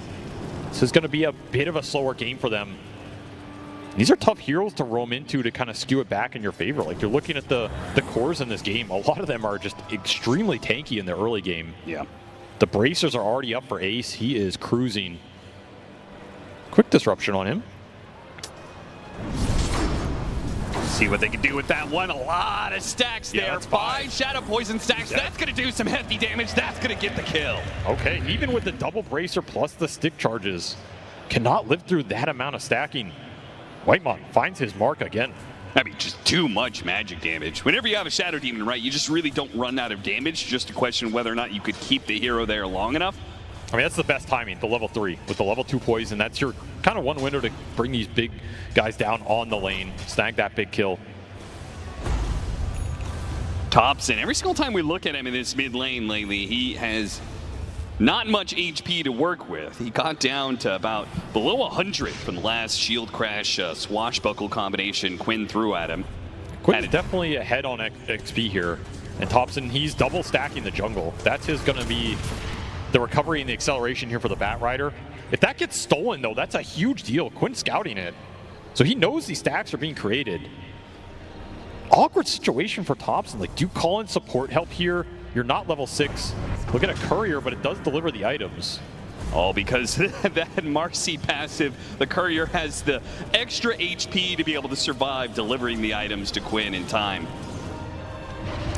This is going to be a bit of a slower game for them. These are tough heroes to roam into to kind of skew it back in your favor. Like you're looking at the cores in this game, a lot of them are just extremely tanky in the early game. Yeah. The bracers are already up for Ace. He is cruising. Quick disruption on him. See what they can do with that one. A lot of stacks there. That's 5 Shadow Poison stacks. Yeah. That's going to do some hefty damage. That's going to get the kill. Okay, even with the double bracer plus the stick charges, cannot live through that amount of stacking. Whitemon finds his mark again. I mean, just too much magic damage. Whenever you have a Shadow Demon, right, you just really don't run out of damage. Just a question whether or not you could keep the hero there long enough. I mean, that's the best timing, the level 3. With the level 2 poison, that's your kind of one window to bring these big guys down on the lane, snag that big kill. Topson, every single time we look at him in this mid lane lately, he has not much HP to work with. He got down to about below 100 from the last shield crash swashbuckle combination Quinn threw at him. Quinn's definitely ahead on XP here. And Topson, he's double stacking the jungle. That's his going to be the recovery and the acceleration here for the Batrider. If that gets stolen, though, that's a huge deal. Quinn's scouting it. So he knows these stacks are being created. Awkward situation for Topson. Like, do you call in support help here? You're not level 6. Look at a courier, but it does deliver the items. Oh, because that Marcy passive, the courier has the extra HP to be able to survive delivering the items to Quinn in time.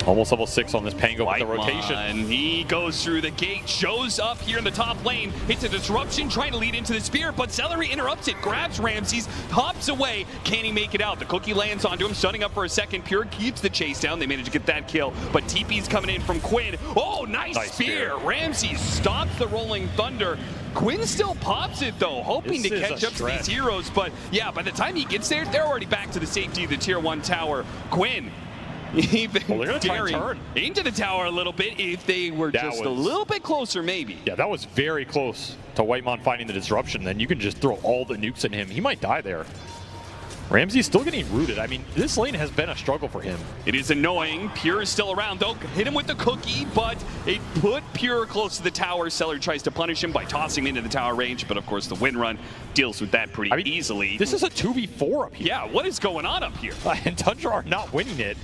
Almost level 6 on this Pango with the rotation. And he goes through the gate, shows up here in the top lane, hits a disruption, trying to lead into the spear, but Celery interrupts it, grabs Ramses, hops away. Can he make it out? The cookie lands onto him, stunning up for a second. Pure keeps the chase down. They manage to get that kill, but TP's coming in from Quinn. Oh, nice spear. Ramses stops the rolling thunder. Quinn still pops it though, hoping to catch up to these heroes, but yeah, by the time he gets there, they're already back to the safety of the tier 1 tower. Quinn even daring into the tower a little bit. If they were just a little bit closer, maybe. Yeah, that was very close to Whitemon finding the disruption. Then you can just throw all the nukes at him. He might die there. Ramsey's still getting rooted. I mean, this lane has been a struggle for him. It is annoying. Pure is still around, though. Hit him with the cookie, but it put Pure close to the tower. Seller tries to punish him by tossing him into the tower range, but of course the wind run deals with that pretty easily. This is a 2v4 up here. Yeah, what is going on up here? And Tundra are not winning it.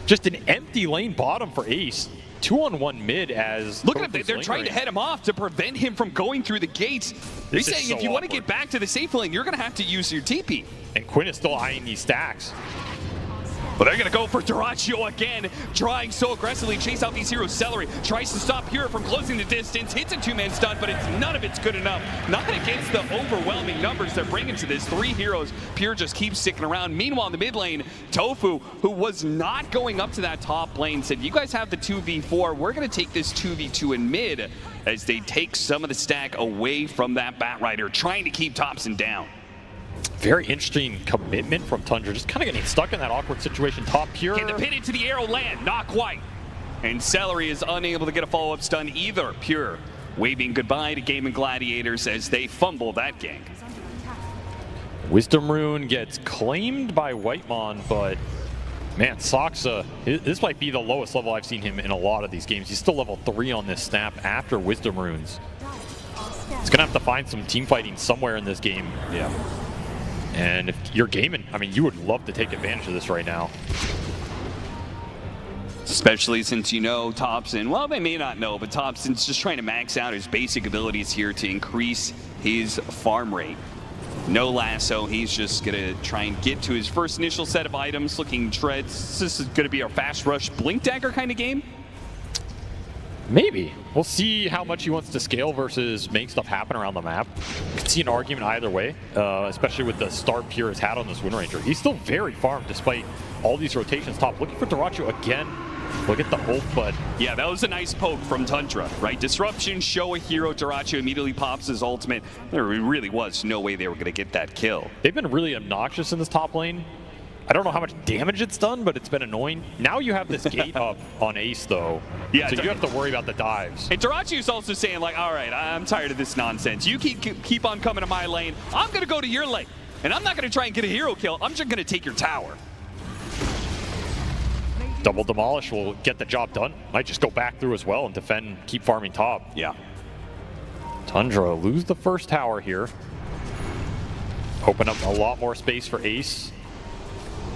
Just an empty lane bottom for Ace. 2-on-1 mid as... Look at them, they're trying to head him off to prevent him from going through the gates. They're saying if you want to get back to the safe lane, you're going to have to use your TP. And Quinn is still eyeing these stacks. But they're going to go for Dyrachyo again, trying so aggressively to chase out these heroes. Celery tries to stop Pure from closing the distance, hits a 2-man stun, but none of it's good enough. Not against the overwhelming numbers they're bringing to this. 3 heroes. Pure just keeps sticking around. Meanwhile, in the mid lane, Tofu, who was not going up to that top lane, said, you guys have the 2v4. We're going to take this 2v2 in mid as they take some of the stack away from that Batrider, trying to keep Topson down. Very interesting commitment from Tundra, just kind of getting stuck in that awkward situation. Top Pure. Can the pin into the arrow land? Not quite. And Celery is unable to get a follow-up stun either. Pure waving goodbye to Gaming Gladiators as they fumble that gank. Wisdom Rune gets claimed by Whitemon, but man, Soxa, this might be the lowest level I've seen him in a lot of these games. He's still level 3 on this snap after Wisdom Runes. He's gonna have to find some team fighting somewhere in this game. Yeah. And if you're gaming, I mean, you would love to take advantage of this right now. Especially since you know Topson, well, they may not know, but Topson's just trying to max out his basic abilities here to increase his farm rate. No lasso, he's just gonna try and get to his first initial set of items, looking treads. This is gonna be a fast rush blink dagger kind of game. Maybe. We'll see how much he wants to scale versus make stuff happen around the map. You can see an argument either way, especially with the start Pure has had on this Wind Ranger. He's still very farmed despite all these rotations top. Looking for Dyrachyo again. Look at the ult, but... Yeah, that was a nice poke from Tundra, right? Disruption, show a hero, Dyrachyo immediately pops his ultimate. There really was no way they were going to get that kill. They've been really obnoxious in this top lane. I don't know how much damage it's done, but it's been annoying. Now you have this gate up on Ace, though. Yeah, so you have to worry about the dives. And Dyrachyo's also saying, like, all right, I'm tired of this nonsense. You keep on coming to my lane. I'm going to go to your lane. And I'm not going to try and get a hero kill. I'm just going to take your tower. Double Demolish will get the job done. Might just go back through as well and defend, keep farming top. Yeah. Tundra lose the first tower here. Open up a lot more space for Ace.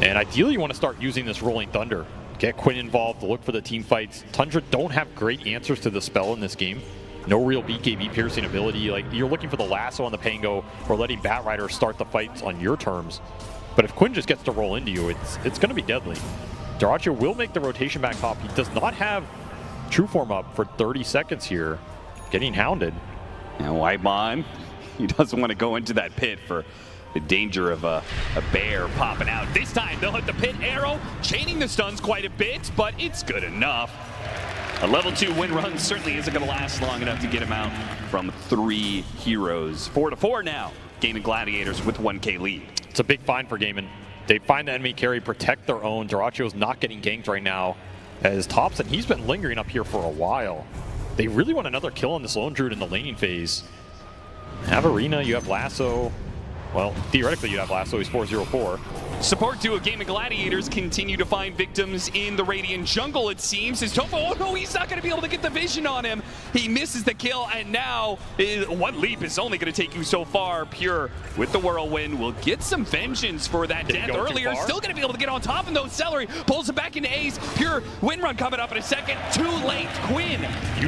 And ideally you want to start using this Rolling Thunder. Get Quinn involved, look for the team fights. Tundra don't have great answers to the spell in this game. No real BKB piercing ability. Like, you're looking for the lasso on the Pango or letting Batrider start the fights on your terms. But if Quinn just gets to roll into you, it's going to be deadly. Dyrachyo will make the rotation back top. He does not have True Form up for 30 seconds here. Getting hounded. And Whitemon, he doesn't want to go into that pit for The danger of a bear popping out. This time they'll hit the pit arrow, chaining the stuns quite a bit, but it's good enough. A level 2 win run certainly isn't going to last long enough to get him out from 3 heroes. 4-4 now. Gaming Gladiators with 1K lead. It's a big find for Gaming. They find the enemy carry, protect their own. Duracio's not getting ganked right now. As Topson, he's been lingering up here for a while. They really want another kill on this Lone Druid in the laning phase. Have Arena, you have Lasso. Well, theoretically you'd have Lasso, he's 4-0-4. Support duo Gaming Gladiators continue to find victims in the Radiant jungle, it seems. As Tofu, oh no, he's not going to be able to get the vision on him. He misses the kill, and now one leap is only going to take you so far. Pure, with the Whirlwind, will get some vengeance for that death earlier. Still going to be able to get on top of those. Celery pulls him back into Ace. Pure, win run coming up in a second. Too late, Quinn.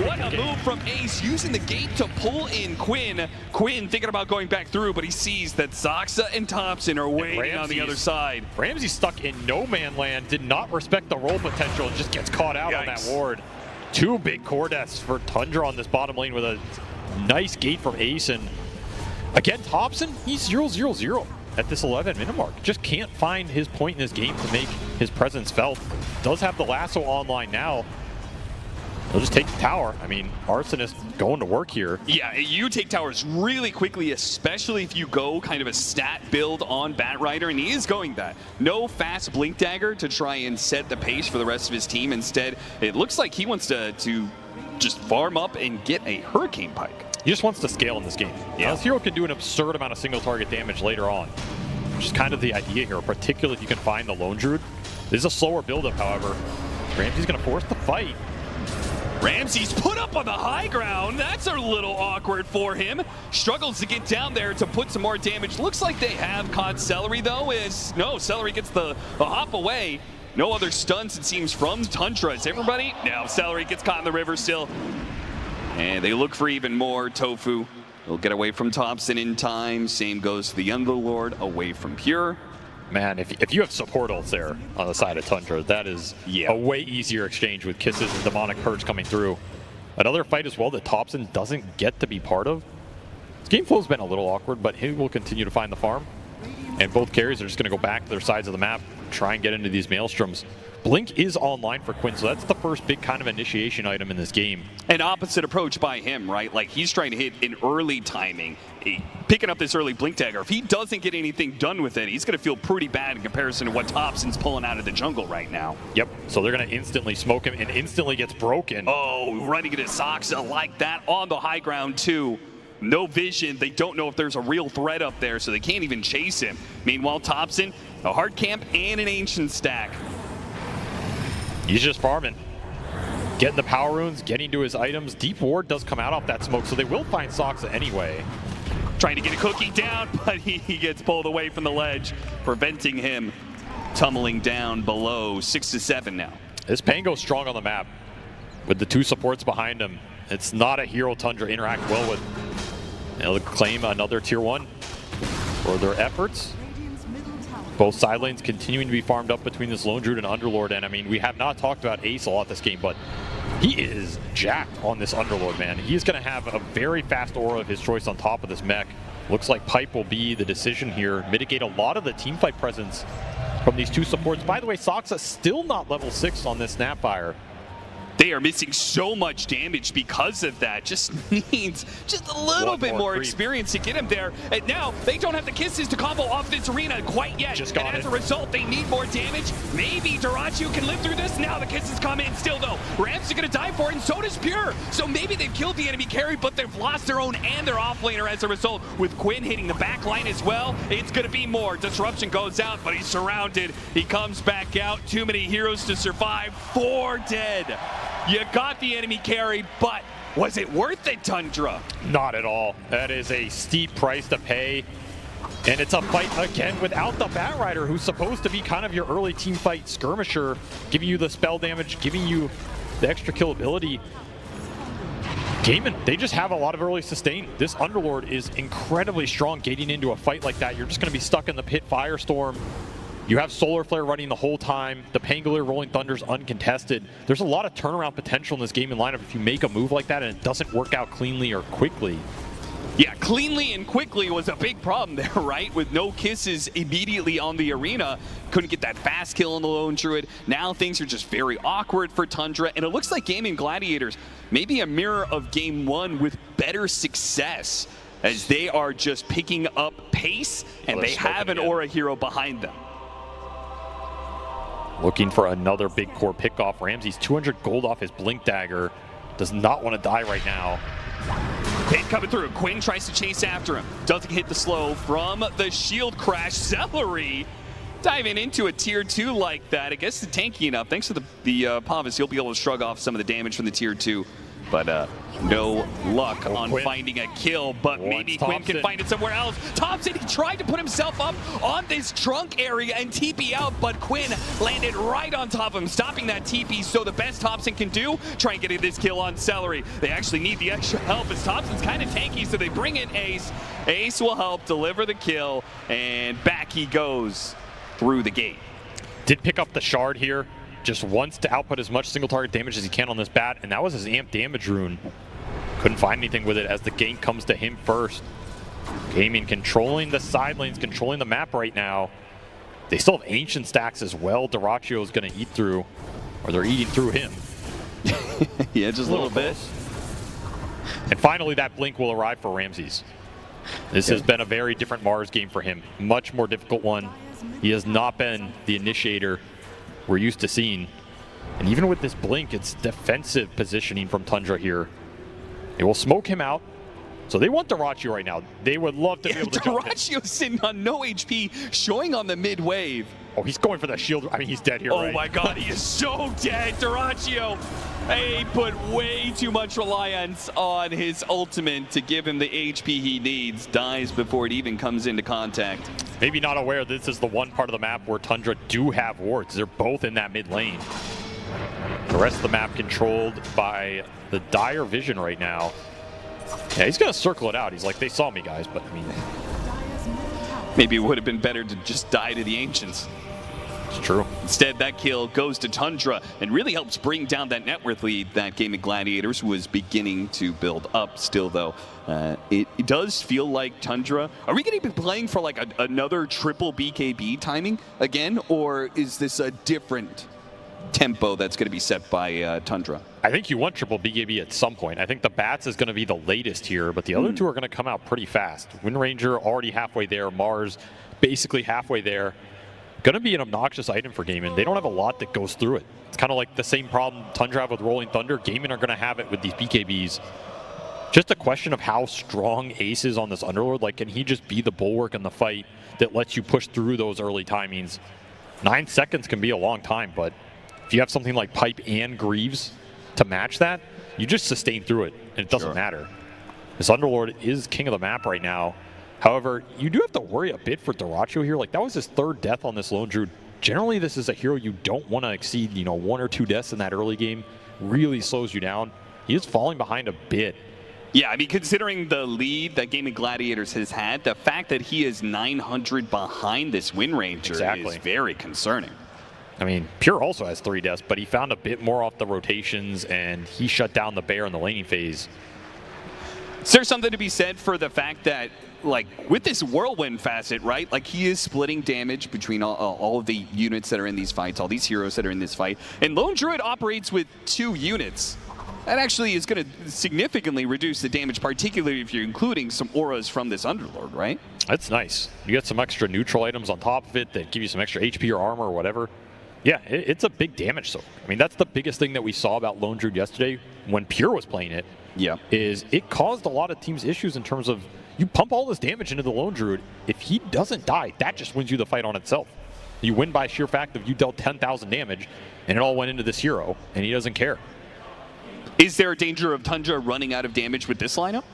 What a move from Ace, using the gate to pull in Quinn. Quinn thinking about going back through, but he sees that Zoxa and Topson are waiting on the other side. Ramsey's stuck in no man land, did not respect the roll potential, and just gets caught out on that ward. 2 big core deaths for Tundra on this bottom lane with a nice gate from Ace. And again, Topson, he's 0-0-0 at this 11 minute mark. Just can't find his point in this game to make his presence felt. Does have the lasso online now. He'll just take the tower. I mean, Arsonist going to work here. Yeah, you take towers really quickly, especially if you go kind of a stat build on Batrider, and he is going that. No fast Blink Dagger to try and set the pace for the rest of his team. Instead, it looks like he wants to just farm up and get a Hurricane Pike. He just wants to scale in this game. Yeah. This hero can do an absurd amount of single target damage later on, which is kind of the idea here, particularly if you can find the Lone Druid. This is a slower build-up, however. Ramsey's going to force the fight. Ramsey's put up on the high ground. That's a little awkward for him. Struggles to get down there to put some more damage. Looks like they have caught Celery, though. No, Celery gets the hop away. No other stunts, it seems, from Tundra. Is everybody? Now Celery gets caught in the river still. And they look for even more. Tofu will get away from Topson in time. Same goes to the Underlord, away from Pure. Man, if you have support ults there on the side of Tundra, that is a way easier exchange with Kisses and Demonic Purge coming through. Another fight as well that Topson doesn't get to be part of. His game flow's been a little awkward, but he will continue to find the farm. And both carries are just going to go back to their sides of the map, try and get into these Maelstroms. Blink is online for Quinn, so that's the first big kind of initiation item in this game. An opposite approach by him, right? Like, he's trying to hit in early timing, picking up this early Blink Dagger. If he doesn't get anything done with it, he's going to feel pretty bad in comparison to what Topson's pulling out of the jungle right now. Yep, so they're going to instantly smoke him and instantly gets broken. Oh, running into Zoxa like that on the high ground, too. No vision. They don't know if there's a real threat up there, so they can't even chase him. Meanwhile, Topson, a hard camp and an ancient stack. He's just farming. Getting the power runes, getting to his items. Deep ward does come out off that smoke, so they will find Zoxa anyway. Trying to get a cookie down, but he gets pulled away from the ledge, preventing him tumbling down below. 6-7 now. This Pango's strong on the map with the 2 supports behind him. It's not a hero Tundra interact well with. They'll claim another tier 1 for their efforts. Both side lanes continuing to be farmed up between this Lone Druid and Underlord. And I mean, we have not talked about Ace a lot this game, but he is jacked on this Underlord, man. He's going to have a very fast aura of his choice on top of this mech. Looks like Pipe will be the decision here. Mitigate a lot of the teamfight presence from these 2 supports. By the way, Zoxa still not level 6 on this Snapfire. They are missing so much damage because of that. Just needs just a little bit more experience to get him there. And now they don't have the Kisses to combo off this arena quite yet. And as a result, they need more damage. Maybe Duraccio can live through this. Now the Kisses come in still, though. Rams are going to die for it, and so does Pure. So maybe they've killed the enemy carry, but they've lost their own and their offlaner as a result. With Quinn hitting the back line as well, it's going to be more. Disruption goes out, but he's surrounded. He comes back out. Too many heroes to survive. 4 dead. You got the enemy carry, but was it worth it, Tundra? Not at all. That is a steep price to pay. And it's a fight again without the Batrider, who's supposed to be kind of your early team fight skirmisher, giving you the spell damage, giving you the extra kill ability. Gaiman, they just have a lot of early sustain. This Underlord is incredibly strong gating into a fight like that. You're just going to be stuck in the pit Firestorm. You have Solar Flare running the whole time. The Pangolier Rolling Thunder's uncontested. There's a lot of turnaround potential in this game and lineup if you make a move like that and it doesn't work out cleanly or quickly. Yeah, cleanly and quickly was a big problem there, right? With no kisses immediately on the arena. Couldn't get that fast kill on the Lone Druid. Now things are just very awkward for Tundra, and it looks like Gaming Gladiators, maybe a mirror of Game 1 with better success, as they are just picking up pace, and they have an Aura hero behind them. Looking for another big core pickoff. Ramsey's 200 gold off his Blink Dagger. Does not want to die right now. Hit coming through. Quinn tries to chase after him. Doesn't hit the slow from the shield crash. Celery diving into a tier 2 like that. I guess it's tanky enough. Thanks to the Pavis, he'll be able to shrug off some of the damage from the tier 2. But no luck on Quinn. finding a kill, but maybe Quinn can find it somewhere else. Topson, he tried to put himself up on this trunk area and TP out, but Quinn landed right on top of him, stopping that TP. So the best Topson can do, try and get this kill on Celery. They actually need the extra help as Topson's kind of tanky, so they bring in Ace. Ace will help deliver the kill, and back he goes through the gate. Did pick up the shard here. Just wants to output as much single target damage as he can on this bat, and that was his amp damage rune. Couldn't find anything with it as the gank comes to him first. Gaming controlling the side lanes, controlling the map right now. They still have ancient stacks as well. Dyrachyo is going to eat through, or they're eating through him. Yeah, just a little bit. And finally, that blink will arrive for Ramses. This has been a very different Mars game for him. Much more difficult one. He has not been the initiator we're used to seeing. And even with this blink, it's defensive positioning from Tundra here. They will smoke him out. So they want Dyrachyo right now. They would love to be able to jump in. Dyrachyo's sitting on no HP, showing on the mid wave. Oh, he's going for the shield. I mean, he's dead here, Oh right? my god, he is so dead. Dyrachyo, they put way too much reliance on his ultimate to give him the HP he needs. Dies before it even comes into contact. Maybe not aware this is the one part of the map where Tundra do have wards. They're both in that mid lane. The rest of the map controlled by the Dire Vision right now. Yeah, he's going to circle it out. He's like, they saw me, guys, but I mean... Maybe it would have been better to just die to the Ancients. It's true. Instead, that kill goes to Tundra and really helps bring down that net worth lead that Gaming Gladiators was beginning to build up still, though. It does feel like Tundra... Are we going to be playing for like another triple BKB timing again, or is this a different tempo that's going to be set by Tundra? I think you want triple BKB at some point. I think the Bats is going to be the latest here, but the other two are going to come out pretty fast. Wind Ranger already halfway there. Mars basically halfway there. Going to be an obnoxious item for Gaming. They don't have a lot that goes through it. It's kind of like the same problem Tundra have with Rolling Thunder. Gaming are going to have it with these BKBs. Just a question of how strong Ace is on this Underlord. Like, can he just be the bulwark in the fight that lets you push through those early timings? 9 seconds can be a long time, but if you have something like Pipe and Greaves to match that, you just sustain through it, and it doesn't matter. This Underlord is king of the map right now. However, you do have to worry a bit for Dyrachyo here. Like, that was his 3rd death on this Lone Druid. Generally, this is a hero you don't want to exceed, 1 or 2 deaths in that early game. Really slows you down. He is falling behind a bit. Yeah, I mean, considering the lead that Gaming Gladiators has had, the fact that he is 900 behind this Wind Ranger is very concerning. I mean, Pure also has 3 deaths, but he found a bit more off the rotations, and he shut down the Bear in the laning phase. Is there something to be said for the fact that, like, with this Whirlwind facet, right? Like, he is splitting damage between all of the units that are in these fights, all these heroes that are in this fight. And Lone Druid operates with 2 units. That actually is going to significantly reduce the damage, particularly if you're including some auras from this Underlord, right? That's nice. You get some extra neutral items on top of it that give you some extra HP or armor or whatever. Yeah, it's a big damage soak. I mean, that's the biggest thing that we saw about Lone Druid yesterday when Pure was playing it. Yeah. Is it caused a lot of teams issues in terms of you pump all this damage into the Lone Druid. If he doesn't die, that just wins you the fight on itself. You win by sheer fact of you dealt 10,000 damage, and it all went into this hero, and he doesn't care. Is there a danger of Tundra running out of damage with this lineup?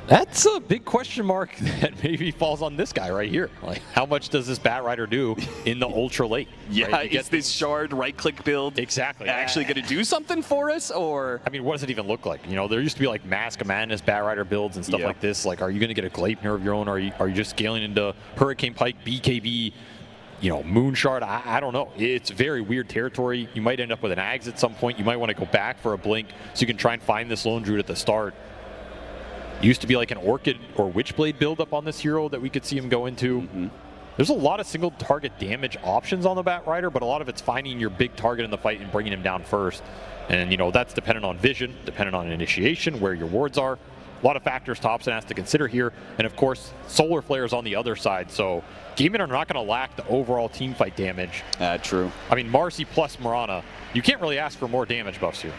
That's a big question mark that maybe falls on this guy right here. Like, how much does this Bat Rider do in the ultra late? Yeah, right? Is this shard right-click build actually going to do something for us, or? I mean, what does it even look like? There used to be like Mask of Madness Bat Rider builds and stuff like this. Like, are you going to get a Gleipnir of your own, or are you just scaling into Hurricane Pike, BKB, you know, Moonshard, I don't know. It's very weird territory. You might end up with an Ags at some point. You might want to go back for a Blink so you can try and find this Lone Druid at the start. Used to be like an Orchid or Witchblade build-up on this hero that we could see him go into. There's a lot of single target damage options on the Batrider, but a lot of it's finding your big target in the fight and bringing him down first. And, you know, that's dependent on vision, dependent on initiation, where your wards are. A lot of factors Topson has to consider here. And, of course, Solar Flare is on the other side. So Gaimin are not going to lack the overall team fight damage. True. I mean, Marcy plus Mirana, you can't really ask for more damage buffs here.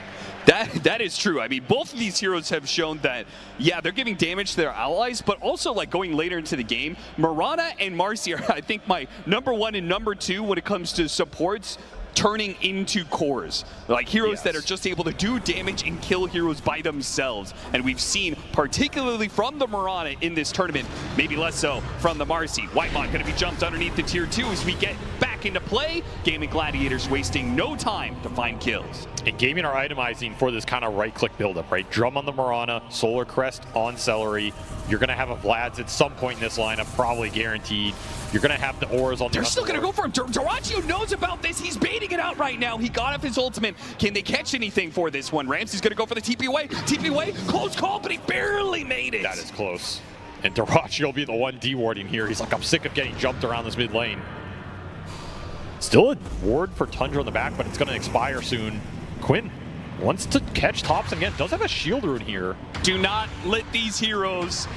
That is true. I mean, both of these heroes have shown that, yeah, they're giving damage to their allies, but also, like, going later into the game, Mirana and Marcy are, I think, my #1 and #2 when it comes to supports turning into cores. Like heroes that are just able to do damage and kill heroes by themselves. And we've seen, particularly from the Mirana in this tournament, maybe less so from the Marcy. Whitemon going to be jumped underneath the tier 2 as we get back into play. Gaming Gladiators wasting no time to find kills. And Gaming are itemizing for this kind of right-click buildup, right? Drum on the Mirana, Solar Crest on Celery. You're going to have a Vlad's at some point in this lineup, probably guaranteed. You're going to have the auras on the They're still going to go for him. Dyrachyo knows about this. He's baiting it out right now. He got off his ultimate. Can they catch anything for this one? Ramsey's going to go for the TP away. TP away. Close call, but he barely made it. That is close. And Dyrachyo will be the one dewarding here. He's like, I'm sick of getting jumped around this mid lane. Still a ward for Tundra in the back, but it's going to expire soon. Quinn wants to catch Topson again. Does have a shield rune here. Do not let these heroes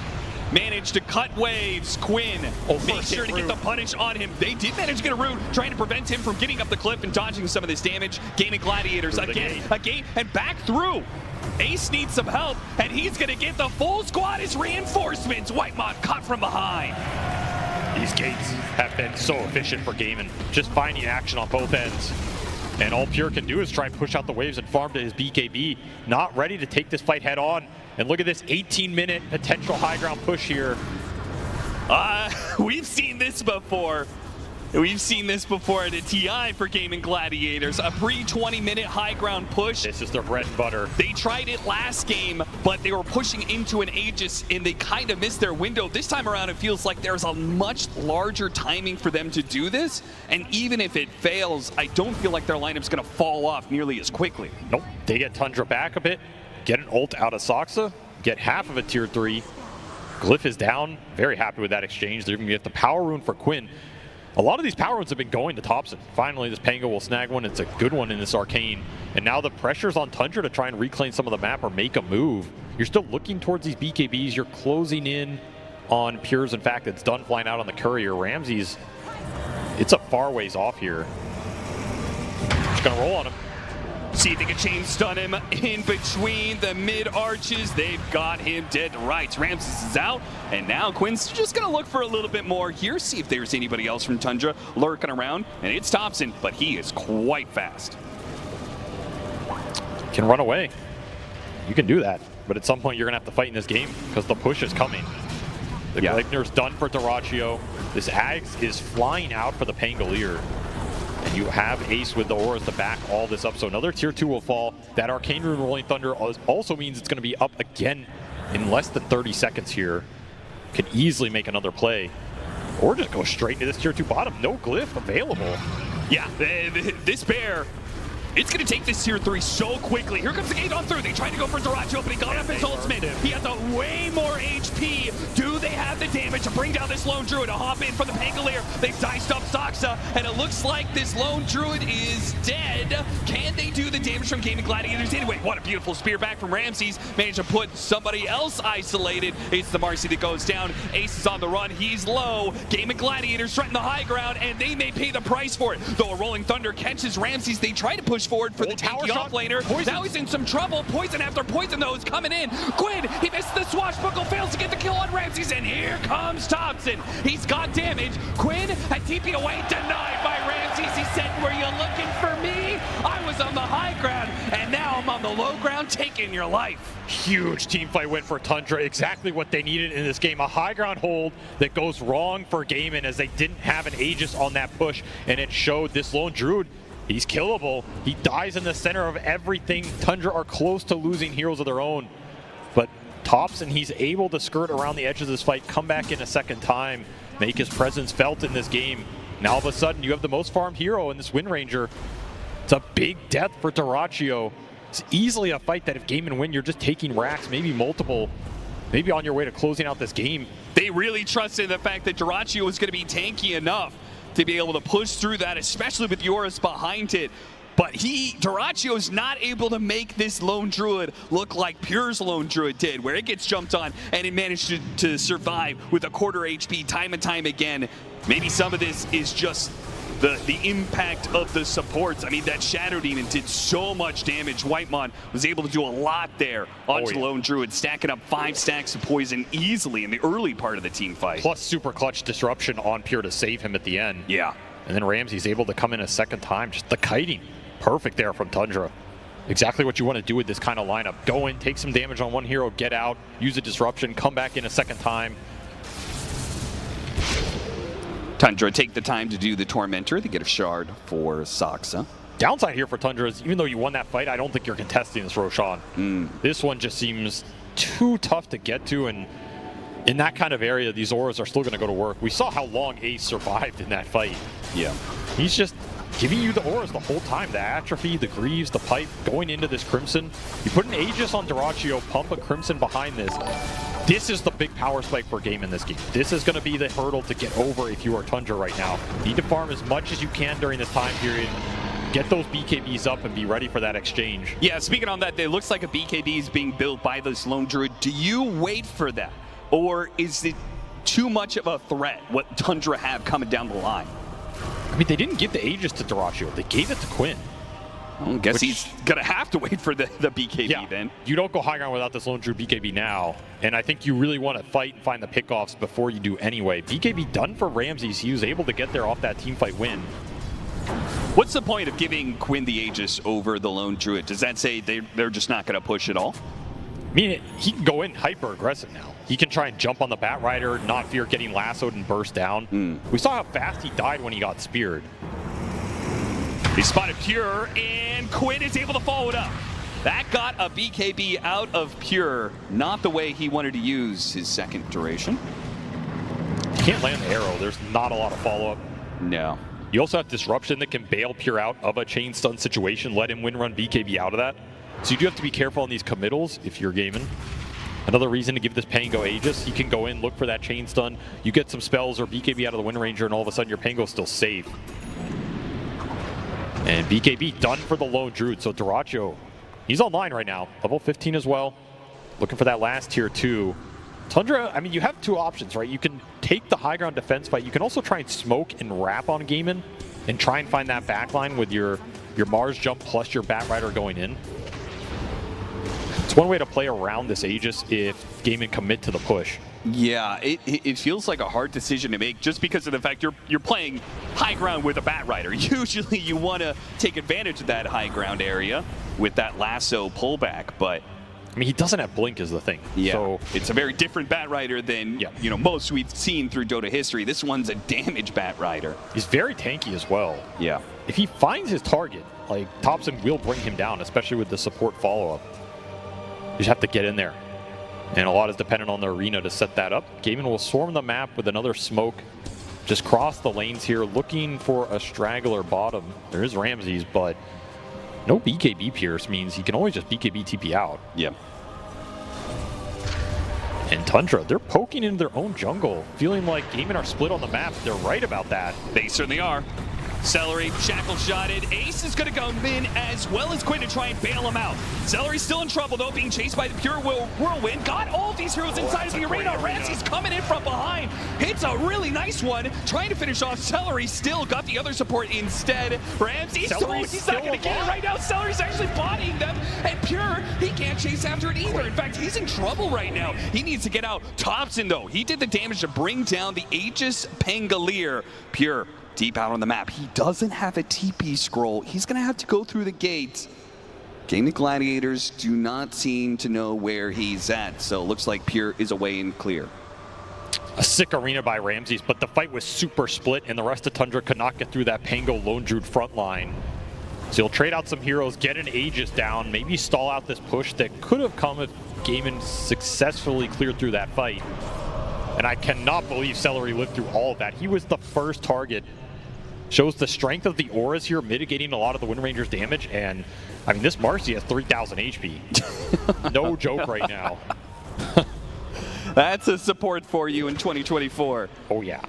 manage to cut waves. Quinn, make sure to get the punish on him. They did manage to get a rune, trying to prevent him from getting up the cliff and dodging some of this damage. Gaming Gladiators again, and back through. Ace needs some help, and he's going to get the full squad as reinforcements. Whitemon caught from behind. These gates have been so efficient for Gaimin, just finding action on both ends. And all Pure can do is try and push out the waves and farm to his BKB. Not ready to take this fight head on. And look at this 18-minute potential high ground push here. We've seen this before. We've seen this before at a TI for Gaming Gladiators. A pre-20-minute high ground push. This is their bread and butter. They tried it last game, but they were pushing into an Aegis, and they kind of missed their window. This time around, it feels like there's a much larger timing for them to do this. And even if it fails, I don't feel like their lineup's going to fall off nearly as quickly. Nope. They get Tundra back a bit, get an ult out of Soxa, get half of a tier 3. Glyph is down. Very happy with that exchange. They're going to get the power rune for Quinn. A lot of these power runes have been going to Topson. Finally, this Pango will snag one. It's a good one in this Arcane. And now the pressure's on Tundra to try and reclaim some of the map or make a move. You're still looking towards these BKBs. You're closing in on Pures. In fact, it's done flying out on the Courier. Ramsey's, it's a far ways off here. Just gonna roll on him. See if they can chain stun him in between the mid arches. They've got him dead to rights. Ramses is out, and now Quinn's just gonna look for a little bit more here, see if there's anybody else from Tundra lurking around. And it's Topson, but he is quite fast. Can run away. You can do that, but at some point you're gonna have to fight in this game because the push is coming. The Gleipnir's done for Dyrachyo. This Ags is flying out for the Pangolier. And you have Ace with the auras to back all this up. So another tier 2 will fall. That Arcane Rune Rolling Thunder also means it's going to be up again in less than 30 seconds here. Can easily make another play. Or just go straight into this tier 2 bottom. No Glyph available. Yeah, this bear, it's going to take this tier 3 so quickly. Here comes the gate on through. They tried to go for Dyrachyo, but he got up his ultimate. He has way more HP. Do they have the damage to bring down this Lone Druid to hop in for the Pangolier? They've diced up Soxa, and it looks like this Lone Druid is dead. Can they do the damage from Gaming Gladiators anyway? What a beautiful spear back from Ramses. Managed to put somebody else isolated. It's the Marcy that goes down. Ace is on the run. He's low. Gaming Gladiators threaten the high ground, and they may pay the price for it. Though a Rolling Thunder catches Ramses, they try to push forward for the tanky offlaner. Now he's in some trouble. Poison after poison, though, is coming in. Quinn, he missed the swashbuckle, fails to get the kill on Ramses, and here comes Topson. He's got damage. Quinn had TP away, denied by Ramses. He said, were you looking for me? I was on the high ground, and now I'm on the low ground, taking your life. Huge team fight win for Tundra. Exactly what they needed in this game. A high ground hold that goes wrong for Gaimin as they didn't have an Aegis on that push, and it showed this Lone Druid. He's killable. He dies in the center of everything. Tundra are close to losing heroes of their own. But Topson, he's able to skirt around the edge of this fight, come back in a second time, make his presence felt in this game. Now all of a sudden you have the most farmed hero in this Wind Ranger. It's a big death for Dyrachyo. It's easily a fight that if game and win, you're just taking racks, maybe multiple, maybe on your way to closing out this game. They really trusted the fact that Dyrachyo was going to be tanky enough to be able to push through that, especially with Yoris behind it. But Dyrachyo is not able to make this Lone Druid look like Pure's Lone Druid did, where it gets jumped on and it managed to survive with a quarter HP time and time again. Maybe some of this is just the impact of the supports. I mean, that Shadow Demon did so much damage. Whitemon was able to do a lot there onto the Lone Druid, stacking up 5 stacks of poison easily in the early part of the team fight. Plus super clutch disruption on Pure to save him at the end. Yeah. And then Ramsey's able to come in a second time. Just the kiting. Perfect there from Tundra. Exactly what you want to do with this kind of lineup. Go in, take some damage on one hero, get out, use a disruption, come back in a second time. Tundra take the time to do the Tormentor. They get a shard for Saksa. Downside here for Tundra is even though you won that fight, I don't think you're contesting this Roshan. This one just seems too tough to get to, and in that kind of area, these auras are still going to go to work. We saw how long Ace survived in that fight. Yeah. He's just giving you the auras the whole time. The Atrophy, the Greaves, the Pipe, going into this Crimson. You put an Aegis on Dyrachyo, pump a Crimson behind this. This is the big power spike for game in this game. This is going to be the hurdle to get over if you are Tundra right now. You need to farm as much as you can during this time period. Get those BKBs up and be ready for that exchange. Yeah, speaking on that, it looks like a BKB is being built by this Lone Druid. Do you wait for that? Or is it too much of a threat, what Tundra have coming down the line? I mean, they didn't give the Aegis to Dyrachyo. They gave it to Quinn. I guess he's going to have to wait for the BKB then. You don't go high ground without this Lone Druid BKB now. And I think you really want to fight and find the pickoffs before you do anyway. BKB done for Ramses. He was able to get there off that teamfight win. What's the point of giving Quinn the Aegis over the Lone Druid? Does that say they're just not going to push at all? I mean, he can go in hyper aggressive now. He can try and jump on the Bat Rider, not fear getting lassoed and burst down. We saw how fast he died when he got speared. He spotted Pure, and Quinn is able to follow it up. That got a BKB out of Pure. Not the way he wanted to use his second duration. You can't land the arrow. There's not a lot of follow-up. No. You also have Disruption that can bail Pure out of a chain stun situation, let him win run BKB out of that. So you do have to be careful on these committals if you're gaming. Another reason to give this Pango Aegis. He can go in, look for that chain stun. You get some spells or BKB out of the Wind Ranger, and all of a sudden your Pango's still safe. And BKB done for the Lone Druid. So Dyrachyo, he's online right now. Level 15 as well. Looking for that last tier 2. Tundra, I mean, you have 2 options, right? You can take the high ground defense fight. You can also try and smoke and wrap on Gaimin and try and find that backline with your Mars jump plus your Bat Rider going in. It's one way to play around this Aegis if Gaimin commit to the push. Yeah, it feels like a hard decision to make just because of the fact you're playing high ground with a Bat Rider. Usually you want to take advantage of that high ground area with that lasso pullback, but I mean, he doesn't have Blink is the thing. Yeah, so it's a very different Bat Rider than most we've seen through Dota history. This one's a damage Bat Rider. He's very tanky as well. Yeah. If he finds his target, like Topson will bring him down, especially with the support follow-up. You just have to get in there. And a lot is dependent on the arena to set that up. Gaimin will swarm the map with another smoke. Just cross the lanes here, looking for a straggler bottom. There is Ramses, but no BKB Pierce means he can always just BKB TP out. Yeah. And Tundra, they're poking into their own jungle, feeling like Gaimin are split on the map. They're right about that. They certainly are. Celery, shackle shotted. Ace is going to go in as well as Quinn to try and bail him out. Celery's still in trouble though, being chased by the Pure Whirlwind. Got all of these heroes inside of the arena. Ramsey's coming in from behind. Hits a really nice one. Trying to finish off Celery. Still got the other support instead. Ramsey, he's not going to get it right now. Celery's actually bodying them. And Pure, he can't chase after it either. In fact, he's in trouble right now. He needs to get out. Topson though, he did the damage to bring down the Aegis Pangolier. Pure deep out on the map. He doesn't have a TP scroll. He's going to have to go through the gates. Game of Gladiators do not seem to know where he's at, so it looks like Pure is away and clear. A sick arena by Ramses, but the fight was super split, and the rest of Tundra could not get through that Pango Lone Druid front line. So he'll trade out some heroes, get an Aegis down, maybe stall out this push that could have come if Gaimin successfully cleared through that fight. And I cannot believe Celery lived through all of that. He was the first target Shows the strength of the auras here, mitigating a lot of the Wind Ranger's damage. And I mean, this Marcy has 3,000 HP. No joke right now. That's a support for you in 2024. Oh yeah.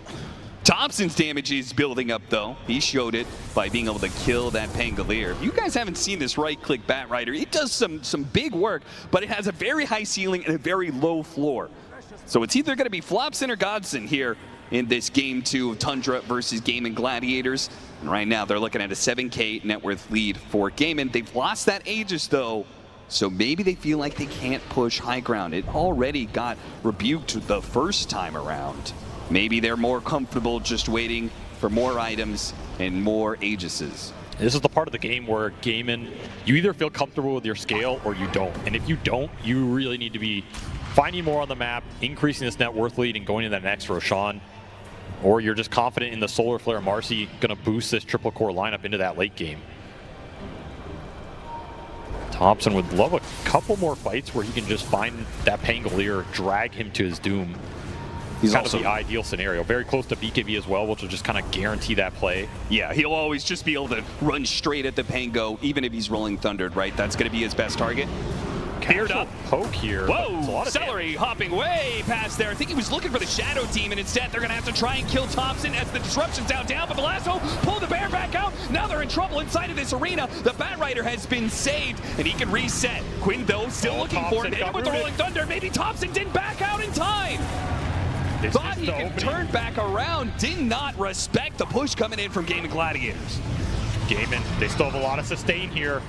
Topson's damage is building up though. He showed it by being able to kill that Pangolier. If you guys haven't seen this right-click Bat Rider, it does some big work, but it has a very high ceiling and a very low floor. So it's either going to be Flopson or Godson here in this game 2 of Tundra versus Gaming Gladiators. And right now they're looking at a 7K net worth lead for Gaming. They've lost that Aegis though, so maybe they feel like they can't push high ground. It already got rebuked the first time around. Maybe they're more comfortable just waiting for more items and more Aegises. This is the part of the game where Gaming, you either feel comfortable with your scale or you don't. And if you don't, you really need to be finding more on the map, increasing this net worth lead and going to that next Roshan. Or you're just confident in the Solar Flare Marcy going to boost this triple core lineup into that late game. Topson would love a couple more fights where he can just find that Pangolier, drag him to his doom. He's kind also of the ideal scenario. Very close to BKB as well, which will just kind of guarantee that play. Yeah, he'll always just be able to run straight at the Pango, even if he's rolling Thundered, right? That's going to be his best target. Feared up poke here. Whoa, Celery hopping way past there. I think he was looking for the Shadow Team, and instead they're going to have to try and kill Topson as the disruption's down. But Velasco pulled the bear back out. Now they're in trouble inside of this arena. The Bat Rider has been saved, and he can reset. Quinn, though, still looking for him. Hit him with the Rolling Thunder. Maybe Topson didn't back out in time. Thought he could turn back around. Did not respect the push coming in from Gaming Gladiators. Gaming, they still have a lot of sustain here.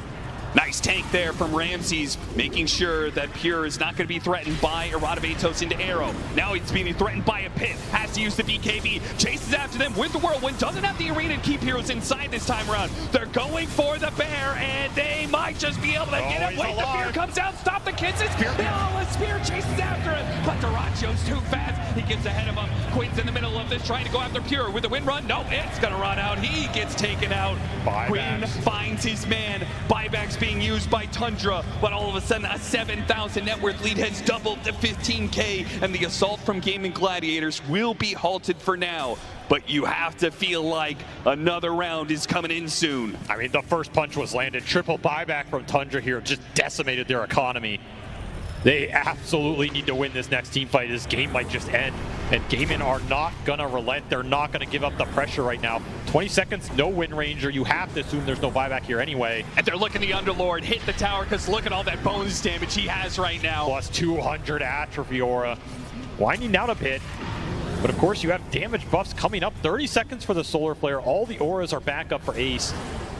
Nice tank there from Ramses, making sure that Pure is not going to be threatened by Erodivatos into Arrow. Now he's being threatened by a Pit, has to use the BKB, chases after them with the Whirlwind, doesn't have the arena to keep heroes inside this time around. They're going for the Bear, and they might just be able to get him. Wait, the Spear comes out, stop the Kisses. The Spear chases after him, but Duracio's too fast. He gets ahead of him. Quinn's in the middle of this, trying to go after Pure with the wind run. No, it's going to run out. He gets taken out. Quinn finds his man. Buybacks being used by Tundra, but all of a sudden a 7,000 net worth lead has doubled to 15K, and the assault from Gaming Gladiators will be halted for now. But you have to feel like another round is coming in soon. I mean, the first punch was landed. Triple buyback from Tundra here, just decimated their economy. They absolutely need to win this next team fight. This game might just end. And Gaming are not going to relent. They're not going to give up the pressure right now. 20 seconds, no Wind Ranger. You have to assume there's no buyback here anyway. And they're looking the Underlord hit the tower because look at all that bonus damage he has right now. Plus 200 Atrophy Aura. Winding down a bit. But of course, you have damage buffs coming up. 30 seconds for the Solar Flare. All the auras are back up for Ace.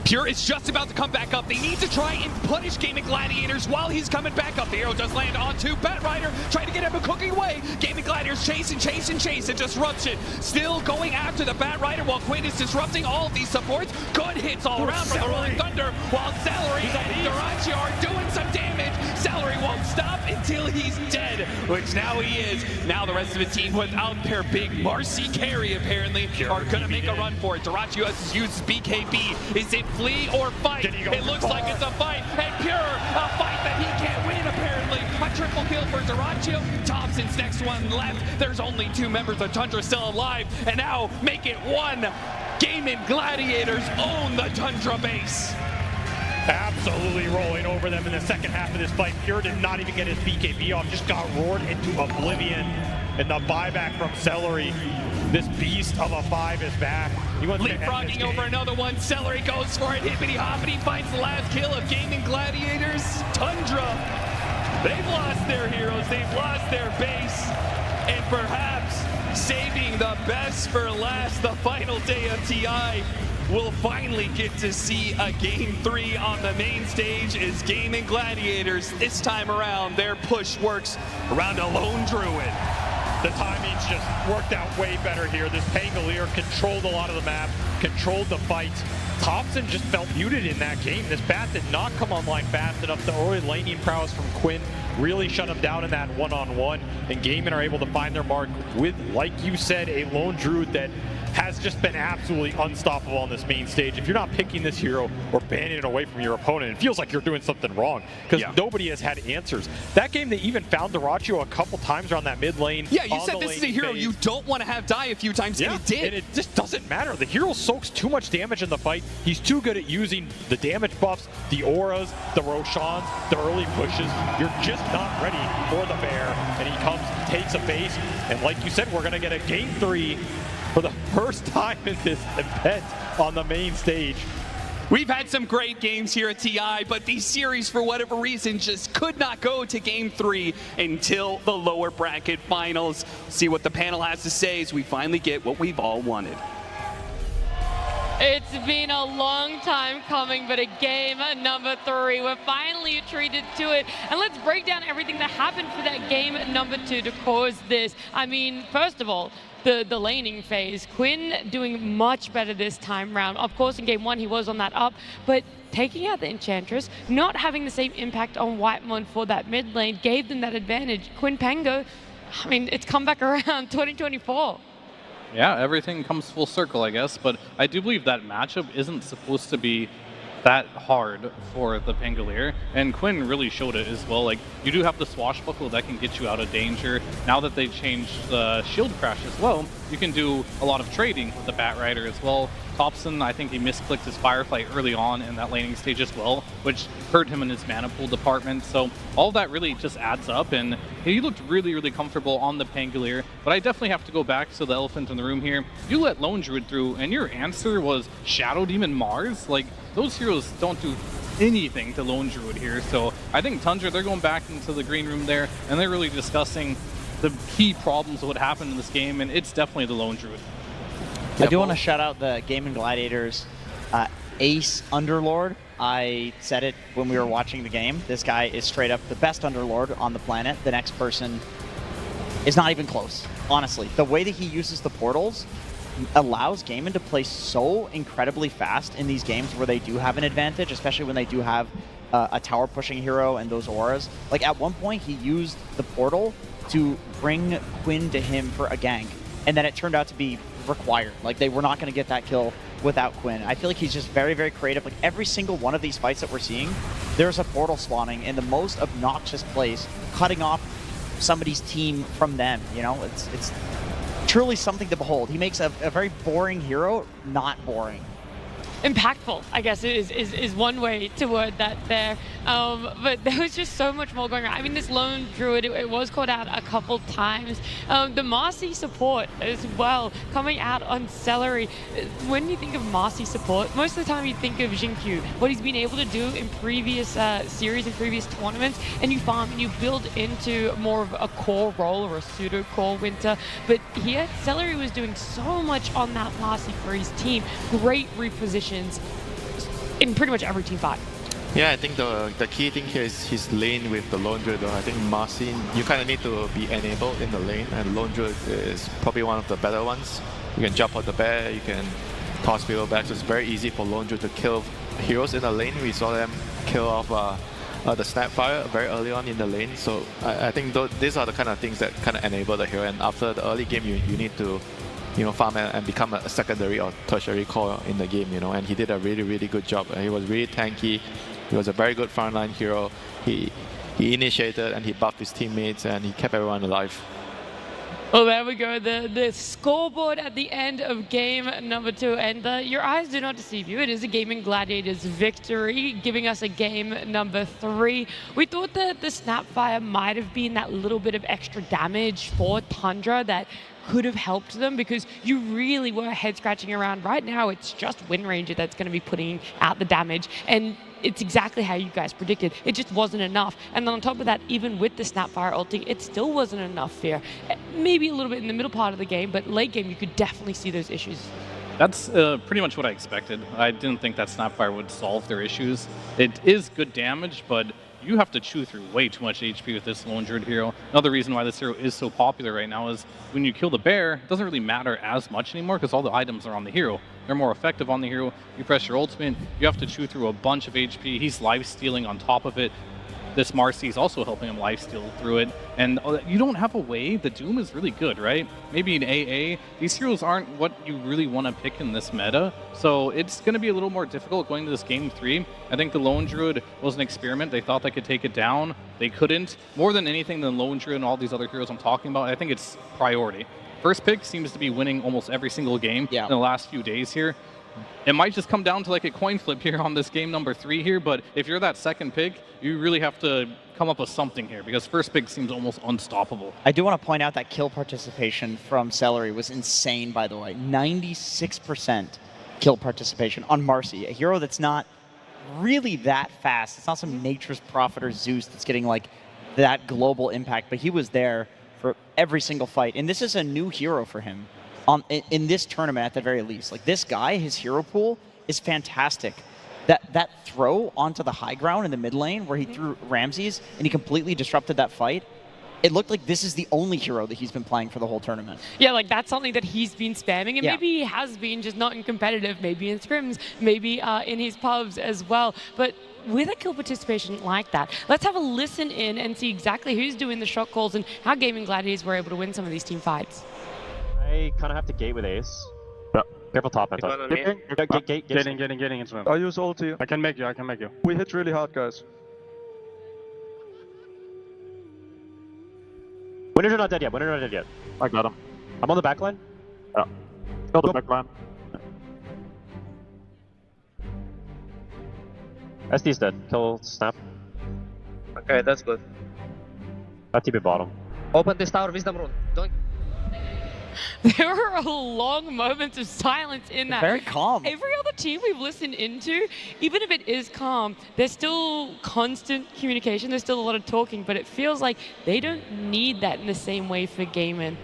Pure is just about to come back up. They need to try and punish Gaming Gladiators while he's coming back up. The arrow does land onto Bat Rider, trying to get him a cooking away. Gaming Gladiators chase and disruption. Still going after the Bat Rider while Quinn is disrupting all of these supports. Good hits all around from the Rolling Thunder, while Celery and Duraccio are doing some damage. Celery won't stop until he's dead, which now he is. Now the rest of the team without their big Marcy carry apparently are going to make a run for it. Duraccio has used BKB. Is it flee or fight? It looks like it's a fight, and Pure, a fight that he can't win apparently. A triple kill for Duraccio. Topson's next one left. There's only 2 members of Tundra still alive, and now make it 1. Gaming Gladiators own the Tundra base. Absolutely rolling over them in the second half of this fight. Pure did not even get his BKB off, just got roared into oblivion. And the buyback from Celery. This beast of a 5 is back. He wants leapfrogging over another one. Celery goes for it. Hippity hoppity finds the last kill of Gaming Gladiators. Tundra. They've lost their heroes. They've lost their base. And perhaps saving the best for last, the final day of TI. We'll finally get to see a Game 3 on the main stage as Gaming Gladiators. This time around, their push works around a lone druid. The timing's just worked out way better here. This Pangolier controlled a lot of the map, controlled the fight. Topson just felt muted in that game. This bat did not come online fast enough. The early laning prowess from Quinn really shut him down in that one-on-one. And Gaming are able to find their mark with, like you said, a lone druid that has just been absolutely unstoppable on this main stage. If you're not picking this hero or banning it away from your opponent, it feels like you're doing something wrong because nobody has had answers. That game, they even found Dyrachyo a couple times around that mid lane. Yeah, you said this is a hero you don't want to have die a few times, and it did. And it just doesn't matter. The hero soaks too much damage in the fight. He's too good at using the damage buffs, the auras, the Roshans, the early pushes. You're just not ready for the bear. And he comes, takes a base, and like you said, we're going to get a game 3 for the first time in this event on the main stage. We've had some great games here at TI, but these series, for whatever reason, just could not go to game 3 until the lower bracket finals. See what the panel has to say as we finally get what we've all wanted. It's been a long time coming, but a game number 3. We're finally treated to it. And let's break down everything that happened for that game number 2 to cause this. I mean, first of all, the laning phase. Quinn doing much better this time round. Of course, in game 1, he was on that up, but taking out the Enchantress, not having the same impact on Whitemon for that mid lane, gave them that advantage. Quinn Pango, I mean, it's come back around 2024. Yeah, everything comes full circle, I guess, but I do believe that matchup isn't supposed to be that hard for the Pangolier, and Quinn really showed it as well. Like, you do have the Swashbuckle that can get you out of danger. Now that they changed the Shield Crash as well, you can do a lot of trading with the Bat Rider as well. Topson, I think he misclicked his Firefly early on in that laning stage as well, which hurt him in his mana pool department. So all that really just adds up, and he looked really, really comfortable on the Pangolier. But I definitely have to go back to the elephant in the room here. You let Lone Druid through, and your answer was Shadow Demon Mars? Like, those heroes don't do anything to Lone Druid here. So I think Tundra, they're going back into the green room there, and they're really discussing the key problems of what happened in this game, and it's definitely the Lone Druid. I do want to shout out the Gaming Gladiators Ace Underlord. I said it when we were watching the game. This guy is straight up the best Underlord on the planet. The next person is not even close, honestly. The way that he uses the portals allows Gaimin to play so incredibly fast in these games where they do have an advantage, especially when they do have a tower pushing hero and those auras. Like, at one point, he used the portal to bring Quinn to him for a gank, and then it turned out to be required. Like, they were not going to get that kill without Quinn. I feel like he's just very, very creative. Like, every single one of these fights that we're seeing, there's a portal spawning in the most obnoxious place, cutting off somebody's team from them. You know, it's truly something to behold. He makes a very boring hero not boring. Impactful, I guess, is one way to word that there. But there was just so much more going on. I mean, this Lone Druid, it was called out a couple times. The Marcy support as well, coming out on Celery. When you think of Marcy support, most of the time you think of Xingqiu, what he's been able to do in previous series and previous tournaments, and you farm and you build into more of a core role or a pseudo-core winter. But here, Celery was doing so much on that Marcy for his team. Great reposition in pretty much every team fight. Yeah, I think the key thing here is his lane with the Lone Druid. I think Marcy, you kind of need to be enabled in the lane, and Lone Druid is probably one of the better ones. You can jump out the bear, you can toss people back, so it's very easy for Lone Druid to kill heroes in the lane. We saw them kill off the Snapfire very early on in the lane, so I think these are the kind of things that kind of enable the hero, and after the early game you need to farm and become a secondary or tertiary core in the game, and he did a really, really good job. He was really tanky. He was a very good frontline hero. He initiated and he buffed his teammates and he kept everyone alive. Well, there we go, the scoreboard at the end of game number 2, and your eyes do not deceive you. It is a Gaming Gladiators victory, giving us a game number 3. We thought that the Snapfire might have been that little bit of extra damage for Tundra that could have helped them, because you really were head scratching around. Right now, it's just Wind Ranger that's going to be putting out the damage, and it's exactly how you guys predicted. It just wasn't enough. And then on top of that, even with the Snapfire ulting, it still wasn't enough Fear. Maybe a little bit in the middle part of the game, but late game, you could definitely see those issues. That's pretty much what I expected. I didn't think that Snapfire would solve their issues. It is good damage, but you have to chew through way too much HP with this Lone Druid hero. Another reason why this hero is so popular right now is when you kill the bear, it doesn't really matter as much anymore because all the items are on the hero. They're more effective on the hero. You press your ultimate, you have to chew through a bunch of HP. He's life stealing on top of it. this Marcy is also helping him lifesteal through it. And you don't have a way. The Doom is really good, right? Maybe in AA, these heroes aren't what you really want to pick in this meta. So it's going to be a little more difficult going to this game 3. I think the Lone Druid was an experiment. They thought they could take it down. They couldn't. More than anything than Lone Druid and all these other heroes I'm talking about, I think it's priority. First pick seems to be winning almost every single game in the last few days here. It might just come down to like a coin flip here on this game number 3 here, but if you're that second pick, you really have to come up with something here because first pick seems almost unstoppable. I do want to point out that kill participation from Celery was insane, by the way. 96% kill participation on Marcy, a hero that's not really that fast. It's not some Nature's Prophet or Zeus that's getting like that global impact, but he was there for every single fight. And this is a new hero for him. In this tournament, at the very least. Like, this guy, his hero pool is fantastic. That throw onto the high ground in the mid lane where he threw Ramses and he completely disrupted that fight, it looked like this is the only hero that he's been playing for the whole tournament. Yeah, like that's something that he's been spamming, and maybe he has been, just not in competitive, maybe in scrims, maybe in his pubs as well. But with a kill participation like that, let's have a listen in and see exactly who's doing the shot calls and how Gaming Gladiators were able to win some of these team fights. I kind of have to gate with Ace. Yeah. Careful top, I thought. Getting into him. I use ulti. I can make you. We hit really hard, guys. Winners are not dead yet. I got him. I'm on the back line. Yeah. Kill the back line. SD's dead. Kill Snap. Okay, that's good. That TP bottom. Open this tower, Wisdom Rune. Don't... There were long moments of silence in that. Very calm. Every other team we've listened into, even if it is calm, there's still constant communication, there's still a lot of talking, but it feels like they don't need that in the same way for gaming.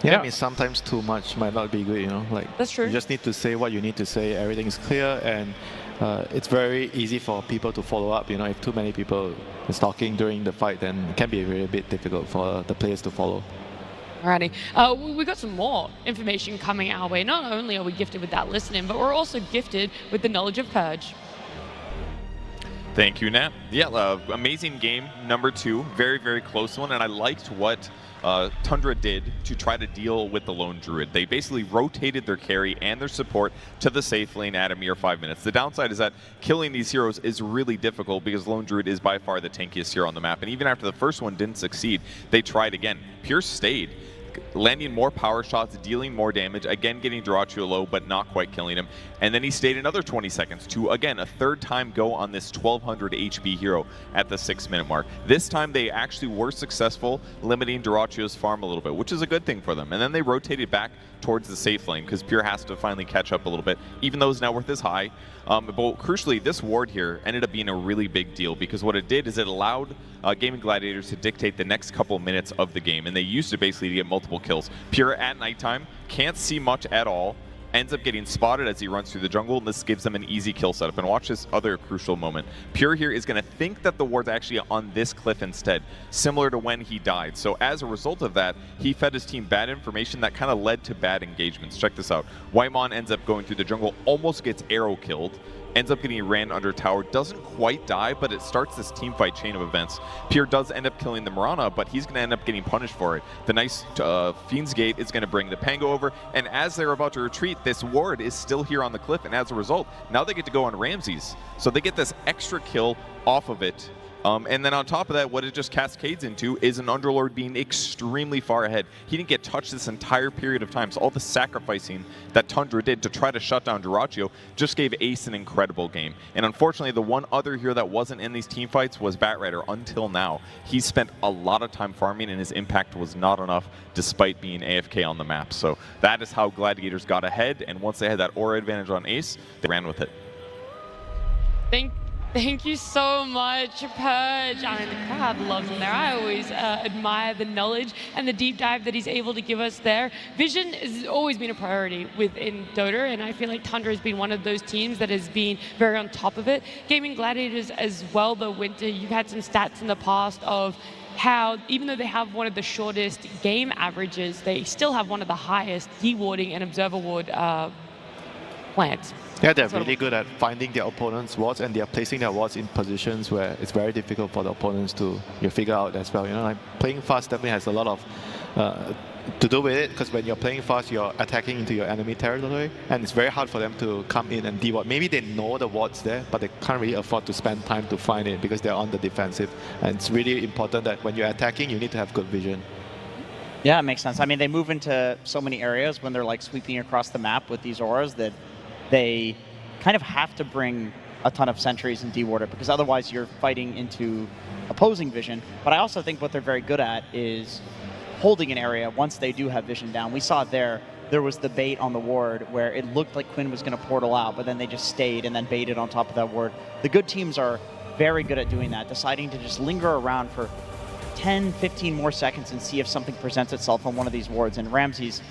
Yeah, I mean, sometimes too much might not be good, you know? Like, that's true. You just need to say what you need to say, everything is clear, and it's very easy for people to follow up, you know? If too many people is talking during the fight, then it can be a bit difficult for the players to follow. Alrighty, we got some more information coming our way. Not only are we gifted with that listening, but we're also gifted with the knowledge of Purge. Thank you, Nat. Yeah, amazing game, number 2. Very, very close one, and I liked what Tundra did to try to deal with the Lone Druid. They basically rotated their carry and their support to the safe lane at a mere 5 minutes. The downside is that killing these heroes is really difficult because Lone Druid is by far the tankiest hero on the map, and even after the first one didn't succeed, they tried again. Pure stayed, landing more power shots, dealing more damage, again getting Dyrachyo low, but not quite killing him. And then he stayed another 20 seconds to, again, a third time go on this 1200 HP hero at the 6-minute mark. This time they actually were successful limiting Dyrachyo's farm a little bit, which is a good thing for them. And then they rotated back towards the safe lane because Pure has to finally catch up a little bit, even though his net worth is high. But crucially, this ward here ended up being a really big deal because what it did is it allowed Gaming Gladiators to dictate the next couple minutes of the game, and they used it basically to get multiple kills. Pure at nighttime can't see much at all, ends up getting spotted as he runs through the jungle, and this gives them an easy kill setup. And watch this other crucial moment. Pure here is going to think that the ward's actually on this cliff instead, similar to when he died. So as a result of that, he fed his team bad information that kind of led to bad engagements. Check this out. Whitemon ends up going through the jungle, almost gets arrow killed, ends up getting ran under tower, doesn't quite die, but it starts this team fight chain of events. Pure does end up killing the Mirana, but he's going to end up getting punished for it. The nice Fiend's Gate is going to bring the Pango over, and as they're about to retreat, this ward is still here on the cliff, and as a result, now they get to go on Ramses. So they get this extra kill off of it. And then on top of that, what it just cascades into is an Underlord being extremely far ahead. He didn't get touched this entire period of time, so all the sacrificing that Tundra did to try to shut down Dyrachyo just gave Ace an incredible game. And unfortunately, the one other hero that wasn't in these team fights was Batrider until now. He spent a lot of time farming, and his impact was not enough despite being AFK on the map. So that is how Gladiators got ahead, and once they had that aura advantage on Ace, they ran with it. Thank you so much, Purge. I mean, the crowd loves him there. I always admire the knowledge and the deep dive that he's able to give us there. Vision has always been a priority within Dota, and I feel like Tundra has been one of those teams that has been very on top of it. Gaming Gladiators as well, though, Winter, you've had some stats in the past of how, even though they have one of the shortest game averages, they still have one of the highest dewarding and observer ward plans. Yeah, they're really good at finding their opponent's wards, and they're placing their wards in positions where it's very difficult for the opponents to figure out as well. You know, like playing fast definitely has a lot of to do with it, because when you're playing fast, you're attacking into your enemy territory, and it's very hard for them to come in and de-ward. Maybe they know the wards there, but they can't really afford to spend time to find it because they're on the defensive. And it's really important that when you're attacking, you need to have good vision. Yeah, it makes sense. I mean, they move into so many areas when they're like sweeping across the map with these auras that they kind of have to bring a ton of sentries and de-ward it, because otherwise you're fighting into opposing vision. But I also think what they're very good at is holding an area once they do have vision down. We saw it there. There was the bait on the ward where it looked like Quinn was going to portal out, but then they just stayed and then baited on top of that ward. The good teams are very good at doing that, deciding to just linger around for 10, 15 more seconds and see if something presents itself on one of these wards. And Ramses,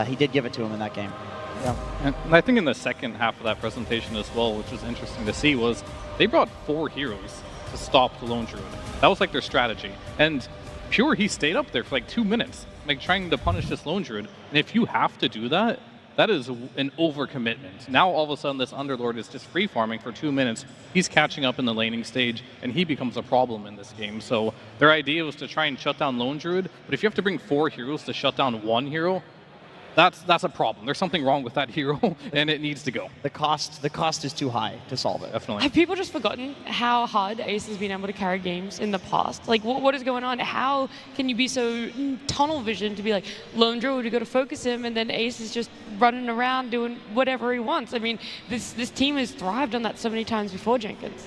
he did give it to him in that game. Yeah. And I think in the second half of that presentation as well, which was interesting to see, was they brought 4 heroes to stop the Lone Druid. That was like their strategy. And Pure, he stayed up there for like 2 minutes, like trying to punish this Lone Druid. And if you have to do that, that is an overcommitment. Now all of a sudden this Underlord is just free farming for 2 minutes. He's catching up in the laning stage, and he becomes a problem in this game. So their idea was to try and shut down Lone Druid, but if you have to bring 4 heroes to shut down 1 hero, that's a problem. There's something wrong with that hero, and it needs to go. The cost is too high to solve it. Definitely. Have people just forgotten how hard Ace has been able to carry games in the past? Like, what is going on? How can you be so tunnel vision to be like, Lone Druid, you got to focus him, and then Ace is just running around doing whatever he wants? I mean, this team has thrived on that so many times before, Jenkins.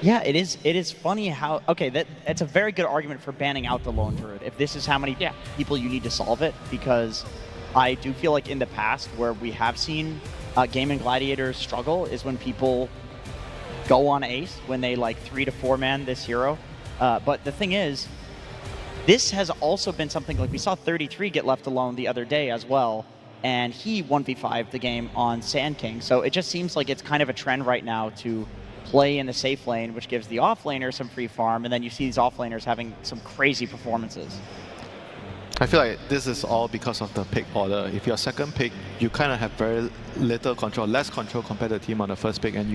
Yeah, it is funny how, okay, that's a very good argument for banning out the Lone Druid, if this is how many people you need to solve it, because I do feel like in the past where we have seen Gaming Gladiators struggle is when people go on Ace, when they like 3 to 4 man this hero. But the thing is, this has also been something like we saw 33 get left alone the other day as well, and he 1v5'd the game on Sand King. So it just seems like it's kind of a trend right now to play in the safe lane, which gives the offlaner some free farm, and then you see these offlaners having some crazy performances. I feel like this is all because of the pick order. If you're second pick, you kind of have very little control, less control compared to the team on the first pick, and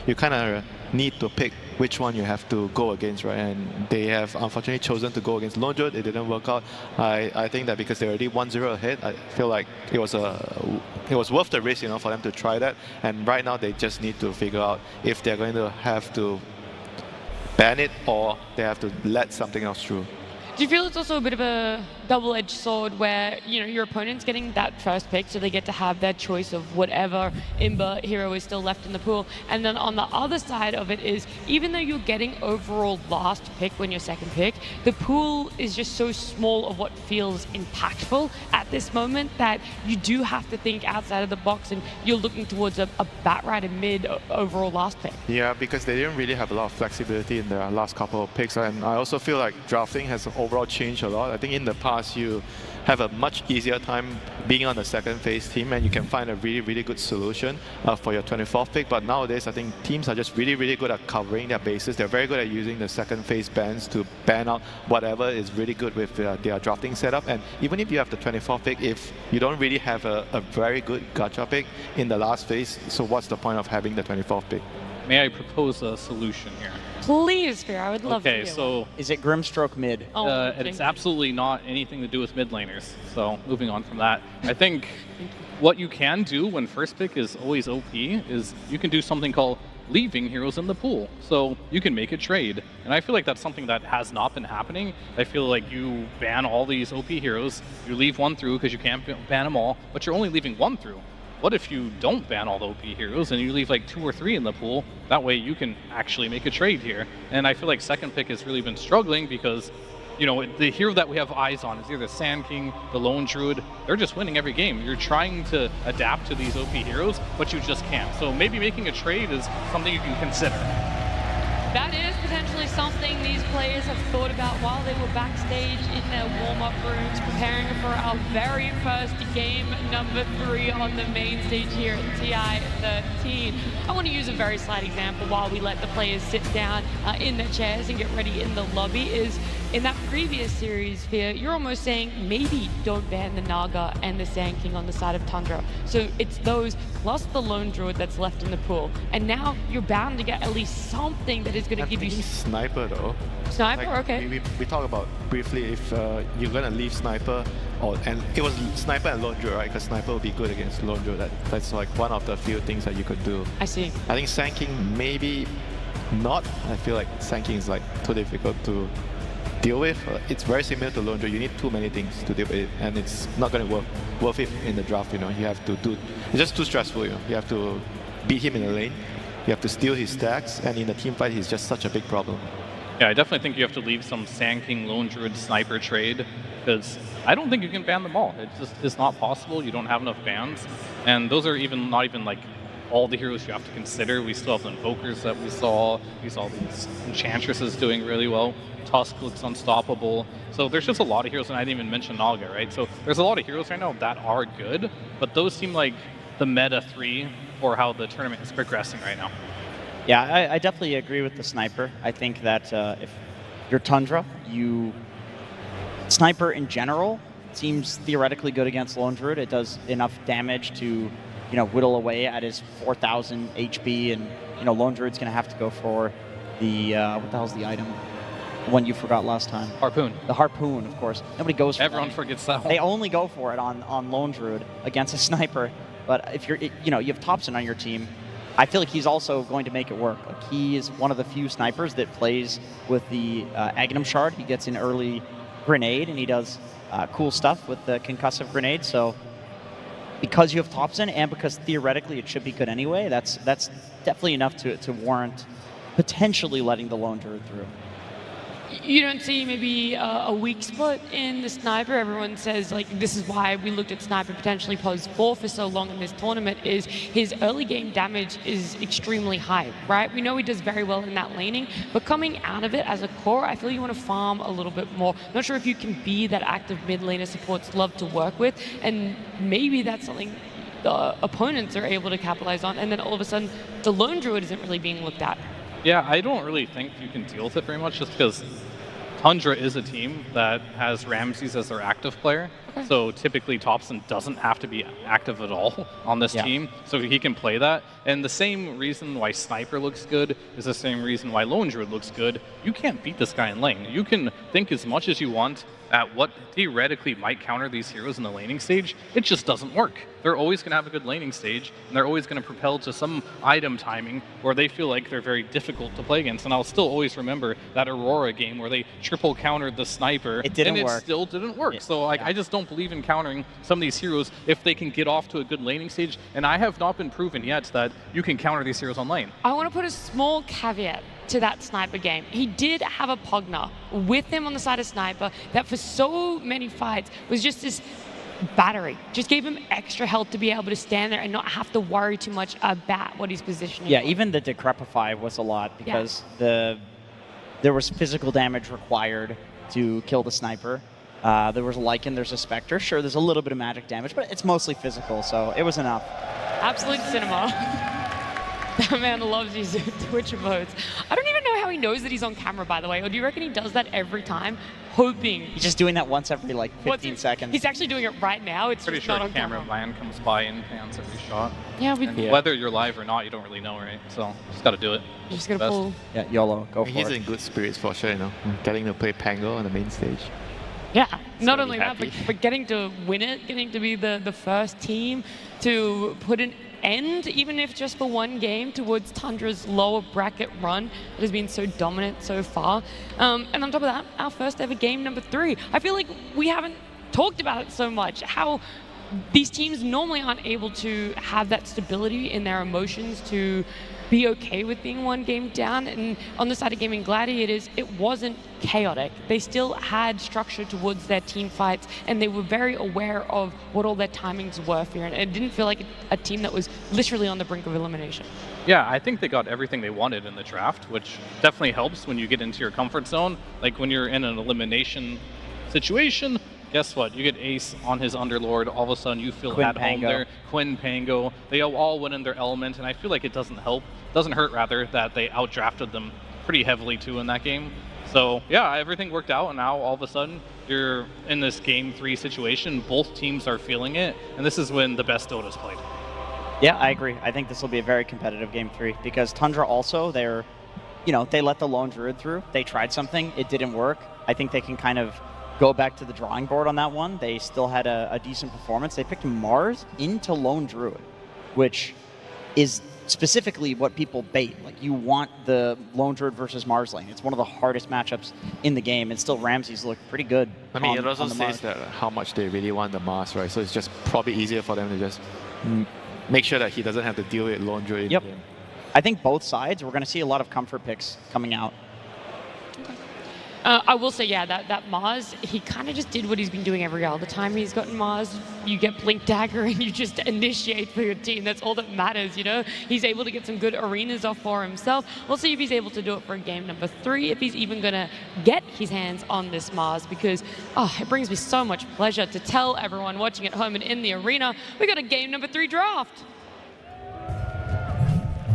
you kind of need to pick which one you have to go against, right? And they have unfortunately chosen to go against Lone Druid. It didn't work out. I think that because they're already 1-0 ahead, I feel like it was worth the risk, you know, for them to try that. And right now they just need to figure out if they're going to have to ban it or they have to let something else through. Do you feel it's also a bit of a double-edged sword where, you know, your opponent's getting that first pick, so they get to have their choice of whatever Imba hero is still left in the pool, and then on the other side of it is, even though you're getting overall last pick when you're second pick, the pool is just so small of what feels impactful at this moment that you do have to think outside of the box, and you're looking towards a Batrider mid overall last pick. Yeah, because they didn't really have a lot of flexibility in their last couple of picks, and I also feel like drafting has overall changed a lot. I think in the past you have a much easier time being on the second phase team, and you can find a really good solution for your 24th pick. But nowadays I think teams are just really good at covering their bases. They're very good at using the second phase bans to ban out whatever is really good with their drafting setup. And even if you have the 24th pick, if you don't really have a very good gacha pick in the last phase, so what's the point of having the 24th pick? May I propose a solution here? Please, Fear, I would love to hear. Okay, so is it Grimstroke mid? It's absolutely not anything to do with mid laners. So moving on from that, I think what you can do when first pick is always OP is you can do something called leaving heroes in the pool. So you can make a trade. And I feel like that's something that has not been happening. I feel like you ban all these OP heroes, you leave one through because you can't ban them all, but you're only leaving one through. What if you don't ban all the OP heroes and you leave like 2 or 3 in the pool? That way you can actually make a trade here. And I feel like second pick has really been struggling because, you know, the hero that we have eyes on is either Sand King, the Lone Druid. They're just winning every game. You're trying to adapt to these OP heroes, but you just can't. So maybe making a trade is something you can consider. That is potentially something these players have thought about while they were backstage in their warm-up rooms preparing for our very first game number 3 on the main stage here at TI13. I want to use a very slight example while we let the players sit down in their chairs and get ready in the lobby is in that previous series, Fear, you're almost saying maybe don't ban the Naga and the Sand King on the side of Tundra. So it's those plus the Lone Druid that's left in the pool. And now you're bound to get at least something that is going to give you... Sniper though. Sniper, like, okay. We talked about briefly if you're going to leave Sniper, and it was Sniper and Lone Druid, right? Because Sniper would be good against Lone Druid. That's like one of the few things that you could do. I see. I think Sand King maybe not. I feel like Sand King is like too difficult to deal with. It's very similar to Lone Druid. You need too many things to deal with it, and it's not going to be worth it in the draft. You know, you have to do. It's just too stressful. You know, you have to beat him in the lane. You have to steal his stacks, and in the team fight, he's just such a big problem. Yeah, I definitely think you have to leave some Sand King, Lone Druid, Sniper trade, because I don't think you can ban them all. It just is not possible. You don't have enough bans, and those are not even like all the heroes you have to consider. We still have the Invokers that we saw. We saw these Enchantresses doing really well. Tusk looks unstoppable. So there's just a lot of heroes, and I didn't even mention Naga, right? So there's a lot of heroes right now that are good, but those seem like the meta 3 for how the tournament is progressing right now. Yeah, I definitely agree with the Sniper. I think that if you're Tundra, Sniper in general seems theoretically good against Lone Druid. It does enough damage to, whittle away at his 4,000 HP, and Lone Druid's gonna have to go for the what the hell's the item? The one you forgot last time. Harpoon. The Harpoon, of course. Nobody goes for Everyone that. forgets that one. They only go for it on Lone Druid against a Sniper. But if you have Topson on your team, I feel like he's also going to make it work. Like, he is one of the few snipers that plays with the Aghanim Shard. He gets an early grenade, and he does cool stuff with the concussive grenade. So because you have Topson, and because theoretically it should be good anyway, that's definitely enough to warrant potentially letting the Lone Druid through. You don't see maybe a weak spot in the Sniper. Everyone says, like, this is why we looked at Sniper potentially pose 4 for so long in this tournament, is his early game damage is extremely high, right? We know he does very well in that laning, but coming out of it as a core, I feel you want to farm a little bit more. Not sure if you can be that active mid laner supports love to work with, and maybe that's something the opponents are able to capitalize on, and then all of a sudden, the Lone Druid isn't really being looked at. Yeah, I don't really think you can deal with it very much, just because Tundra is a team that has Ramses as their active player. Okay. So typically Topson doesn't have to be active at all on this team, so he can play that. And the same reason why Sniper looks good is the same reason why Lone Druid looks good. You can't beat this guy in lane. You can think as much as you want at what theoretically might counter these heroes in the laning stage. It just doesn't work. They're always going to have a good laning stage, and they're always going to propel to some item timing where they feel like they're very difficult to play against. And I'll still always remember that Aurora game where they triple countered the Sniper, it didn't and work. It still didn't work. So I just don't believe in countering some of these heroes if they can get off to a good laning stage, and I have not been proven yet that you can counter these heroes on lane. I want to put a small caveat to that Sniper game. He did have a Pugna with him on the side of Sniper that for so many fights was just this battery. Just gave him extra health to be able to stand there and not have to worry too much about what he's positioning. Yeah, even the Decrepify was a lot because there was physical damage required to kill the Sniper. There was a Lycan, there's a Spectre. Sure, there's a little bit of magic damage, but it's mostly physical, so it was enough. Absolute cinema. That man loves these Twitch emotes. I don't even know how he knows that he's on camera, by the way. Or do you reckon he does that every time, hoping? He's just doing that once every, like, 15 seconds. He's actually doing it right now. It's pretty just sure not on camera. cameraman comes by and pans every shot. Yeah, whether you're live or not, you don't really know, right? So just got to do it. You just got to pull. Yeah, YOLO, go for it. He's in good spirits for sure, getting to play Pango on the main stage. Yeah, not only that, but getting to win it, getting to be the first team to put an end, even if just for one game, towards Tundra's lower bracket run that has been so dominant so far. And on top of that, our first ever game number 3. I feel like we haven't talked about it so much, how these teams normally aren't able to have that stability in their emotions to be okay with being one game down. And on the side of Gaming Gladiators, it wasn't chaotic. They still had structure towards their team fights, and they were very aware of what all their timings were for, and it didn't feel like a team that was literally on the brink of elimination. Yeah, I think they got everything they wanted in the draft, which definitely helps when you get into your comfort zone. Like when you're in an elimination situation, guess what? You get Ace on his Underlord, all of a sudden you feel at home there. Quinn, Pango, they all went in their element, and I feel like it doesn't hurt rather, that they outdrafted them pretty heavily too in that game. So yeah, everything worked out, and now all of a sudden you're in this game 3 situation. Both teams are feeling it, and this is when the best Dota's played. Yeah, I agree. I think this will be a very competitive game 3 because Tundra also, they're, you know, they let the lone druid through. They tried something, it didn't work. I think they can kind of go back to the drawing board on that one. They still had a decent performance. They picked Mars into lone druid, which is specifically what people bait. Like, you want the lone druid versus Mars lane. It's one of the hardest matchups in the game, and still Ramsey's looked pretty good. I mean, it also says that how much they really want the Mars, right? So it's just probably easier for them to just make sure that he doesn't have to deal with lone druid. Yep. I think both sides, we're going to see a lot of comfort picks coming out. I will say, yeah, that Mars, he kind of just did what he's been doing every other time he's gotten Mars. You get Blink Dagger and you just initiate for your team. That's all that matters, you know? He's able to get some good arenas off for himself. We'll see if he's able to do it for game number 3, if he's even going to get his hands on this Mars, because it brings me so much pleasure to tell everyone watching at home and in the arena, we got a game number 3 draft.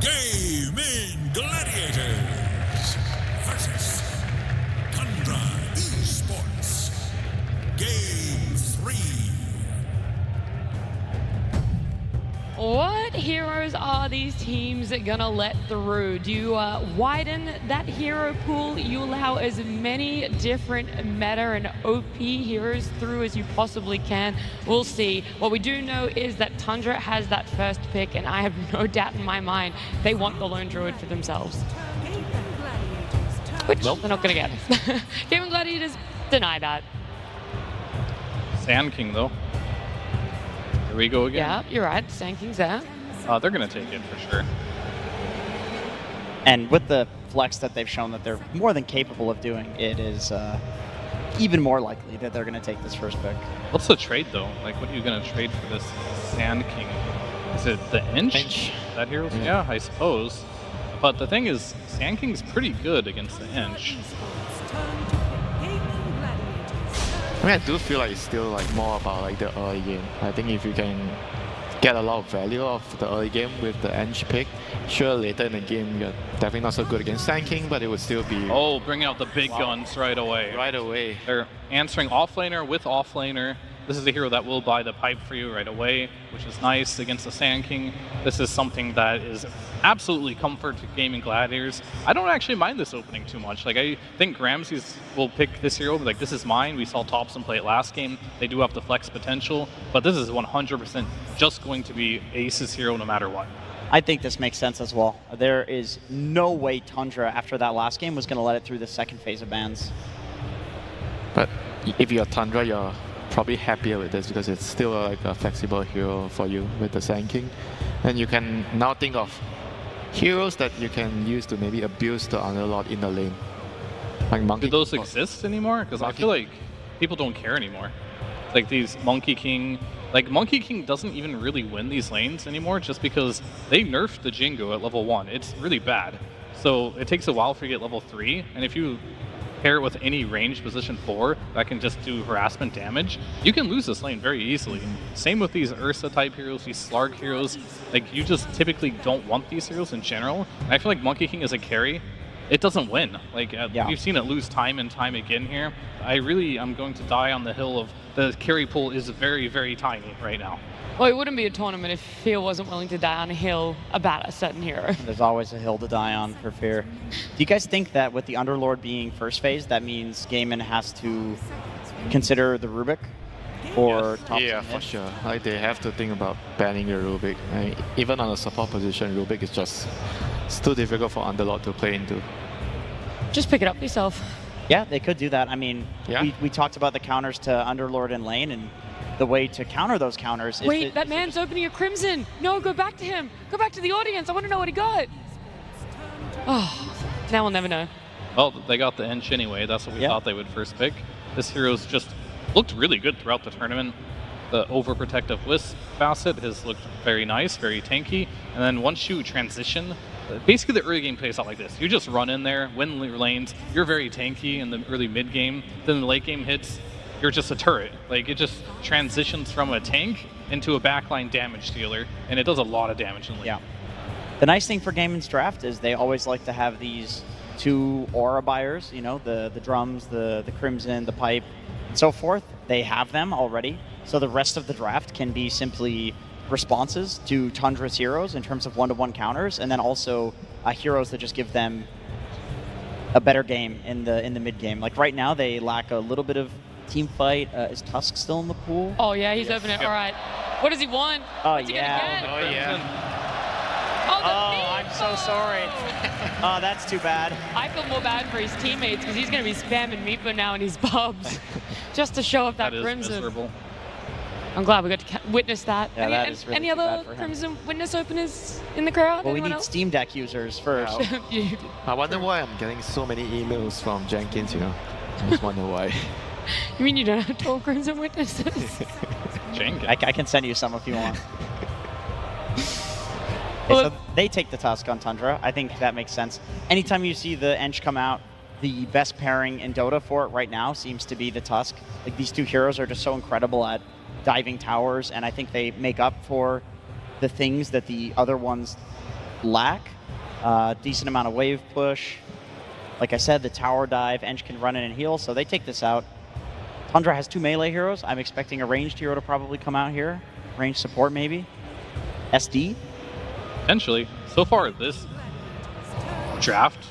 Gaming Gladiators versus Tundra Esports. Game 3. What heroes are these teams gonna let through? Do you widen that hero pool? You allow as many different meta and OP heroes through as you possibly can. We'll see. What we do know is that Tundra has that first pick, and I have no doubt in my mind they want the lone druid for themselves. Which they're not gonna get. Gaming Gladiators deny that. Sand King, though. Here we go again. Yeah, you're right. Sand King's there. They're going to take it for sure. And with the flex that they've shown that they're more than capable of doing, it is even more likely that they're going to take this first pick. What's the trade, though? Like, what are you going to trade for this Sand King? Is it the Inch? That hero's? Yeah, I suppose. But the thing is, Sand King's pretty good against the Inch. I mean, I do feel like it's still like more about like the early game. I think if you can get a lot of value of the early game with the Ench pick, sure, later in the game you're definitely not so good against Sand King, but it would still be... Oh, bring out the big guns right away. Right away. They're answering offlaner with offlaner. This is a hero that will buy the pipe for you right away, which is nice against the Sand King. This is something that is absolutely comfort to Gaming Gladiators. I don't actually mind this opening too much. Like, I think Ramses will pick this hero, like, this is mine. We saw Topson play it last game. They do have the flex potential, but this is 100% just going to be Ace's hero no matter what. I think this makes sense as well. There is no way Tundra, after that last game, was going to let it through the second phase of bans. But if you're Tundra, you're probably happier with this because it's still like a flexible hero for you with the Sand King. And you can now think of heroes that you can use to maybe abuse the Underlord in the lane. Like Monkey. Do those exist anymore? Because I feel like people don't care anymore. Like these Monkey King. Like, Monkey King doesn't even really win these lanes anymore just because they nerfed the Jingo at level 1. It's really bad. So it takes a while for you to get level 3, and if you pair it with any ranged position 4 that can just do harassment damage, you can lose this lane very easily. Same with these Ursa type heroes, these Slark heroes. Like, you just typically don't want these heroes in general. And I feel like Monkey King as a carry, it doesn't win. Like, we've seen it lose time and time again here. I'm going to die on the hill of the carry pool is very, very tiny right now. Well, it wouldn't be a tournament if Fear wasn't willing to die on a hill about a certain hero. There's always a hill to die on for Fear. Do you guys think that with the Underlord being first phase, that means Gaimin has to consider the Rubik? Or Topson? Yeah, for sure. Like, they have to think about banning the Rubik. I mean, even on a support position, Rubik is just too difficult for Underlord to play into. Just pick it up yourself. Yeah, they could do that. I mean, we talked about the counters to Underlord and lane, and the way to counter those counters is... Wait, that man's opening a Crimson! No, go back to him! Go back to the audience! I want to know what he got! Oh, now we'll never know. Well, they got the Inch anyway. That's what we thought they would first pick. This hero's just looked really good throughout the tournament. The overprotective Wisp facet has looked very nice, very tanky. And then once you transition, basically the early game plays out like this. You just run in there, win your lanes, you're very tanky in the early mid game, then the late game hits, you're just a turret. Like, it just transitions from a tank into a backline damage dealer, and it does a lot of damage in lane. Yeah. The nice thing for Gaimin's draft is they always like to have these 2 aura buyers, you know, the drums, the crimson, the pipe, and so forth. They have them already. So the rest of the draft can be simply responses to Tundra's heroes in terms of one-to-one counters, and then also heroes that just give them a better game in the mid game. Like right now, they lack a little bit of team fight. Is Tusk still in the pool? Oh yeah, he's opening it. All right. What does he want? Oh What's he gonna get? Oh yeah. Oh, I'm so sorry. Oh, that's too bad. I feel more bad for his teammates because he's going to be spamming Meepo now in his pubs just to show up that Crimson. Miserable. I'm glad we got to witness that. Yeah, that is really any too other bad for him. Crimson witness openers in the crowd? Well, we Anyone need else? Steam Deck users first. I wonder why I'm getting so many emails from Jenkins, you know. I just wonder why. You mean you don't have 12 Crimson witnesses? Jenkins. I can send you some if you want. Okay, so they take the Tusk on Tundra. I think that makes sense. Anytime you see the Ench come out, the best pairing in Dota for it right now seems to be the Tusk. Like these two heroes are just so incredible at diving towers, and I think they make up for the things that the other ones lack. Decent amount of wave push. Like I said, the tower dive, Ench can run in and heal, so they take this out. Tundra has 2 melee heroes. I'm expecting a ranged hero to probably come out here. Ranged support maybe. SD. Potentially. So far, this draft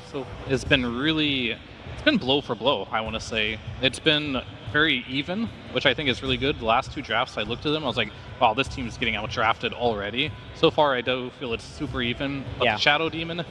has been it's been blow for blow, I want to say. It's been very even, which I think is really good. The last 2 drafts, I looked at them, I was like, wow, this team's getting out-drafted already. So far, I do feel it's super even. But the Shadow Demon,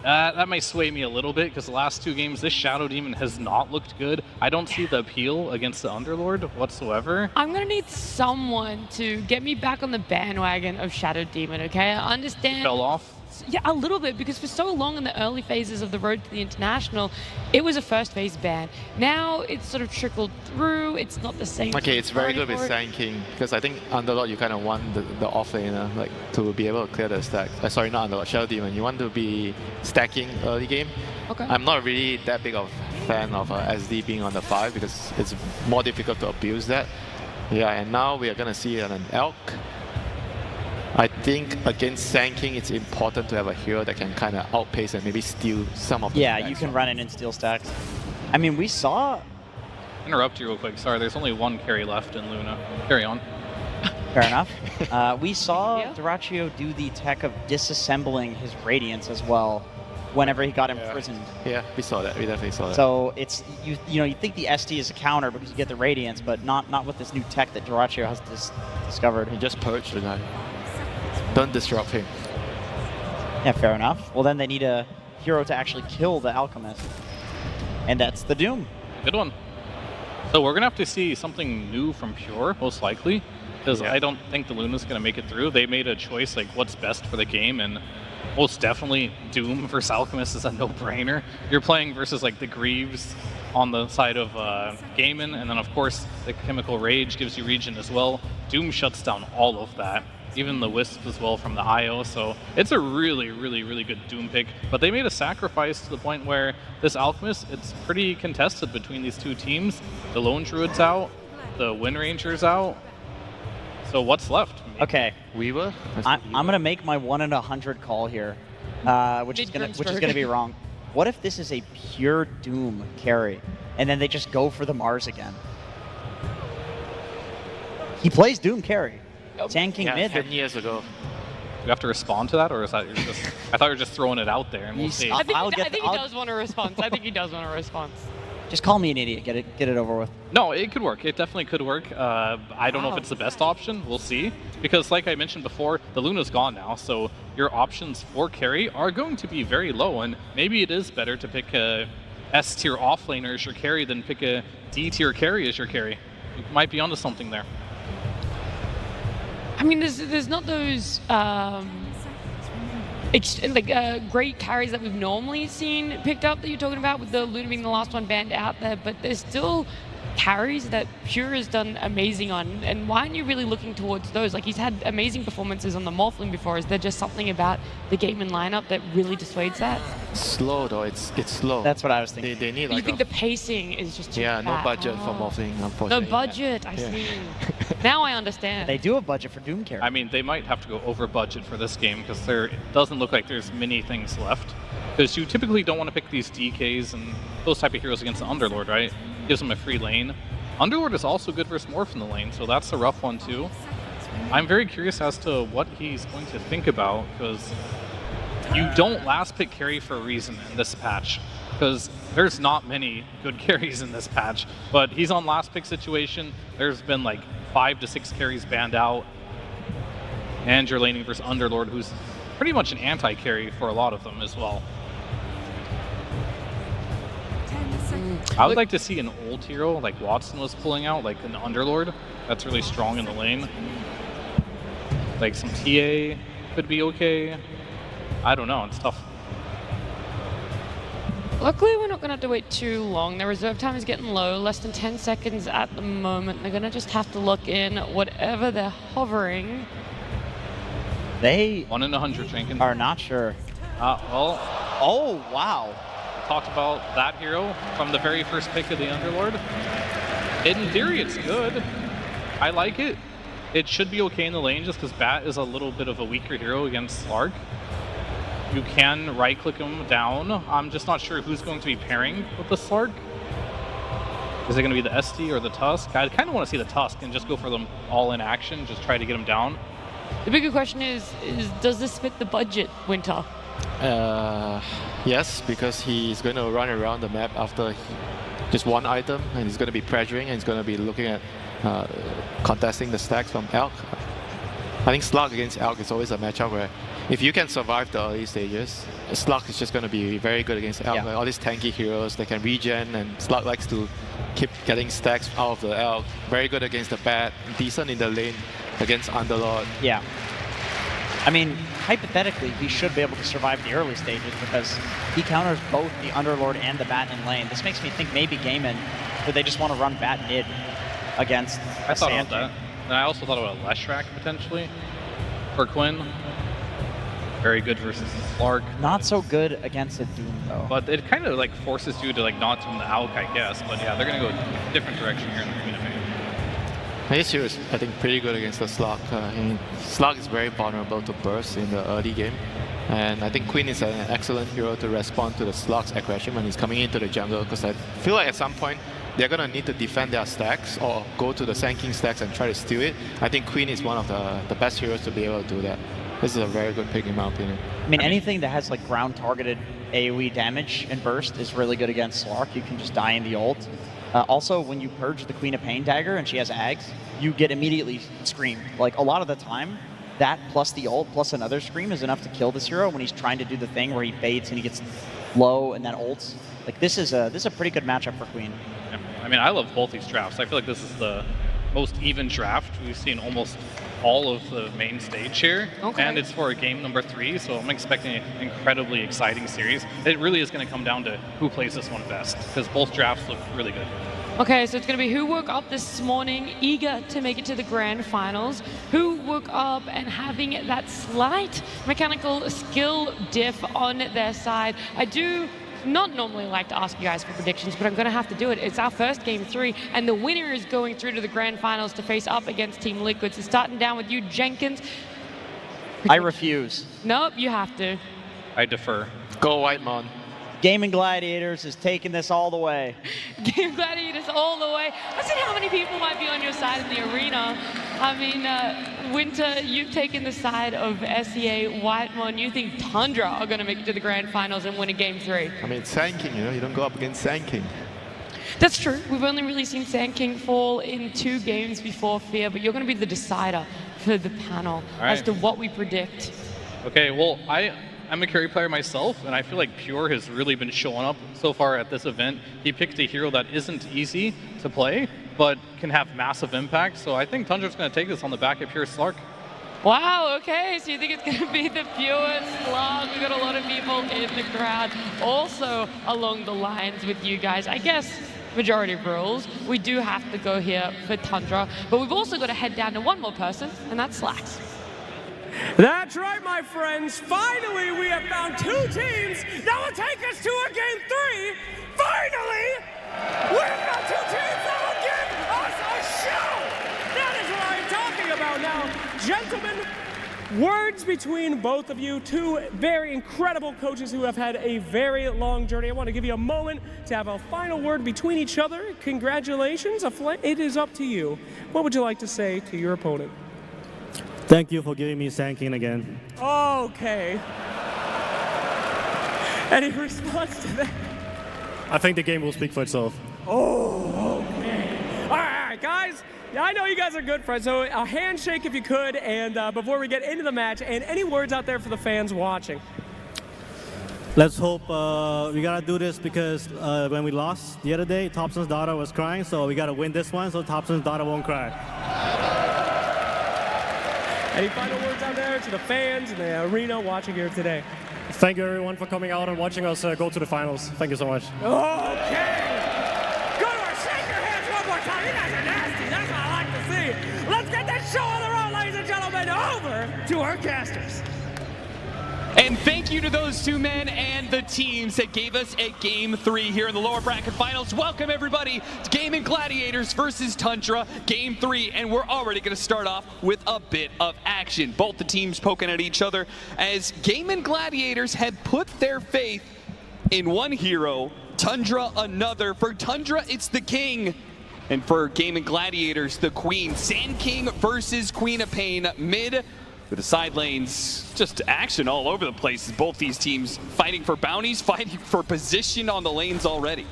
that might sway me a little bit, because the last 2 games, this Shadow Demon has not looked good. I don't see the appeal against the Underlord whatsoever. I'm going to need someone to get me back on the bandwagon of Shadow Demon, okay? I understand. Fell off? Yeah, a little bit, because for so long in the early phases of the road to the international, it was a first phase ban. Now it's sort of trickled through. It's not the same. Okay, it's very good with it. Sanking, because I think Underlord you kind of want the offlaner like to be able to clear the stack. Sorry, not Underlord, Shadow Demon. You want to be stacking early game. Okay. I'm not really that big of a fan of SD being on the 5 because it's more difficult to abuse that. Yeah, and now we are gonna see an Elk. I think against Sanking, it's important to have a hero that can kind of outpace and maybe steal some of the Yeah, you can run in and steal stacks. I mean, we saw... Interrupt you real quick. Sorry, there's only 1 carry left in Luna. Carry on. Fair enough. We saw Dyrachyo do the tech of disassembling his Radiance as well whenever he got imprisoned. Yeah, we saw that. We definitely saw that. So it's you know you think the SD is a counter because you get the Radiance, but not with this new tech that Dyrachyo has discovered. He just purged the guy. Don't disrupt him. Yeah, fair enough. Well, then they need a hero to actually kill the Alchemist. And that's the Doom. Good one. So we're going to have to see something new from Pure, most likely, because I don't think the Luna's going to make it through. They made a choice, like, what's best for the game, and most definitely Doom versus Alchemist is a no-brainer. You're playing versus, like, the Greaves on the side of Gaiman, and then, of course, the Chemical Rage gives you regen as well. Doom shuts down all of that. Even the Wisp as well from the IO, so it's a really, really, really good Doom pick. But they made a sacrifice to the point where this Alchemist, it's pretty contested between these 2 teams. The Lone Druid's out, the Wind Ranger's out. So what's left? Okay, Weaver. I'm gonna make my 1 in 100 call here, which is gonna be wrong. What if this is a pure Doom carry, and then they just go for the Mars again? He plays Doom carry. Tanking mid. 10 years ago. You have to respond to that, or is that you're just? I thought you were just throwing it out there, and we'll see. I think he does want a response. I think he does want a response. Just call me an idiot. Get it over with. No, it could work. It definitely could work. I don't know if it's the best option. We'll see. Because like I mentioned before, the Luna's gone now, so your options for carry are going to be very low, and maybe it is better to pick a S-tier offlaner as your carry than pick a D-tier carry as your carry. You might be onto something there. I mean, there's not those great carries that we've normally seen picked up that you're talking about, with the Luna being the last one banned out there, but there's still carries that Pure has done amazing on, and why aren't you really looking towards those? Like, he's had amazing performances on the Morphling before. Is there just something about the game and lineup that really dissuades that? Slow though, it's slow. That's what I was thinking. They need You like think the pacing is just too no fat? budget for Morphling, unfortunately. No budget, I see. Now I understand. They do have budget for Doom carry. I mean, they might have to go over budget for this game because there doesn't look like there's many things left. Because you typically don't want to pick these DKs and those type of heroes against the Underlord, right? Gives them a free lane. Underlord is also good versus Morph in the lane, so that's a rough one too. I'm very curious as to what he's going to think about, because you don't last pick carry for a reason in this patch, because there's not many good carries in this patch, but he's on last pick situation. There's been like 5 to 6 carries banned out, and you're laning versus Underlord, who's pretty much an anti-carry for a lot of them as well. I would like to see an old hero like Watson was pulling out, like an Underlord that's really strong in the lane. Like some TA could be okay. I don't know, it's tough. Luckily, we're not going to have to wait too long. Their reserve time is getting low, less than 10 seconds at the moment. They're going to just have to look in whatever they're hovering. They 1 in 100 Jenkins. are not sure. Well, oh wow. We talked about that hero from the very first pick of the Underlord. In theory, it's good. I like it. It should be okay in the lane just because Bat is a little bit of a weaker hero against Slark. You can right-click him down. I'm just not sure who's going to be pairing with the Slark. Is it going to be the SD or the Tusk? I kind of want to see the Tusk and just go for them all in action, just try to get them down. The bigger question is does this fit the budget, Winter? Yes, because he's going to run around the map after just one item, and he's going to be pressuring, and he's going to be looking at contesting the stacks from Elk. I think Slug against Elk is always a matchup where if you can survive the early stages, Slug is just going to be very good against Elk. Like all these tanky heroes, they can regen, and Slug likes to keep getting stacks out of the Elk. Very good against the Bat, decent in the lane against Underlord. Yeah. I mean, hypothetically, he should be able to survive the early stages because he counters both the Underlord and the Bat in lane. This makes me think maybe Gaimin, that they just want to run Bat mid against I thought Sand about that. And I also thought about Leshrac potentially for Quinn. Very good versus Slark. Not so good against a Doom though. But it kind of like forces you to like not doom the Alk, I guess. But yeah, they're gonna go a different direction here in the Queen of Pain. This hero is, I think, pretty good against the Slug. I mean, Slug is very vulnerable to burst in the early game. And I think Queen is an excellent hero to respond to the Slug's aggression when he's coming into the jungle, because I feel like at some point they're going to need to defend their stacks or go to the Sand King stacks and try to steal it. I think Queen is one of the best heroes to be able to do that. This is a very good pick in my opinion. I mean, anything that has like ground targeted AoE damage and burst is really good against Slark. You can just die in the ult. Also, when you purge the Queen of Pain dagger and she has Ags, you get immediately screamed. Like a lot of the time, that plus the ult plus another scream is enough to kill this hero when he's trying to do the thing where he baits and he gets low and then ults. Like this is a pretty good matchup for Queen. Yeah. I mean, I love both these drafts. I feel like this is the most even draft we've seen almost all of the main stage here. Okay. And it's for game number 3, so I'm expecting an incredibly exciting series. It really is going to come down to who plays this one best, because both drafts look really good. Okay, so it's going to be who woke up this morning eager to make it to the grand finals, who woke up and having that slight mechanical skill diff on their side. I do not normally like to ask you guys for predictions, but I'm going to have to do it. It's our first game 3, and the winner is going through to the grand finals to face up against Team Liquid. So starting down with you, Jenkins. I refuse. Nope, you have to. I defer. Go Whitemon. Gaming Gladiators is taking this all the way. Game Gladiators all the way. Let's see how many people might be on your side in the arena. I mean, Winter, you've taken the side of SEA, Whitemon. You think Tundra are going to make it to the grand finals and win a game 3? I mean, Sand King, you don't go up against Sand King. That's true. We've only really seen Sand King fall in 2 games before Fear, but you're going to be the decider for the panel as to what we predict. Okay, well, I'm a carry player myself, and I feel like Pure has really been showing up so far at this event. He picked a hero that isn't easy to play, but can have massive impact, so I think Tundra's going to take this on the back of Pure Slark. Wow, okay, so you think it's going to be the Pure Slug. We've got a lot of people in the crowd also along the lines with you guys. I guess majority of rules, we do have to go here for Tundra, but we've also got to head down to one more person, and that's Slacks. That's right, my friends. Finally, we have found 2 teams that will take us to a game 3. Finally, we've got 2 teams that will give us a show. That is what I'm talking about now. Gentlemen, Words between both of you, two very incredible coaches who have had a very long journey. I want to give you a moment to have a final word between each other. Congratulations. It is up to you. What would you like to say to your opponent? Thank you for giving me Sand King again. Okay. Any response to that? I think the game will speak for itself. Oh, okay. All right, guys. I know you guys are good friends, so a handshake if you could, and before we get into the match, and any words out there for the fans watching. Let's hope we gotta do this because when we lost the other day, Topson's daughter was crying, so we gotta win this one so Topson's daughter won't cry. Any final words out there to the fans in the arena watching here today? Thank you everyone for coming out and watching us go to the finals. Thank you so much. Okay. Shake your hands one more time. You guys are nasty. That's what I like to see. Let's get this show on the road, ladies and gentlemen, over to our casters. And thank you to those two men and the teams that gave us a Game 3 here in the lower bracket finals. Welcome everybody to Gaming Gladiators versus Tundra, Game 3, and we're already going to start off with a bit of action. Both the teams poking at each other as Gaming Gladiators had put their faith in one hero, Tundra another. For Tundra, it's the king. And for Gaming Gladiators, the queen. Sand King versus Queen of Pain mid. With the side lanes, just action all over the place. Both these teams fighting for bounties, fighting for position on the lanes already.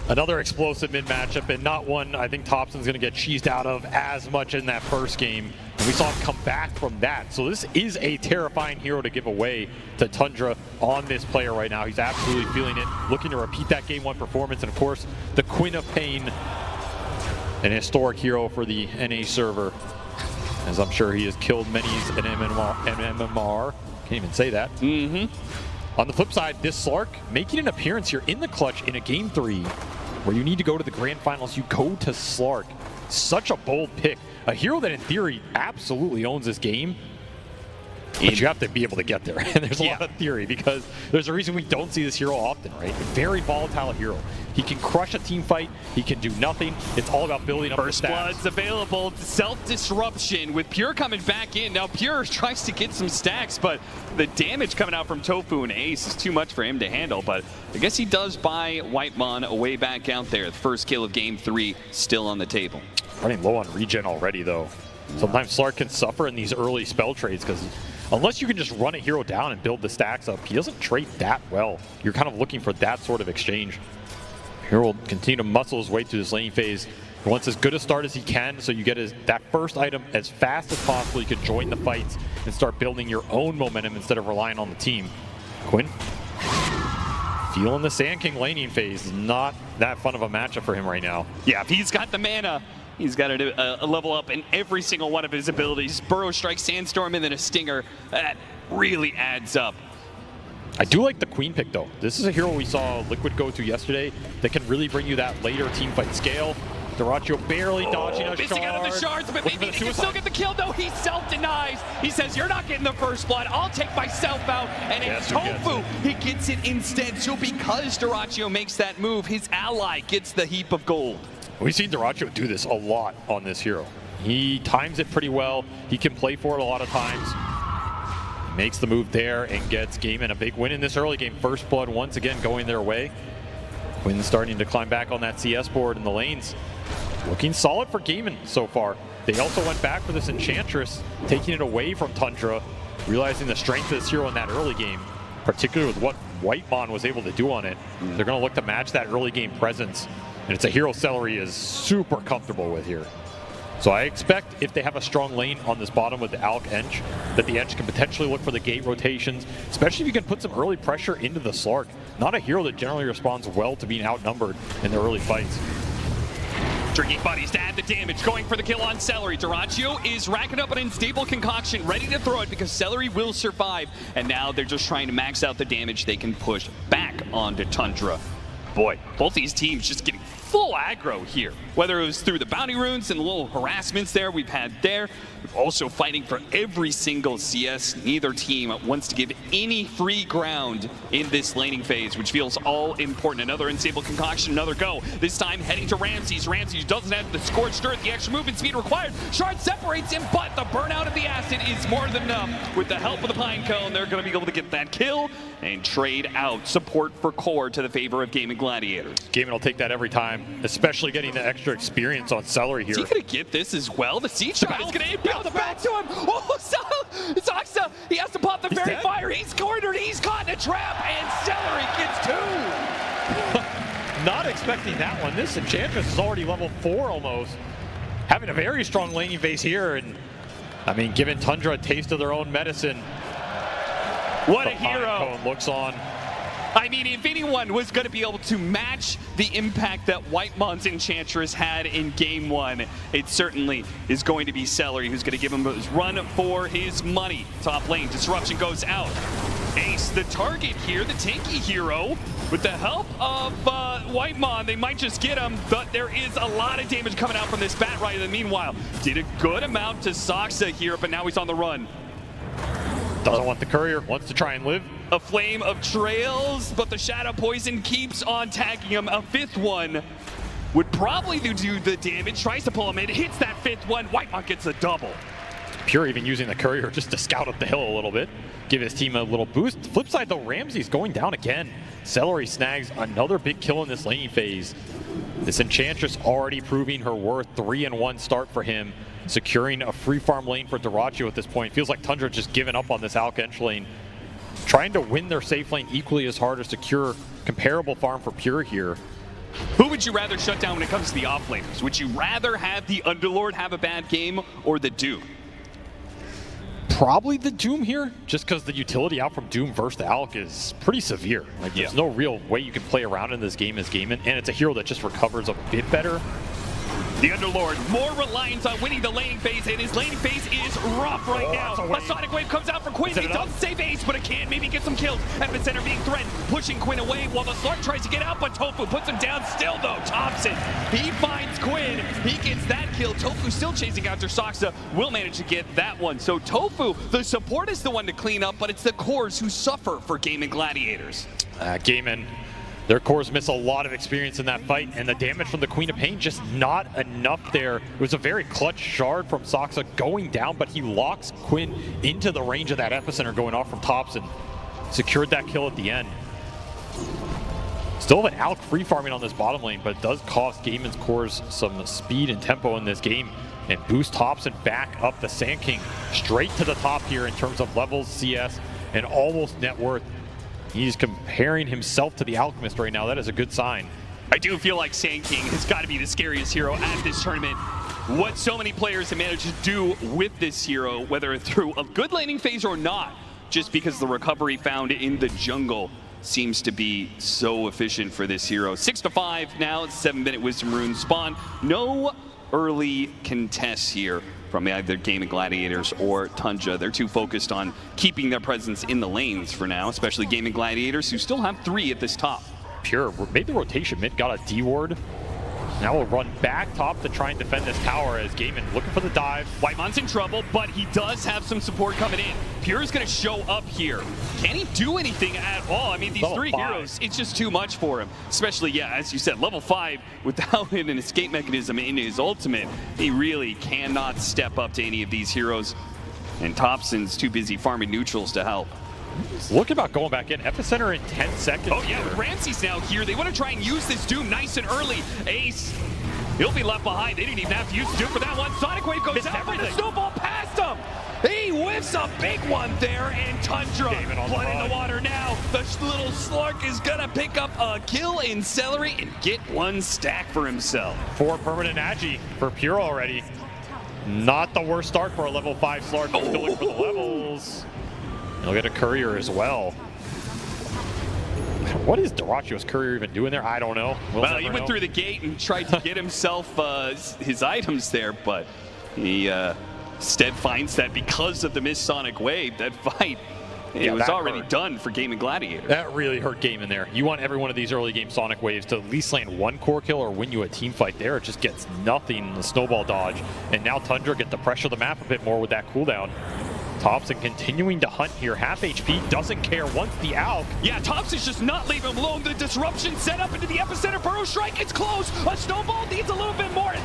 Another explosive mid matchup, and not one I think Topson's going to get cheesed out of as much in that first game. And we saw him come back from that. So this is a terrifying hero to give away to Tundra on this player right now. He's absolutely feeling it, looking to repeat that Game 1 performance. And of course, the Queen of Pain, an historic hero for the NA server, as I'm sure he has killed many in MMR. Can't even say that. On the flip side, this Slark making an appearance here in the clutch in a Game 3 where you need to go to the grand finals. You go to Slark. Such a bold pick. A hero that in theory absolutely owns this game, but you have to be able to get there. And there's a lot of theory because there's a reason we don't see this hero often, right? A very volatile hero. He can crush a team fight. He can do nothing. It's all about building up the stats. First Blood's available. Self-disruption with Pure coming back in. Now Pure tries to get some stacks, but the damage coming out from Tofu and Ace is too much for him to handle. But I guess he does buy Whitemon way back out there. The first kill of Game 3 still on the table. Running low on regen already, though. Sometimes Slark can suffer in these early spell trades because unless you can just run a hero down and build the stacks up, he doesn't trade that well. You're kind of looking for that sort of exchange. Hero will continue to muscle his way through this laning phase. He wants as good a start as he can, so you get that first item as fast as possible. You can join the fights and start building your own momentum instead of relying on the team. Quinn, feeling the Sand King laning phase is not that fun of a matchup for him right now. Yeah, if he's got the mana, he's got to level up in every single one of his abilities. Burrow Strike, Sandstorm, and then a Stinger. That really adds up. I do like the Queen pick, though. This is a hero we saw Liquid go to yesterday that can really bring you that later teamfight scale. Dyrachyo barely dodging a shard. Missing out of the shards, but maybe he can still get the kill. No, he self-denies. He says, you're not getting the first blood. I'll take myself out. And it's Tofu. He gets it instead. So because Dyrachyo makes that move, his ally gets the heap of gold. We've seen Dyrachyo do this a lot on this hero. He times it pretty well. He can play for it a lot of times. Makes the move there and gets Gaimin a big win in this early game. First blood once again going their way. Quinn starting to climb back on that CS board in the lanes. Looking solid for Gaimin so far. They also went back for this Enchantress, taking it away from Tundra, realizing the strength of this hero in that early game, particularly with what Whitemon was able to do on it. They're going to look to match that early game presence, and it's a hero Celery is super comfortable with here. So I expect if they have a strong lane on this bottom with the Alk Ench, that the Ench can potentially look for the gate rotations, especially if you can put some early pressure into the Slark. Not a hero that generally responds well to being outnumbered in the early fights. Drinking buddies to add the damage, going for the kill on Celery. Dyrachyo is racking up an unstable concoction, ready to throw it because Celery will survive. And now they're just trying to max out the damage they can push back onto Tundra. Boy, both these teams just getting full aggro here. Whether it was through the bounty runes and the little harassments there we've had there, also fighting for every single CS. Neither team wants to give any free ground in this laning phase, which feels all important. Another unstable concoction, another go. This time heading to Ramses. Ramses doesn't have the scorched earth, the extra movement speed required. Shard separates him, but the burnout of the acid is more than enough. With the help of the Pine Cone, they're going to be able to get that kill and trade out support for core to the favor of Gaming Gladiators. Gaming will take that every time, especially getting the extra experience on Celery here. Is he going to get this as well? The siege shot is going to impale the back to him. Oh, Zoxa, he has to pop the fairy fire. He's cornered, he's caught in a trap, and Celery gets two. Not expecting that one. This Enchantress is already level 4 almost. Having a very strong laning phase here, and I mean, giving Tundra a taste of their own medicine. What a hero. Cone looks on. I mean, if anyone was going to be able to match the impact that Whitemon's Enchantress had in game 1, it certainly is going to be Celery, who's going to give him his run for his money. Top lane, disruption goes out. Ace, the target here, the tanky hero. With the help of Whitemon, they might just get him, but there is a lot of damage coming out from this Bat Rider. Meanwhile, did a good amount to Zoxa here, but now he's on the run. Doesn't want the courier, wants to try and live. A flame of trails, but the Shadow Poison keeps on tagging him. A 5th one would probably do the damage, tries to pull him in, hits that 5th one. Whitemon gets a double. Pure even using the courier just to scout up the hill a little bit, give his team a little boost. Flip side though, Ramsey's going down again. Celery snags another big kill in this laning phase. This Enchantress already proving her worth. 3-1 start for him, securing a free farm lane for Dyrachyo at this point. Feels like Tundra just giving up on this Alk Ench lane, trying to win their safe lane equally as hard or secure comparable farm for Pure here. Who would you rather shut down when it comes to the offlaners? Would you rather have the Underlord have a bad game or the Doom? Probably the Doom here, just because the utility out from Doom versus the Alk is pretty severe. Like, there's no real way you can play around in this game as Gaiman, and it's a hero that just recovers a bit better. The Underlord, more reliance on winning the laning phase, and his laning phase is rough right now. A Sonic Wave comes out for Quinn. He doesn't save Ace, but it can maybe get some kills. Epicenter being threatened, pushing Quinn away while the Slark tries to get out, but Tofu puts him down still, though. Topson, he finds Quinn. He gets that kill. Tofu still chasing after Zoxa, will manage to get that one. So Tofu, the support is the one to clean up, but it's the cores who suffer for Gaming Gladiators. Gaiman, their cores miss a lot of experience in that fight, and the damage from the Queen of Pain just not enough there. It was a very clutch shard from Zoxa going down, but he locks Quinn into the range of that epicenter going off from Topson. Secured that kill at the end. Still an Alk free farming on this bottom lane, but it does cost Gaiman's cores some speed and tempo in this game, and boost Topson back up the Sand King straight to the top here in terms of levels, CS, and almost net worth. He's comparing himself to the Alchemist right now. That is a good sign. I do feel like Sand King has got to be the scariest hero at this tournament. What so many players have managed to do with this hero, whether through a good laning phase or not, just because the recovery found in the jungle seems to be so efficient for this hero. 6-5 now, 7-minute Wisdom Rune spawn. No early contests here from either Gaming Gladiators or Tundra. They're too focused on keeping their presence in the lanes for now, especially Gaming Gladiators, who still have 3 at this top. Pure made the rotation mid, got a D-ward. Now we'll run back top to try and defend this tower as Gaiman looking for the dive. Whitemon's in trouble, but he does have some support coming in. Pure is going to show up here. Can he do anything at all? I mean, these level 3 heroes, it's just too much for him. Especially, yeah, as you said, level 5, without an escape mechanism in his ultimate, he really cannot step up to any of these heroes. And Topson's too busy farming neutrals to help. Looking about going back in. Epicenter in 10 seconds. Oh yeah, with Ramses now here, they want to try and use this Doom nice and early. Ace, he'll be left behind. They didn't even have to use Doom for that one. Sonic Wave goes out, but the snowball past him. He whiffs a big one there, and Tundra blood in the water now. The little Slark is gonna pick up a kill in Celery and get 1 stack for himself. 4 permanent Agi for Pure already. Not the worst start for a level 5 Slark, but still looking for the levels. He'll get a courier as well. What is Dyrachyo's courier even doing there? I don't know. Well, he went through the gate and tried to get himself his items there, but he instead finds that because of the missed Sonic Wave, that fight It was already done for Game and Gladiator. That really hurt Game in there. You want every one of these early game Sonic waves to at least land one core kill or win you a team fight there. It just gets nothing in the snowball dodge. And now Tundra get to pressure the map a bit more with that cooldown. Topson continuing to hunt here. Half HP, doesn't care, wants the Alk. Yeah, Topson's just not leaving him alone. The disruption set up into the epicenter. Burrow Strike, it's close. A snowball needs a little bit more. And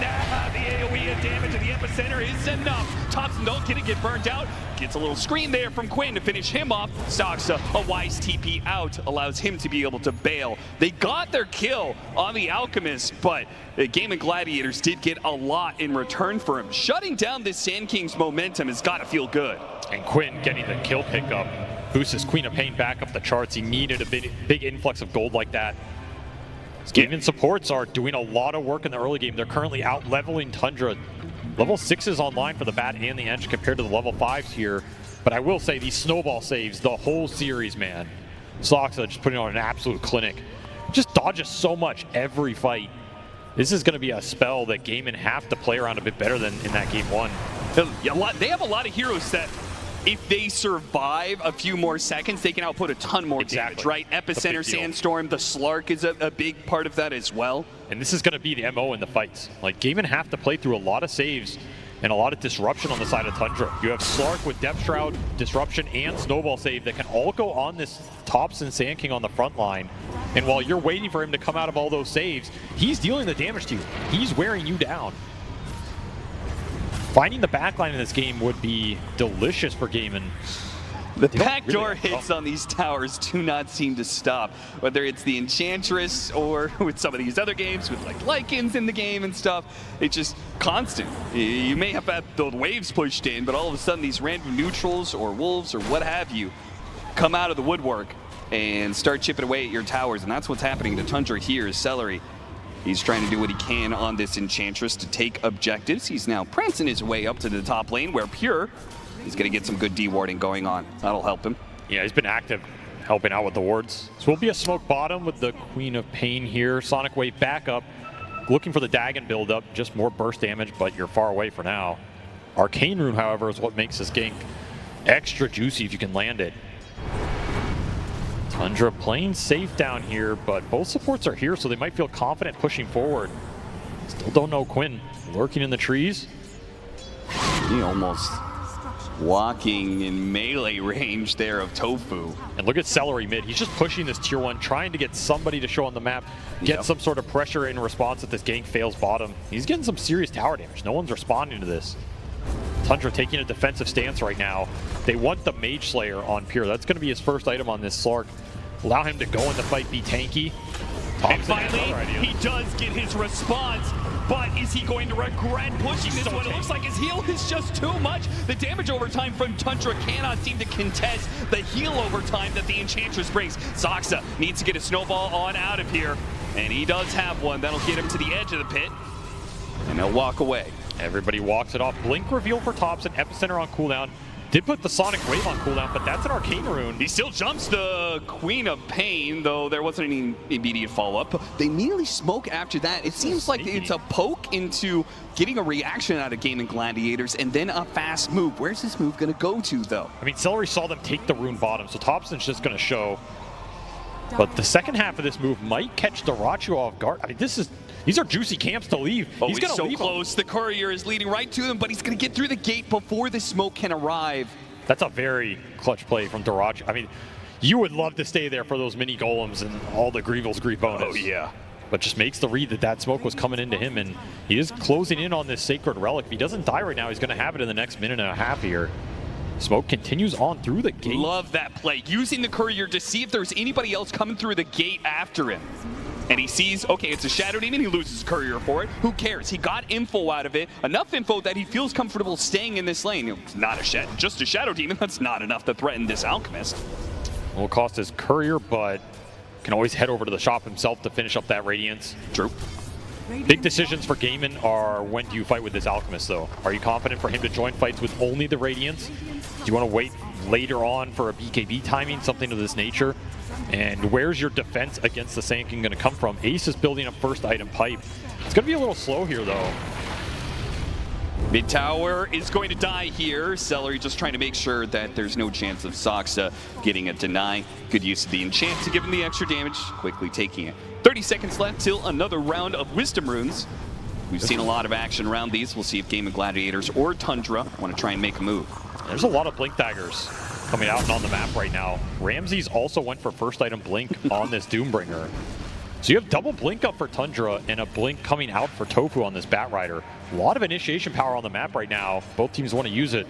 the AoE damage to the epicenter is enough. Topson don't get burnt out. Gets a little screen there from Quinn to finish him off. Soxa, a wise TP out, allows him to be able to bail. They got their kill on the Alchemist, but the Game of Gladiators did get a lot in return for him. Shutting down this Sand King's momentum has got to feel good. And Quinn getting the kill pickup. Boosts his Queen of Pain back up the charts. He needed a big influx of gold like that. Game supports are doing a lot of work in the early game. They're currently out leveling Tundra. Level 6 is online for the Bat and the Ench compared to the level 5s here. But I will say these snowball saves, the whole series, man. Soxa just putting on an absolute clinic. Just dodges so much every fight. This is going to be a spell that Game and have to play around a bit better than in that game 1. They have a lot of heroes that, if they survive a few more seconds, they can output a ton more damage, right? Epicenter, Sandstorm, the Slark is a big part of that as well. And this is going to be the MO in the fights. Like, Game and have to play through a lot of saves and a lot of disruption on the side of Tundra. You have Slark with Depth Shroud, Disruption, and Snowball save that can all go on this Topson Sand King on the front line. And while you're waiting for him to come out of all those saves, he's dealing the damage to you. He's wearing you down. Finding the backline in this game would be delicious for Game. And the backdoor hits on these towers do not seem to stop. Whether it's the Enchantress or with some of these other games with like Lycans in the game and stuff, it's just constant. You may have had the waves pushed in, but all of a sudden these random neutrals or wolves or what have you come out of the woodwork and start chipping away at your towers. And that's what's happening to Tundra here. Celery, he's trying to do what he can on this Enchantress to take objectives. He's now prancing his way up to the top lane where Pure, he's going to get some good D-warding going on. That'll help him. Yeah, he's been active, helping out with the wards. So we'll be a smoke bottom with the Queen of Pain here. Sonic Wave back up, looking for the Dagon build-up. Just more burst damage, but you're far away for now. Arcane Rune, however, is what makes this gank extra juicy if you can land it. Tundra playing safe down here, but both supports are here, so they might feel confident pushing forward. Still don't know Quinn lurking in the trees. He almost walking in melee range there of Tofu. And look at Celery mid. He's just pushing this tier 1, trying to get somebody to show on the map, get some sort of pressure in response if this gank fails bottom. He's getting some serious tower damage. No one's responding to this. Tundra taking a defensive stance right now. They want the Mage Slayer on Pure. That's going to be his first item on this Slark. Allow him to go in the fight, be tanky. And finally, he does get his response, but is he going to regret pushing this one? It looks like his heal is just too much. The damage over time from Tundra cannot seem to contest the heal over time that the Enchantress brings. Soxa needs to get a snowball on out of here, and he does have one. That'll get him to the edge of the pit, and he'll walk away. Everybody walks it off. Blink reveal for Topson, Epicenter on cooldown. Did put the Sonic Wave on cooldown, but that's an Arcane Rune. He still jumps the Queen of Pain, though there wasn't any immediate follow-up. They immediately smoke after that. It seems like it's a poke into getting a reaction out of Game and Gladiators, and then a fast move. Where's this move going to go to, though? I mean, Celery saw them take the rune bottom, so Topson's just going to show. But the second half of this move might catch Darachu off guard. I mean, these are juicy camps to leave. Oh, he's so close. The courier is leading right to him, but he's going to get through the gate before the smoke can arrive. That's a very clutch play from Darachu. I mean, you would love to stay there for those mini golems and all the Grievel's Grief bonus. Oh, yeah. But just makes the read that smoke was coming into him, and he is closing in on this Sacred Relic. If he doesn't die right now, he's going to have it in the next minute and a half here. Smoke continues on through the gate. Love that play. Using the courier to see if there's anybody else coming through the gate after him. And he sees, okay, it's a Shadow Demon. He loses courier for it. Who cares? He got info out of it. Enough info that he feels comfortable staying in this lane. It's not just a Shadow Demon. That's not enough to threaten this Alchemist. Will cost his courier, but can always head over to the shop himself to finish up that Radiance. True. Big decisions for Gaiman are when do you fight with this Alchemist, though? Are you confident for him to join fights with only the Radiance? Do you want to wait later on for a BKB timing, something of this nature? And where's your defense against the Sand King going to come from? Ace is building a first item pipe. It's going to be a little slow here, though. Mid tower is going to die here. Celery just trying to make sure that there's no chance of Saksa getting a deny. Good use of the enchant to give him the extra damage, quickly taking it. 30 seconds left till another round of Wisdom Runes. We've seen a lot of action around these. We'll see if Game of Gladiators or Tundra want to try and make a move. There's a lot of Blink Daggers coming out and on the map right now. Ramses also went for first item Blink on this Doombringer. So you have double Blink up for Tundra and a Blink coming out for Tofu on this Batrider. A lot of initiation power on the map right now. Both teams want to use it.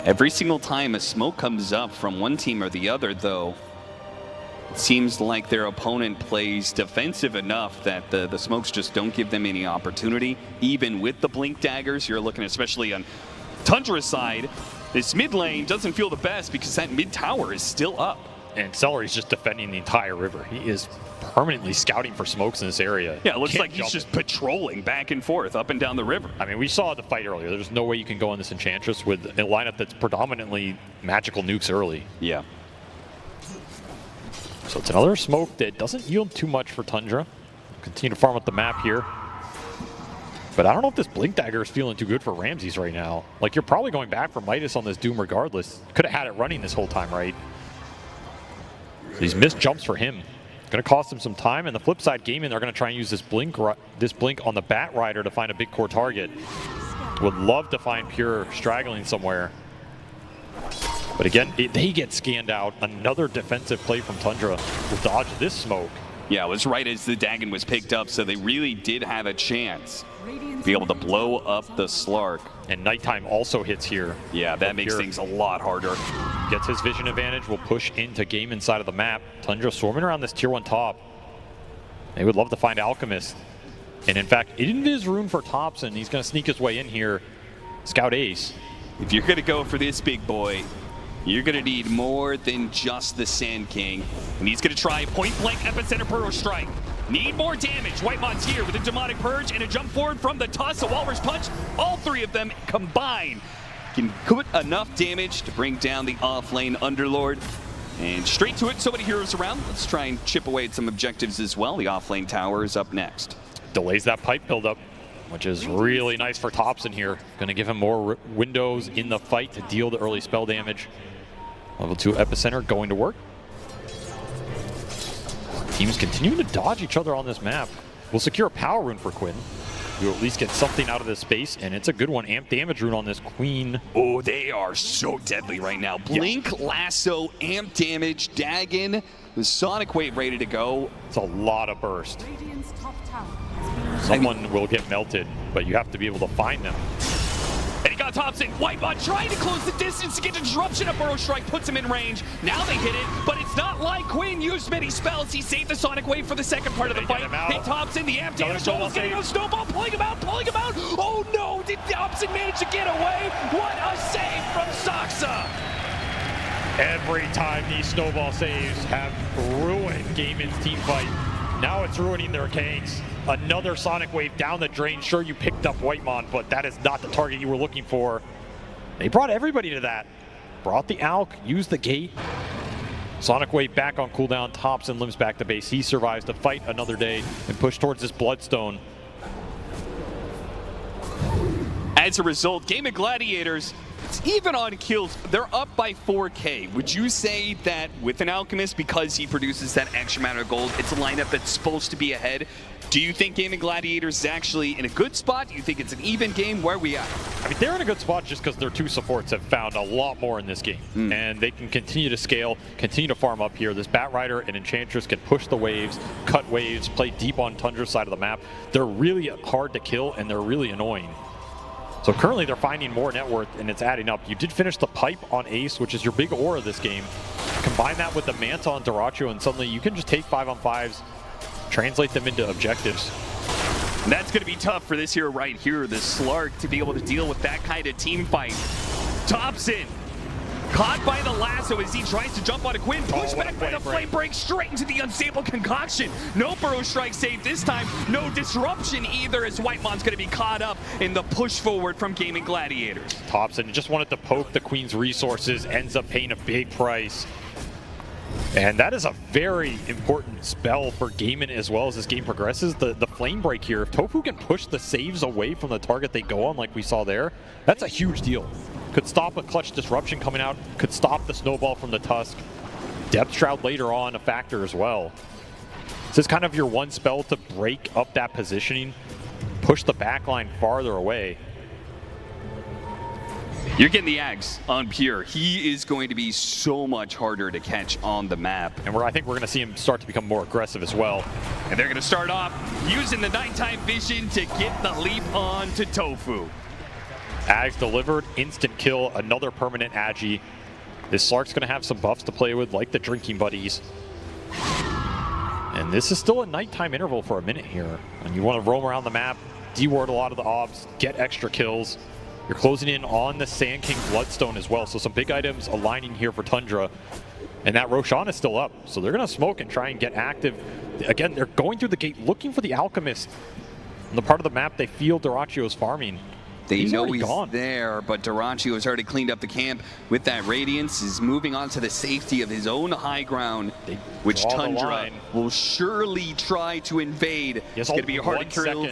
Every single time a smoke comes up from one team or the other, though, it seems like their opponent plays defensive enough that the smokes just don't give them any opportunity. Even with the Blink Daggers, you're looking especially on Tundra's side, this mid lane doesn't feel the best because that mid tower is still up. And Celery's just defending the entire river. He is permanently scouting for smokes in this area. Yeah, it looks like he's just patrolling back and forth up and down the river. I mean, we saw the fight earlier. There's no way you can go on this Enchantress with a lineup that's predominantly magical nukes early. Yeah. So it's another smoke that doesn't yield too much for Tundra. Continue to farm up the map here. But I don't know if this Blink Dagger is feeling too good for Ramses right now. Like, you're probably going back for Midas on this Doom regardless. Could have had it running this whole time, right? These missed jumps for him. Going to cost him some time. And the flip side, Gaming, they're going to try and use this blink on the Batrider to find a big core target. Would love to find Pure straggling somewhere. But again, they get scanned out. Another defensive play from Tundra will dodge this smoke. Yeah, it was right as the Dagon was picked up, so they really did have a chance to be able to blow up the Slark. And Nighttime also hits here. Yeah, that makes things a lot harder. Gets his vision advantage, will push into game inside of the map. Tundra swarming around this tier 1 top. They would love to find Alchemist. And in fact, Invis rune for Topson. He's going to sneak his way in here. Scout Ace. If you're going to go for this big boy, you're going to need more than just the Sand King. And he's going to try point blank epicenter Burrow Strike. Need more damage. Whitemon's here with a Demonic Purge and a jump forward from the Tuss, a Walrus Punch. All three of them combined can put enough damage to bring down the off-lane Underlord. And straight to it, so many heroes around. Let's try and chip away at some objectives as well. The off-lane tower is up next. Delays that pipe buildup, which is really nice for Topson here. Going to give him more windows in the fight to deal the early spell damage. Level 2 Epicenter going to work. Teams continuing to dodge each other on this map. We'll secure a power rune for Quinn. You'll at least get something out of this space, and it's a good one. Amp damage rune on this Queen. Oh, they are so deadly right now. Blink, Lasso, Amp damage, Dagon, the Sonic Wave ready to go. It's a lot of burst. Someone will get melted, but you have to be able to find them. And he got Topson. Whitebot trying to close the distance to get disruption. A Burrow Strike puts him in range. Now they hit it, but it's not like Quinn used many spells. He saved the Sonic Wave for the second part of the fight. Hit Topson, the amp damage, almost getting a snowball, pulling him out. Oh no, did Topson manage to get away? What a save from Saksa. Every time these snowball saves have ruined Gaiman's team fight. Now it's ruining their ganks. Another Sonic Wave down the drain. Sure, you picked up Whitemon, but that is not the target you were looking for. They brought everybody to that. Brought the Alk, used the gate. Sonic Wave back on cooldown. Topson limps back to base. He survives to fight another day and push towards this Bloodstone. As a result, Game of Gladiators, even on kills, they're up by 4K. Would you say that with an Alchemist, because he produces that extra amount of gold, it's a lineup that's supposed to be ahead? Do you think Game of Gladiators is actually in a good spot? Do you think it's an even game? Where are we at? I mean, they're in a good spot just because their two supports have found a lot more in this game. And they can continue to scale, continue to farm up here. This Batrider and Enchantress can push the waves, cut waves, play deep on Tundra's side of the map. They're really hard to kill, and they're really annoying. So currently they're finding more net worth, and it's adding up. You did finish the pipe on Ace, which is your big aura this game. Combine that with the Manta on Daracho, and suddenly you can just take 5-on-5s, translate them into objectives. And that's going to be tough for this hero right here, the Slark, to be able to deal with that kind of team fight. Topson caught by the lasso as he tries to jump on a Quinn, pushed back by the flame break straight into the unstable concoction. No Burrow Strike save this time, no disruption either, as Whitemon's going to be caught up in the push forward from Gaming Gladiators. Topson just wanted to poke the Queen's resources, ends up paying a big price. And that is a very important spell for Gaimin as well as this game progresses. The flame break here, if Tofu can push the saves away from the target they go on like we saw there, that's a huge deal. Could stop a clutch disruption coming out, could stop the snowball from the Tusk. Depth Shroud later on a factor as well. This is kind of your one spell to break up that positioning, push the backline farther away. You're getting the Ags on Pure. He is going to be so much harder to catch on the map. And I think we're going to see him start to become more aggressive as well. And they're going to start off using the nighttime vision to get the leap on to Tofu. Ags delivered, instant kill, another permanent Agi. This Slark's going to have some buffs to play with, like the drinking buddies. And this is still a nighttime interval for a minute here. And you want to roam around the map, deward a lot of the obs, get extra kills. You're closing in on the Sand King Bloodstone as well, so some big items aligning here for Tundra. And that Roshan is still up, so they're going to smoke and try and get active. Again, they're going through the gate looking for the Alchemist. On the part of the map they feel Duracchio's farming. They know he's there, but Duracchio has already cleaned up the camp with that Radiance, is moving on to the safety of his own high ground, which Tundra will surely try to invade. It's going to be hard to kill.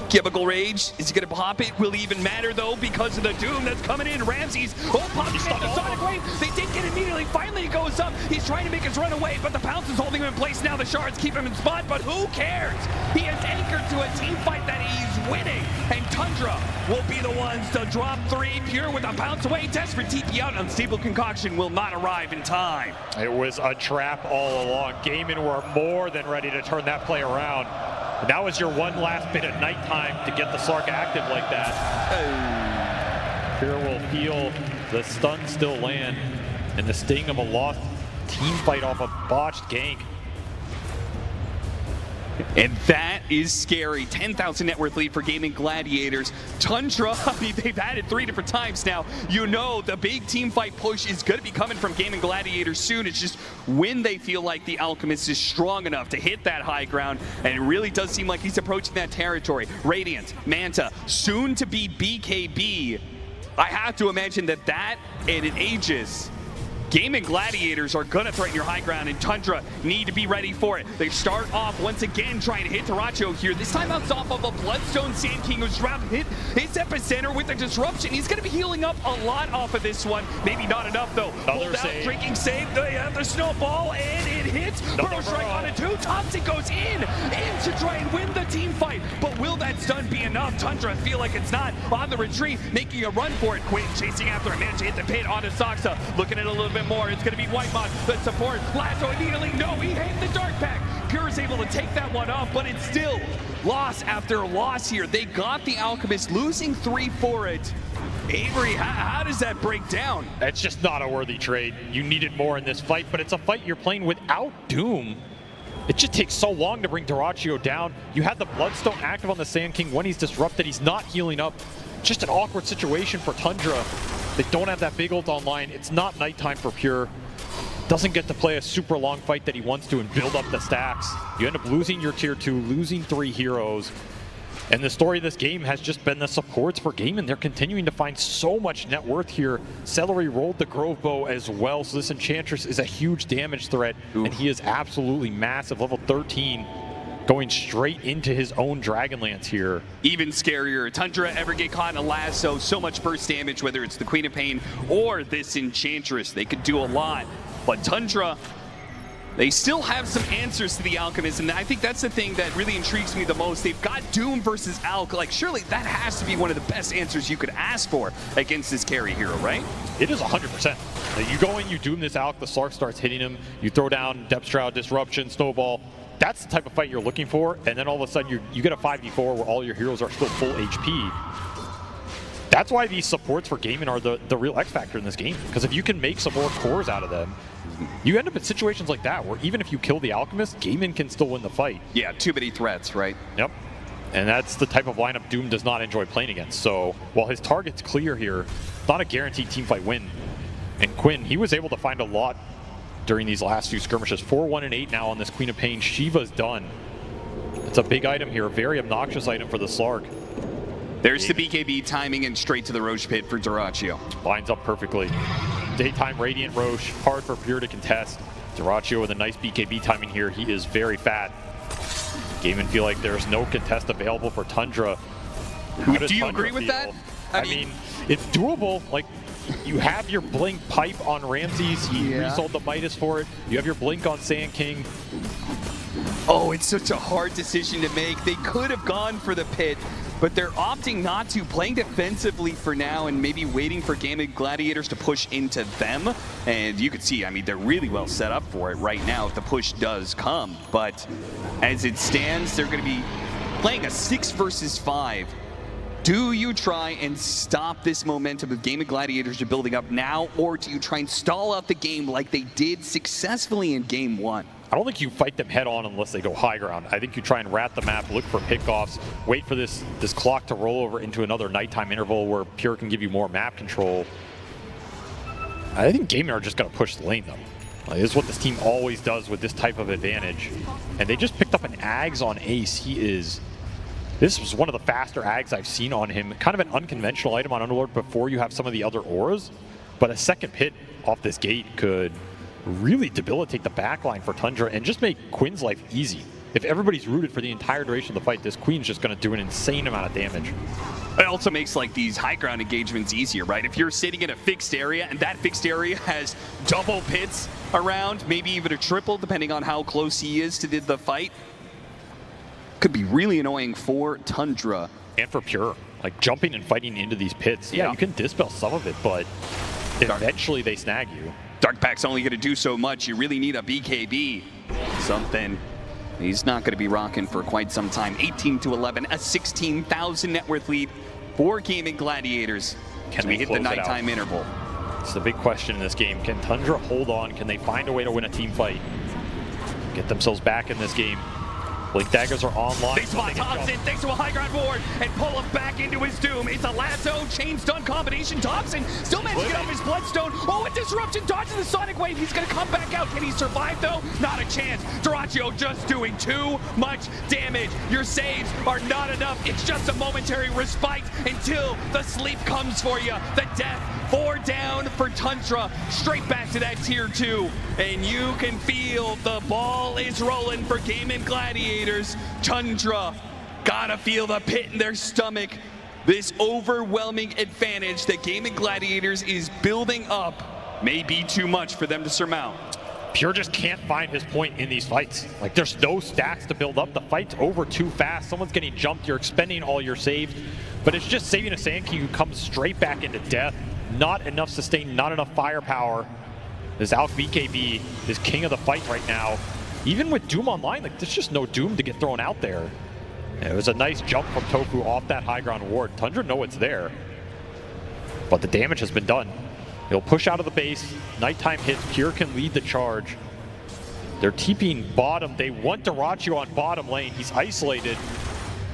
Chemical Rage, is he going to pop it? Will it even matter though because of the Doom that's coming in? Ramses, popping in the Sonic Wave. They did get immediately. Finally it goes up. He's trying to make his run away, but the Pounce is holding him in place now. The Shards keep him in spot, but who cares? He is anchored to a team fight that he's winning, and Tundra will be the ones to drop 3. Pure with a Pounce away. Desperate TP out. Unstable Concoction will not arrive in time. It was a trap all along. Gaimin were more than ready to turn that play around. And that was your one last bit of nighttime to get the Slark active like that. Pure will feel the stun still land and the sting of a lost team fight off a botched gank. And that is scary. 10,000 net worth lead for Gaming Gladiators. Tundra, I mean, they've had it 3 different times now. You know the big team fight push is going to be coming from Gaming Gladiators soon. It's just when they feel like the Alchemist is strong enough to hit that high ground, and it really does seem like he's approaching that territory. Radiant, Manta, soon to be BKB. I have to imagine that and an Aegis, Gaming Gladiators are going to threaten your high ground, and Tundra need to be ready for it. They start off once again trying to hit Duracchio here. This time it's off of a Bloodstone Sand King who's dropped hit his epicenter with the disruption. He's going to be healing up a lot off of this one. Maybe not enough though. Another save. Drinking save. They have the snowball, and it hits. Burrow strike on it too. Topson goes in to try and win the team fight. But will that stun be enough? Tundra feel like it's not. On the retreat, making a run for it. Quinn chasing after him. Managed to hit the pit onto Soxa. Looking at it a little bit more. It's going to be Whitemon, the support. Lasso immediately. No, he hit the Dark Pack. Pure is able to take that one off, but it's still loss after loss here. They got the Alchemist, losing 3 for it. Avery, how does that break down? It's just not a worthy trade. You needed more in this fight, but it's a fight you're playing without Doom. It just takes so long to bring Duracchio down. You had the Bloodstone active on the Sand King. When he's disrupted, he's not healing up. Just an awkward situation for Tundra. They don't have that big ult online. It's not nighttime for Pure. Doesn't get to play a super long fight that he wants to and build up the stacks. You end up losing your tier 2, losing 3 heroes. And the story of this game has just been the supports for Gaimin. They're continuing to find so much net worth here. Celery rolled the Grove Bow as well, so this Enchantress is a huge damage threat. Ooh. And he is absolutely massive, level 13. Going straight into his own Dragonlance here. Even scarier, Tundra ever get caught in a lasso, so much burst damage, whether it's the Queen of Pain or this Enchantress. They could do a lot, but Tundra, they still have some answers to the Alchemist, and I think that's the thing that really intrigues me the most. They've got Doom versus Alch. Like, surely that has to be one of the best answers you could ask for against this carry hero, right? It is 100%. You go in, you Doom this Alch, the Slark starts hitting him, you throw down Depth Shroud, Disruption, Snowball. That's the type of fight you're looking for, and then all of a sudden you get a 5v4 where all your heroes are still full HP. That's why these supports for Gaimin are the real X factor in this game, because if you can make some more cores out of them, you end up in situations like that where even if you kill the Alchemist, Gaimin can still win the fight. Yeah, too many threats, right? Yep. And that's the type of lineup Doom does not enjoy playing against. So while his target's clear here, not a guaranteed teamfight win. And Quinn, he was able to find a lot during these last few skirmishes. 4-1 and 8 now on this Queen of Pain. Shiva's done. It's a big item here, a very obnoxious item for the Slark. There's the BKB timing and straight to the Roche Pit for Duracchio. Lines up perfectly. daytime Radiant Roche, hard for Pure to contest. Dyrachyo with a nice BKB timing here. He is very fat. Game feel like there's no contest available for Tundra. Do you agree with that? I mean, it's doable. Like, you have your Blink pipe on Ramses. He resold the Midas for it. You have your Blink on Sand King. Oh, it's such a hard decision to make. They could have gone for the pit, but they're opting not to, playing defensively for now and maybe waiting for Gaming Gladiators to push into them. And you can see, I mean, they're really well set up for it right now if the push does come. But as it stands, they're going to be playing a 6 versus 5. Do you try and stop this momentum of Gaming Gladiators you're building up now, or do you try and stall out the game like they did successfully in Game 1? I don't think you fight them head on unless they go high ground. I think you try and rat the map, look for pickoffs, wait for this clock to roll over into another nighttime interval where Pure can give you more map control. I think Gaming are just going to push the lane though. This is what this team always does with this type of advantage. And they just picked up an Ags on Ace. This was one of the faster Ags I've seen on him. Kind of an unconventional item on Underlord before you have some of the other auras. But a second pit off this gate could really debilitate the backline for Tundra and just make Quinn's life easy. If everybody's rooted for the entire duration of the fight, this Queen's just going to do an insane amount of damage. It also makes like these high ground engagements easier, right? If you're sitting in a fixed area and that fixed area has double pits around, maybe even a triple, depending on how close he is to the fight, could be really annoying for Tundra. And for Pure, like jumping and fighting into these pits. Yeah, you can dispel some of it, but eventually they snag you. Dark Pack's only going to do so much. You really need a BKB. Something he's not going to be rocking for quite some time. 18-11, a 16,000 net worth lead for Gaming Gladiators. Can we hit the nighttime interval? It's the big question in this game. Can Tundra hold on? Can they find a way to win a team fight? Get themselves back in this game. Blink daggers are online. They spot Topson thanks to a high ground board and pull him back into his doom. It's a lasso, chain stun combination. Topson still managed to get off his bloodstone. Oh, a disruption, dodges the sonic wave. He's going to come back out. Can he survive though? Not a chance. Dyrachyo just doing too much damage. Your saves are not enough. It's just a momentary respite until the sleep comes for you. The death. 4 down for Tundra, straight back to that tier 2. And you can feel the ball is rolling for Gaming Gladiators. Tundra gotta feel the pit in their stomach. This overwhelming advantage that Gaming Gladiators is building up may be too much for them to surmount. Pure just can't find his point in these fights. Like, there's no stacks to build up. The fight's over too fast. Someone's getting jumped. You're expending all your saves. But it's just saving a Sand King who comes straight back into death. Not enough sustain, not enough firepower. This Alk BKB is king of the fight right now. Even with Doom online, like, there's just no Doom to get thrown out there. It was a nice jump from Tofu off that high ground ward. Tundra know it's there. But the damage has been done. He'll push out of the base. Nighttime hits. Pure can lead the charge. They're TPing bottom. They want Dyrachyo on bottom lane. He's isolated.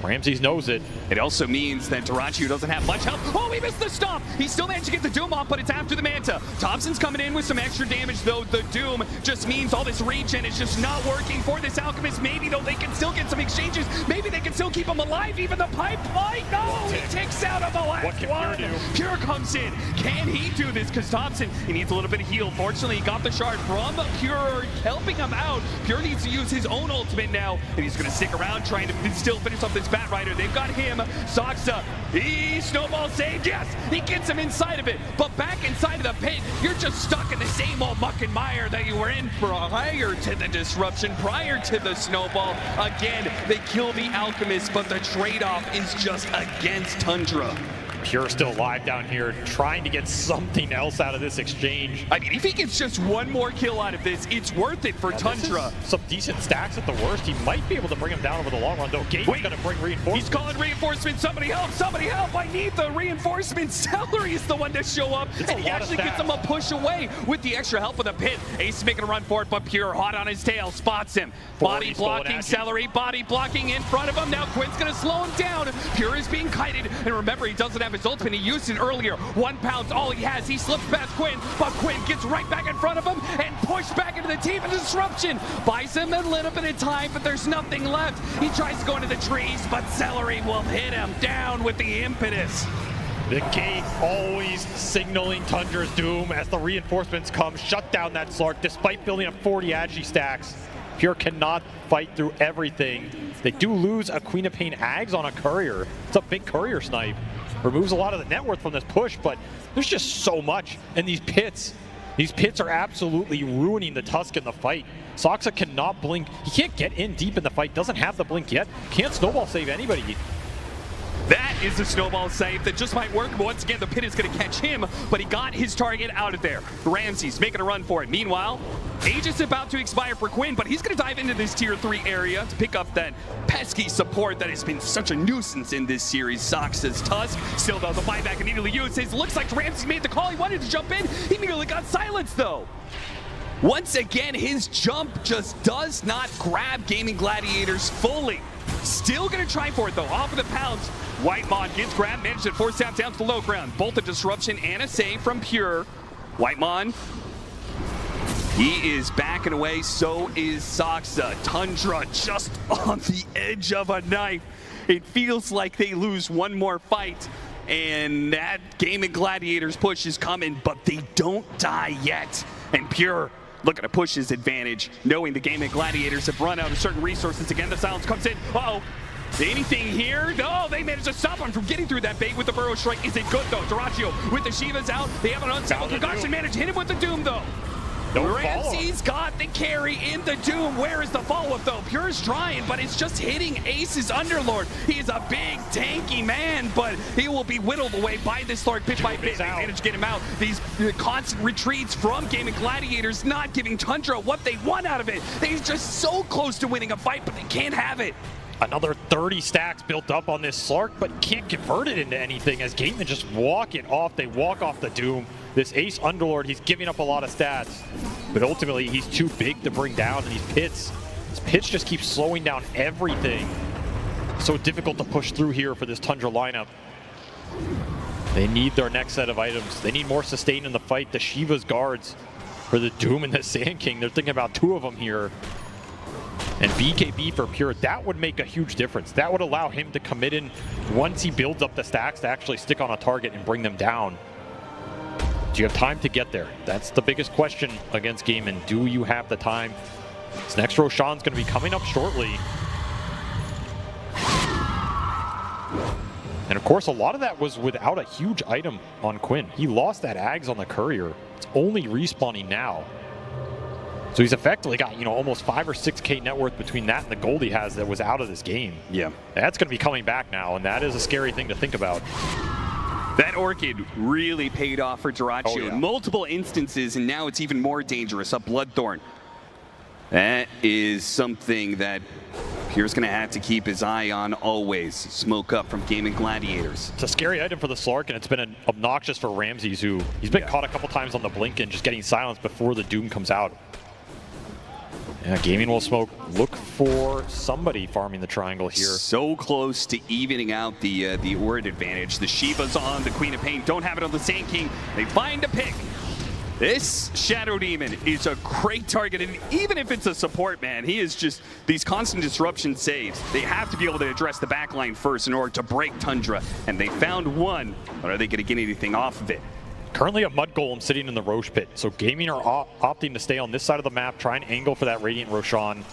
Ramses knows it. It also means that Dyrachyo doesn't have much help. Oh, he missed the stomp. He still managed to get the Doom off, but it's after the Manta. Topson's coming in with some extra damage, though. The Doom just means all this regen is just not working for this Alchemist. Maybe, though, they can still get some exchanges. Maybe they can still keep him alive. Even the pipe might. No, he takes out of the last what can one. Pure do? Pure comes in. Can he do this? Because Topson, he needs a little bit of heal. Fortunately, he got the shard from Pure, helping him out. Pure needs to use his own ultimate now, and he's going to stick around trying to still finish up this Bat Rider. They've got him. Saksa, he snowball saved. Yes, he gets him inside of it. But back inside of the pit, you're just stuck in the same old muck and mire that you were in prior to the disruption, prior to the snowball. Again, they kill the Alchemist, but the trade-off is just against Tundra. Pure still alive down here, trying to get something else out of this exchange. I mean, if he gets just one more kill out of this, it's worth it for Tundra. Some decent stacks at the worst. He might be able to bring him down over the long run, though. Gate's going to bring reinforcements. He's calling reinforcements. Somebody help! Somebody help! I need the reinforcements. Celery is the one to show up, and he actually gets him a push away with the extra help of the pit. Ace is making a run for it, but Pure hot on his tail, spots him. Body blocking, Celery, body blocking in front of him. Now Quinn's going to slow him down. Pure is being kited, and remember, he doesn't have his ultimate. He used it earlier. 1 pound, all he has. He slips past Quinn, but Quinn gets right back in front of him and pushed back into the team of disruption. Buys him a little bit of time, but there's nothing left. He tries to go into the trees, but Celery will hit him down with the impetus. The gate always signaling Tundra's doom as the reinforcements come, shut down that Slark despite building up 40 Agi stacks. Pure cannot fight through everything. They do lose a Queen of Pain Ags on a courier. It's a big courier snipe. Removes a lot of the net worth from this push, but there's just so much. And these pits are absolutely ruining the Tusk in the fight. Soxa cannot blink. He can't get in deep in the fight, doesn't have the blink yet. Can't snowball save anybody. That is the snowball save that just might work, but once again, the pit is going to catch him, but he got his target out of there. Ramsey's making a run for it. Meanwhile, Age is about to expire for Quinn, but he's going to dive into this tier 3 area to pick up that pesky support that has been such a nuisance in this series. Soxa's Tusk still does the buyback immediately uses. Looks like Ramsey made the call. He wanted to jump in. He immediately got silenced, though. Once again, his jump just does not grab Gaming Gladiators fully. Still gonna try for it though, off of the pounce. Whitemon gets grabbed, managed to force out down to the low ground. Both a disruption and a save from Pure. Whitemon, he is backing away, so is Soxa. Tundra just on the edge of a knife. It feels like they lose one more fight, and that Gaming Gladiators push is coming, but they don't die yet. And Pure looking to push his advantage, knowing the Gaming Gladiators have run out of certain resources. Again, the silence comes in. Uh-oh. Anything here? No, they managed to stop him from getting through that bait with the Burrow Strike. Is it good, though? Duraccio with the Shivas out. They have an unstable concussion. Managed to hit him with the Doom, though. Ramsey's got the carry in the Doom. Where is the follow-up, though? Pure's trying, but it's just hitting Ace's Underlord. He is a big, tanky man, but he will be whittled away by this Slark bit by bit. They managed to get him out. These constant retreats from Gaming Gladiators not giving Tundra what they want out of it. They're just so close to winning a fight, but they can't have it. Another 30 stacks built up on this Slark, but can't convert it into anything as Gateman just walk it off. They walk off the Doom. This Ace Underlord, he's giving up a lot of stats, but ultimately he's too big to bring down. And these pits just keep slowing down everything. So difficult to push through here for this Tundra lineup. They need their next set of items. They need more sustain in the fight. The Shiva's guards for the Doom and the Sand King, they're thinking about 2 of them here. And BKB for Pure, that would make a huge difference. That would allow him to commit in once he builds up the stacks to actually stick on a target and bring them down. Do you have time to get there? That's the biggest question against Gaiman. Do you have the time? This next Roshan's going to be coming up shortly. And of course, a lot of that was without a huge item on Quinn. He lost that Ags on the Courier. It's only respawning now. So he's effectively got, almost 5 or 6K net worth between that and the gold he has that was out of this game. Yeah. That's going to be coming back now, and that is a scary thing to think about. That Orchid really paid off for Duraccio in multiple instances, and now it's even more dangerous. A Bloodthorn. That is something that Pure's going to have to keep his eye on always. Smoke up from Gaming Gladiators. It's a scary item for the Slark, and it's been obnoxious for Ramses, who he's been caught a couple times on the blink and just getting silenced before the Doom comes out. Yeah, Gaming will smoke. Look for somebody farming the triangle here. So close to evening out the Ord advantage. The Shiva's on, the Queen of Pain don't have it on the Sand King. They find a pick. This Shadow Demon is a great target, and even if it's a support, man, he is just these constant disruption saves. They have to be able to address the backline first in order to break Tundra, and they found one, but are they going to get anything off of it? Currently a Mud Golem sitting in the Roche pit, so Gaming are opting to stay on this side of the map, try and angle for that Radiant Roshan.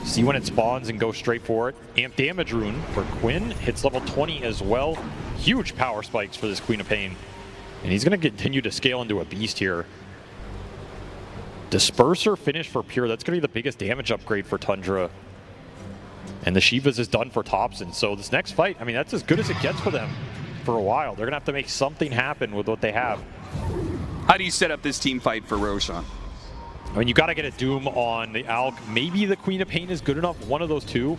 See when it spawns and go straight for it. Amp Damage Rune for Quinn, hits level 20 as well. Huge power spikes for this Queen of Pain. And he's going to continue to scale into a beast here. Disperser finish for Pure, that's going to be the biggest damage upgrade for Tundra. And the Shivas is done for Topson, so this next fight, I mean, that's as good as it gets for them. For a while. They're going to have to make something happen with what they have. How do you set up this team fight for Roshan? I mean, you got to get a Doom on the Alk. Maybe the Queen of Pain is good enough, one of those two.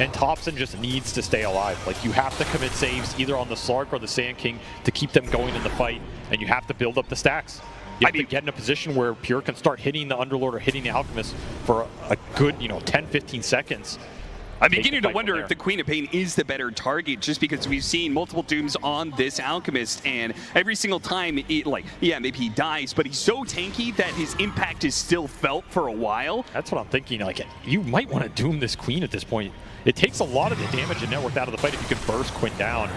And Topson just needs to stay alive. Like, you have to commit saves either on the Slark or the Sand King to keep them going in the fight. And you have to build up the stacks. You have to get in a position where Pure can start hitting the Underlord or hitting the Alchemist for a good, 10, 15 seconds. I'm beginning to wonder if the Queen of Pain is the better target, just because we've seen multiple Dooms on this Alchemist, and every single time, maybe he dies, but he's so tanky that his impact is still felt for a while. That's what I'm thinking. Like, you might want to Doom this Queen at this point. It takes a lot of the damage and network out of the fight if you can burst Quinn down.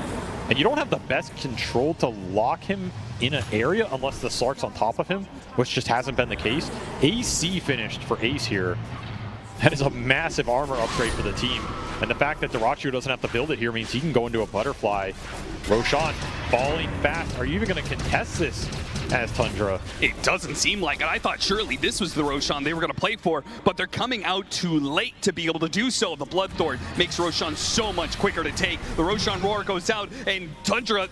And you don't have the best control to lock him in an area unless the Slark's on top of him, which just hasn't been the case. AC finished for Ace here. That is a massive armor upgrade for the team. And the fact that Dirachu doesn't have to build it here means he can go into a butterfly. Roshan falling fast. Are you even going to contest this as Tundra? It doesn't seem like it. I thought surely this was the Roshan they were going to play for, but they're coming out too late to be able to do so. The Bloodthorn makes Roshan so much quicker to take. The Roshan Roar goes out, and Tundra,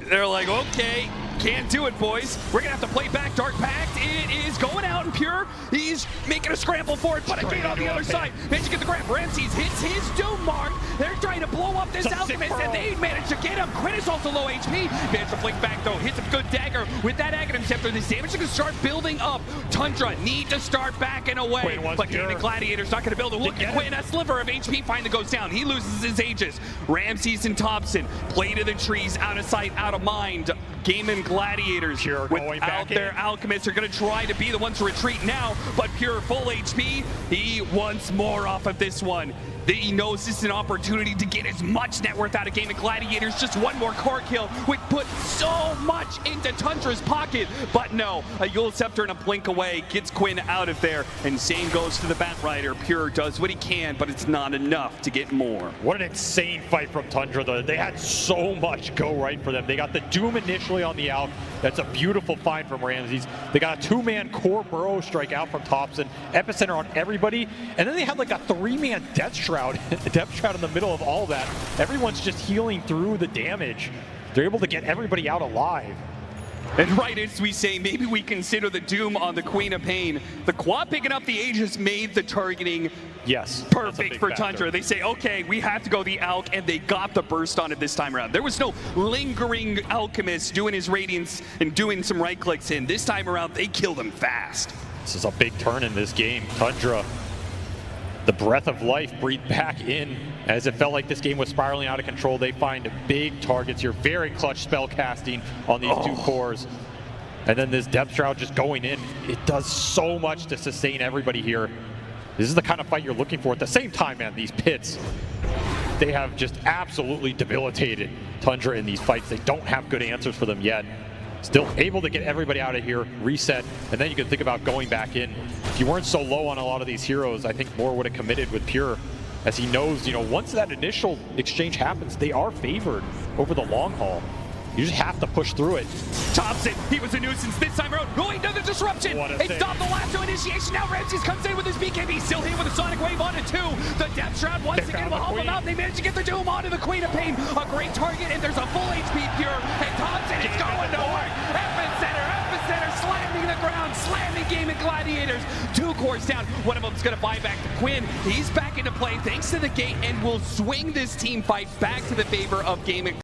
they're like, okay, can't do it, boys. We're going to have to play back Dark Pact. It is going out in Pure. He's making a scramble for it, but a gate on the other side. Managed to get the grab. Ramses hits his Doom mark. They're trying to blow up this Alchemist, and they managed to get him. Quinn is also low HP. Managed to flick back, though. Hits a good dagger with that Aghanim Scepter. This damage is going to start building up. Tundra need to start backing away, but Gaming Gladiator's not going to build it. Look at Quinn. A sliver of HP finally goes down. He loses his Aegis. Ramses and Topson play to the trees, out of sight, out of mind. Gaming Gladiators without their Alchemists are going to try to be the ones to retreat now, but Pure full HP. He wants more off of this one. He knows this is an opportunity to get as much net worth out of Gaming Gladiators. Just one more core kill would put so much into Tundra's pocket. But no, a Yule Scepter and a blink away gets Quinn out of there. And same goes to the Batrider. Pure does what he can, but it's not enough to get more. What an insane fight from Tundra, though. They had so much go right for them. They got the Doom initially on the Alk. That's a beautiful find from Ramses. They got a 2-man core burrow strike out from Topson. Epicenter on everybody. And then they had like a 3-man Death Shroud. Death Shroud in the middle of all that. Everyone's just healing through the damage. They're able to get everybody out alive. And right as we say, maybe we consider the Doom on the Queen of Pain. The quad picking up the Aegis made the targeting perfect for Tundra. They say, okay, we have to go the Alk, and they got the burst on it this time around. There was no lingering Alchemist doing his Radiance and doing some right clicks in. This time around, they killed him fast. This is a big turn in this game. Tundra, the breath of life breathed back in as it felt like this game was spiraling out of control. They find big targets here. Very clutch spell casting on these two cores. And then this Depth Shroud just going in. It does so much to sustain everybody here. This is the kind of fight you're looking for. At the same time, man, these pits, they have just absolutely debilitated Tundra in these fights. They don't have good answers for them yet. Still able to get everybody out of here, reset, and then you can think about going back in. If you weren't so low on a lot of these heroes, I think more would have committed with Pure, as he knows, you know, once that initial exchange happens, they are favored over the long haul. You just have to push through it. Topson, he was a nuisance this time around. Oh, another disruption. They stopped the lasso initiation. Now Ramses comes in with his BKB, still here with a Sonic Wave onto 2. The Death Shroud once again will help him out. They managed to get the Doom onto the Queen of Pain. A great target, and there's a full HP Pure. And Topson is going nowhere. Epicenter slamming the ground, slamming Gaming Gladiators. 2 cores down. One of them's going to buy back to Quinn. He's back into play thanks to the gate, and will swing this team fight back to the favor of Gaming.